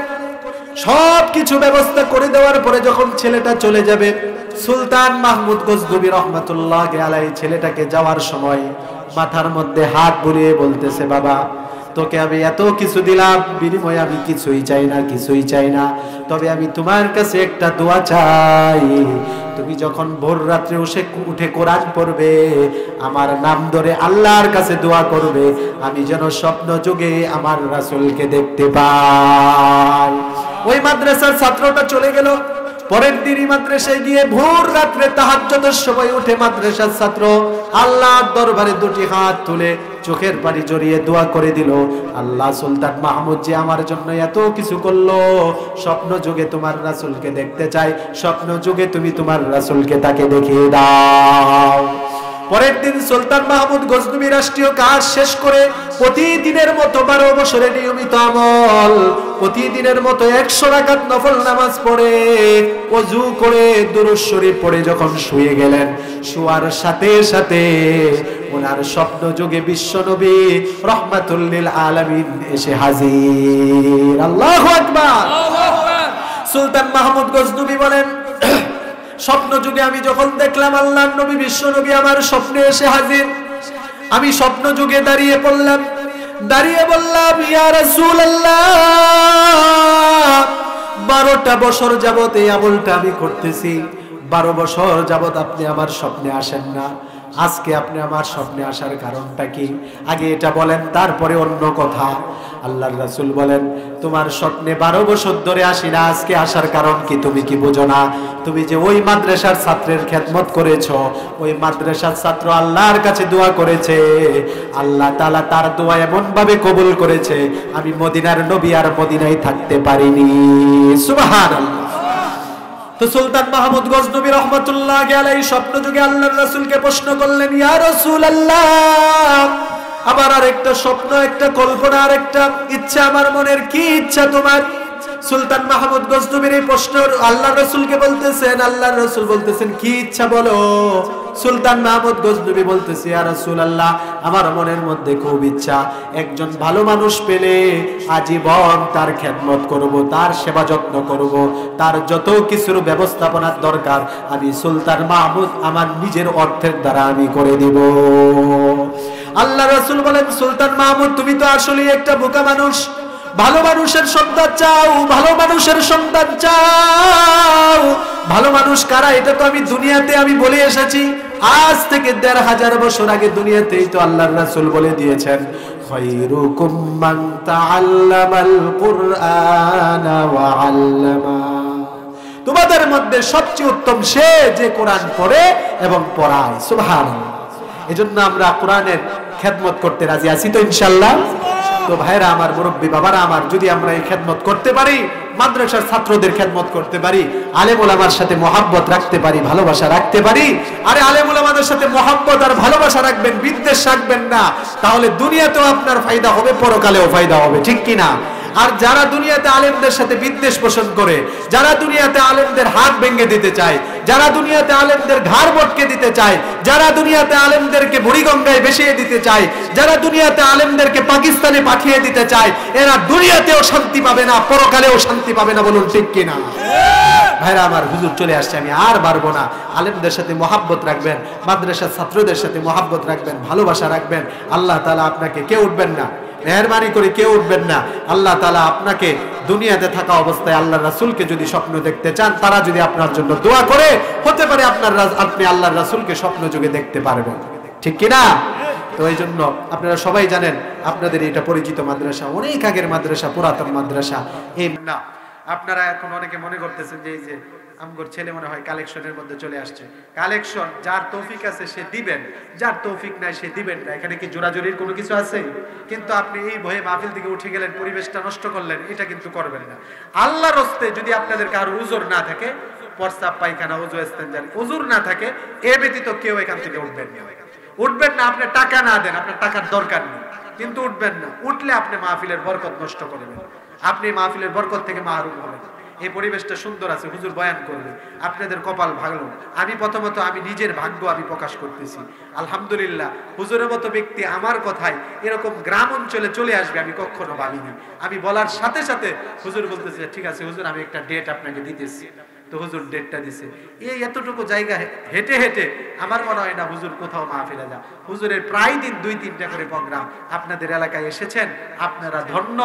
সব কিছু ব্যবস্থা করে দেওয়ার পরে যখন ছেলেটা চলে যাবে, সুলতান মাহমুদ গজনবী রহমাতুল্লাহ আলাইহি ছেলেটাকে যাওয়ার সময় মাথার মধ্যে হাত বুলিয়ে বলতেছে, বাবা তোকে আমি এত কিছু দিলাম, বিনিময়ে আমি কিছুই চাই না, তবে আমি তোমার কাছে একটা দোয়া চাই। তুমি যখন ভোর রাত্রে উঠে কোরআন পড়বে, আমার নাম ধরে আল্লাহর কাছে দোয়া করবে, আমি যেন স্বপ্ন যুগে আমার রাসূলকে দেখতে পাই। ওই মাদ্রাসার ছাত্রটা চলে গেল। পরের দিনই মাদ্রাসায় গিয়ে ভোর রাত্রে তাহাজ্জুদের সময় উঠে মাদ্রাসার ছাত্র আল্লাহর দরবারে 2টি হাত তুলে চোখের পানি জড়িয়ে দোয়া করে দিল, আল্লাহ সুলতান মাহমুদ যে আমার জন্য এত কিছু করলো, স্বপ্ন যুগে তোমার রাসূলকে দেখতে চাই, স্বপ্ন যুগে তুমি তোমার রাসূলকে তাকে দেখিয়ে দাও। পরের দিন সুলতান মাহমুদ গজনবী রাষ্ট্রীয় কাজ শেষ করে প্রতিদিনের মতো 12 বছরে নিয়মিত আমল, প্রতিদিনের মতো 100 রাকাত নফল নামাজ পড়ে ওযু করে দুরূদ শরীফ পড়ে যখন শুয়ে গেলেন, শোয়ার সাথে সাথে ওনার স্বপ্ন যুগে বিশ্ব নবী রাহমাতুল লিল আলামিন এসে হাজির। আল্লাহু আকবার। সুলতান মাহমুদ গজনবী বলেন, স্বপ্ন যুগে আমি যখন দেখলাম আল্লাহর নবী বিশ্ব নবী আমার স্বপ্নে এসে হাজির, আমি স্বপ্ন যুগে দাঁড়িয়ে বললাম, ইয়া রাসূলুল্লাহ 12টা বছর যাবত এই আমলটা আমি করতেছি, 12 বছর যাবত আপনি আমার স্বপ্নে আসেন না, আজকে আপনি আমার স্বপ্নে আসার কারণটা কি? আগে এটা বলেন, তারপরে অন্য কথা। আল্লাহর রাসূল বলেন, তোমার স্বপ্নে 12 বছর ধরে আসি না, আজকে আসার কারণ কি তুমি কি বোঝো না? তুমি যে ওই মাদ্রাসার ছাত্রের খেদমত করেছো, ওই মাদ্রাসার ছাত্র আল্লাহর কাছে দোয়া করেছে, আল্লাহ তাআলা তার দোয়া এমন ভাবে কবুল করেছে, আমি মদিনার নবী আর মদিনায় থাকতে পারিনি। সুবহানাল্লাহ। তো সুলতান মাহমুদ গজনবী রহমাতুল্লাহ আলাইহি স্বপ্ন যুগে আল্লাহর রাসূলকে প্রশ্ন করলেন, ইয়া রাসূলুল্লাহ আমার আরেকটা স্বপ্ন, একটা কল্পনা, আরেকটা ইচ্ছা আমার মনের, কি ইচ্ছা তোমার? সুলতান মাহমুদ গজনবীর এই প্রশ্ন আল্লাহর রাসূলকে বলতেছেন, আল্লাহর রাসূল বলতেছেন কি ইচ্ছা বলো। সুলতান মাহমুদ গজনবী বলতেছে, ইয়া রাসূলুল্লাহ, আমার মনের মধ্যে খুব ইচ্ছা একজন ভালো মানুষ পেলে আজীবন তার খেদমত করব, তার সেবা যত্ন করব, তার যত কিছুর ব্যবস্থাপনার দরকার আমি সুলতান মাহমুদ আমার নিজের অর্থের দ্বারা আমি করে দেব। আল্লাহ রাসূল বলেন, সুলতান মাহমুদ তুমি তো আসলে একটা বোকা মানুষ, ভালো মানুষের সন্তান চাও, ভালো মানুষের সন্তান চাও। ভালো মানুষ কারা এটা তো আমি দুনিয়াতে আমি বলে এসেছি, আজ থেকে ১৫০০ বছর আগে দুনিয়াতেই তো আল্লাহর রাসূল বলে দিয়েছেন, খায়রুকুম মান তাআল্লামাল কুরআনা ওয়া আল্লামা। তোমাদের মধ্যে সবচেয়ে উত্তম সে যে কোরআন পড়ে এবং পড়ায়। সুবহানাল্লাহ। এজন্য আমরা কোরআনের খেদমত করতে রাজি আছি তো ইনশাআল্লাহ। তো ভাইরা আমার, মুরব্বী বাবারা আমার, যদি আমরা এই খেদমত করতে পারি, মাদ্রাসার ছাত্রদের খেদমত করতে পারি, আলেম ওলামার সাথে মহব্বত রাখতে পারি, ভালোবাসা রাখতে পারি, আরে আলেম ওলামাদের সাথে মহব্বত আর ভালোবাসা রাখবেন, বিদ্বেষ রাখবেন না, তাহলে দুনিয়াতেও আপনার ফায়দা হবে, পরকালেও ফায়দা হবে, ঠিক কিনা? আর যারা দুনিয়াতে আলেমদের সাথে বিদ্বেষ পোষণ করে, যারা দুনিয়াতে আলেমদের হাত ভেঙে দিতে চায়, যারা দুনিয়াতে আলেমদের ঘাড় মটকে দিতে চায়, যারা দুনিয়াতে আলেমদেরকে বুড়িগঙ্গায় ভেসিয়ে দিতে চায়, যারা দুনিয়াতে আলেমদেরকে পাকিস্তানে পাঠিয়ে দিতে চায়, এরা দুনিয়াতেও শান্তি পাবে না, পরকালেও শান্তি পাবে না, বলুন ঠিক কিনা? ভাইরা আমার, হুজুর চলে আসছে, আমি আর পারবো না। আলেমদের সাথে মহব্বত রাখবেন, মাদ্রাসার ছাত্রদের সাথে মহব্বত রাখবেন, ভালোবাসা রাখবেন। আল্লাহ তাআলা আপনাকে, কেউ উঠবেন না, মেহরবানি করে কেউ উঠবেন না। আল্লাহ তাআলা আপনাকে দুনিয়াতে থাকা অবস্থায় আল্লাহর রাসূলকে যদি স্বপ্ন দেখতে চান, তারা যদি আপনার জন্য দোয়া করে, হতে পারে আপনি আল্লাহর রাসূলকে স্বপ্ন যুগে দেখতে পারবেন, ঠিক কি না? তো এই জন্য আপনারা সবাই জানেন, আপনাদের এটা পরিচিত মাদ্রাসা, অনেক আগের মাদ্রাসা, পুরাতন মাদ্রাসা। এই না, আপনারা এখন অনেকে মনে করতেছেন যে এই যে আমগর ছেলে মনে হয় কালেকশনের মধ্যে চলে আসছে। কালেকশন যার তৌফিক আছে সে দিবেন, যার তৌফিক নাই সে দিবেন না। এখানে কি জোরাজুরির কোনো কিছু আছে? কিন্তু আপনি এই ভয়ে মাহফিল থেকে উঠে গেলেন, পরিবেশটা নষ্ট করলেন, এটা কিন্তু করবেন না। আল্লাহর রাস্তে যদি আপনাদের কারো উজর না থাকে, প্রস্রাব পায়খানা ওযু ইস্তেনজার উজুর না থাকে, এ ব্যতীত কেউ এখান থেকে উঠবেন না। উঠবেন না, আপনি টাকা না দেন, আপনার টাকার দরকার নেই, কিন্তু উঠবেন না। উঠলে আপনি মাহফিলের বরকত নষ্ট করবেন, আপনি মাহফিলের বরকত থেকে মাহরুম হবেন। এই পরিবেশটা সুন্দর আছে, হুজুর বয়ান করবে, আপনাদের কপাল ভালো। আমি প্রথমত আমি নিজের ভাগ্য আমি প্রকাশ করতেছি, আলহামদুলিল্লাহ। হুজুরের মতো ব্যক্তি আমার কথায় এরকম গ্রাম অঞ্চলে চলে আসবে আমি কখনো ভাবিনি। আমি বলার সাথে সাথে হুজুর বলতেছে, ঠিক আছে হুজুর, আমি একটা ডেট আপনাকে দিতেছি। তো হুজুর ডেটটা দিছে। এই এতটুকু জায়গা হেঁটে হেঁটে আমার মনে হয় না হুজুর কোথাও মাহফিলে যা। হুজুরের প্রায় দিন 2-3টা করে প্রোগ্রাম আপনাদের এলাকায় এসেছেন, আপনারা ধন্য,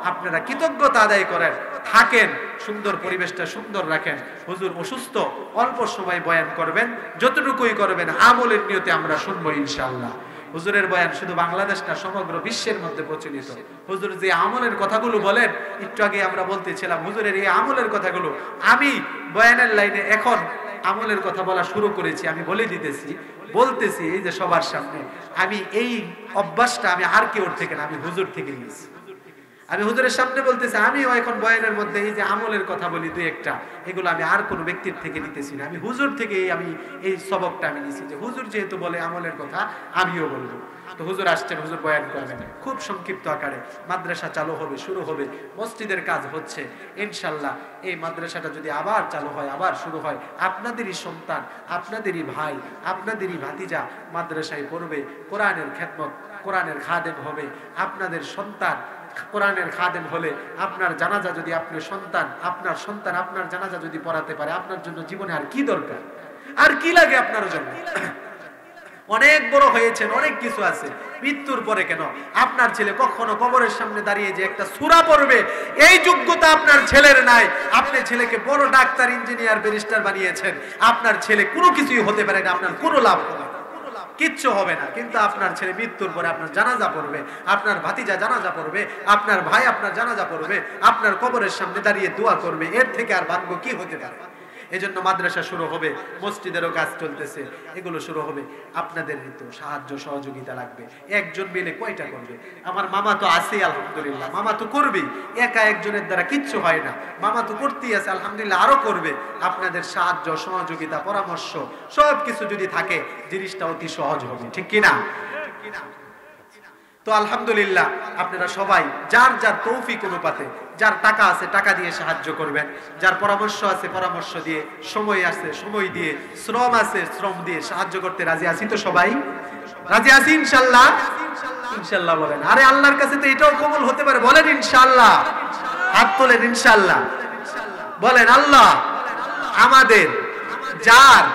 আপনারা কৃতজ্ঞতা আদায় করেন, থাকেন, সুন্দর পরিবেশটা সুন্দর রাখেন। হুজুর অসুস্থ, অল্প সময় বয়ান করবেন, যতটুকুই করবেন আমলের নিয়তে আমরা শুনবো ইনশাআল্লাহ। হুজুরের বয়ান শুধু বাংলাদেশ না, সমগ্র বিশ্বের মধ্যে প্রচলিত। হুজুর যে আমলের কথাগুলো বলেন, একটু আগে আমরা বলতেছিলাম, হুজুরের এই আমলের কথাগুলো আমি বয়ানের লাইনে এখন আমলের কথা বলা শুরু করেছি। আমি বলে বলতেছি এই যে সবার সামনে, আমি এই অভ্যাসটা আমি আর কেউ থেকে না, আমি হুজুর থেকে নিয়েছি। আমি হুজুরের সামনে বলতেছি, আমিও এখন বয়ানের মধ্যে এই যে আমলের কথা বলি 2-1টা, এগুলো আমি আর কোনো ব্যক্তির থেকে নিতেছি না, আমি হুজুর থেকে আমি এই সবকটা আমি নিয়েছি যে হুজুর যেহেতু বলে আমলের কথা আমিও বলবো। তো হুজুর আসছেন, হুজুর বয়ান করবেন খুব সংক্ষিপ্ত আকারে। মাদ্রাসা চালু হবে, শুরু হবে, মসজিদের কাজ হচ্ছে ইনশাআল্লাহ। এই মাদ্রাসাটা যদি আবার চালু হয়, আবার শুরু হয়, আপনাদেরই সন্তান, আপনাদেরই ভাই, আপনাদেরই ভাতিজা মাদ্রাসায় পড়বে, কোরআনের খেদমত, কোরআনের খাদেম হবে। আপনাদের সন্তান কোরআনের খাদেম হলে আপনার জানাজা যদি আপনার সন্তান আপনার জানাজা যদি পড়াতে পারে, আপনার জন্য জীবনে আর কি দরকার, আর কি লাগে আপনার জন্য? অনেক বড় হয়েছেন, অনেক কিছু আছে, মৃত্যুর পরে কেন আপনার ছেলে কখনো কবরের সামনে দাঁড়িয়ে যে একটা সূরা পড়বে, এই যোগ্যতা আপনার ছেলের নাই। আপনি ছেলেকে বড় ডাক্তার, ইঞ্জিনিয়ার, ব্যারিস্টার বানিয়েছেন, আপনার ছেলে কোনো কিছুই হতে পারে না, আপনার কোনো লাভ হবে না, কিচ্ছু হবে না। কিন্তু আপনার ছেলে মৃত্যুর পরে আপনার জানাজা পড়বে, আপনার ভাতিজা জানাজা পড়বে, আপনার ভাই আপনার জানাজা পড়বে, আপনার কবরের সামনে দাঁড়িয়ে দোয়া করবে, এর থেকে আর ভাগ্য কি হতে পারে? এজন্য মাদ্রাসা শুরু হবে, মসজিদেরও কাজ চলতেছে, এগুলো শুরু হবে। আপনাদের তো সাহায্য সহযোগিতা লাগবে। একজন মিলে কয়টা করবে? আমার মামা তো আছে আলহামদুলিল্লাহ, মামা তো করবেই, একা একজনের দ্বারা কিচ্ছু হয় না, মামা তো করতেই আছে আলহামদুলিল্লাহ, আরো করবে। আপনাদের সাহায্য সহযোগিতা পরামর্শ সব কিছু যদি থাকে, জিনিসটা অতি সহজ হবে, ঠিক কিনা? তো আলহামদুলিল্লাহ আপনারা সবাই যার যার তৌফিক অনুপাতে, যার টাকা আছে টাকা দিয়ে সাহায্য করবেন, যার পরামর্শ আছে পরামর্শ দিয়ে, সময় আছে সময় দিয়ে, শ্রম আছে শ্রম দিয়ে সাহায্য করতে রাজি আছি তো সবাই? রাজি আছি ইনশাআল্লাহ? ইনশাআল্লাহ বলেন। আরে আল্লাহর কাছে তো এটাও কবুল হতে পারে, বলেন ইনশাআল্লাহ। হাত তোলেন ইনশাআল্লাহ, বলেন আল্লাহ আমাদের যার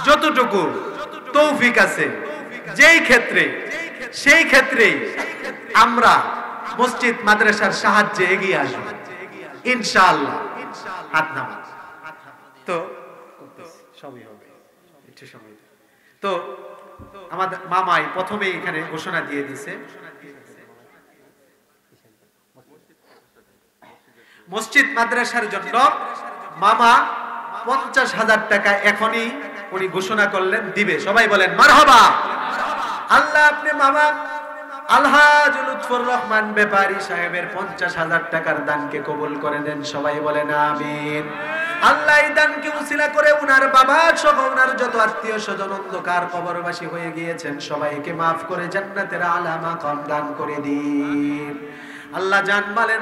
যতটুকু তৌফিক আছে যেই ক্ষেত্রে সেই ক্ষেত্রেই আমরা মসজিদ মাদ্রাসার সাহায্যে এগিয়ে আসব ইনশাআল্লাহ। হাত নামান। তো সবই হবে, একটু সময়। তো আমাদের মামাই প্রথমেই এখানে ঘোষণা দিয়ে দিয়েছে, মসজিদ মাদ্রাসার জন্য মামা 50,000 টাকা এখনই উনি ঘোষণা করলেন দিবে। সবাই বলেন মারহাবা। আল্লাহ আপনি মামা আলহাজ লুৎফর রহমান ব্যাপারী সাহেবের 50,000 টাকার দানকে কবুল করে দেন। সবাই বলেন আমিন। আল্লাহ এই দানকে উসিলা করে উনার বাবা সহ উনার যত আত্মীয় স্বজন অন্ধকার কবরবাসী হয়ে গিয়েছেন সবাইকে মাফ করে জান্নাতের আলা মাকাম দান করে দিন। আল্লাহ জানমালের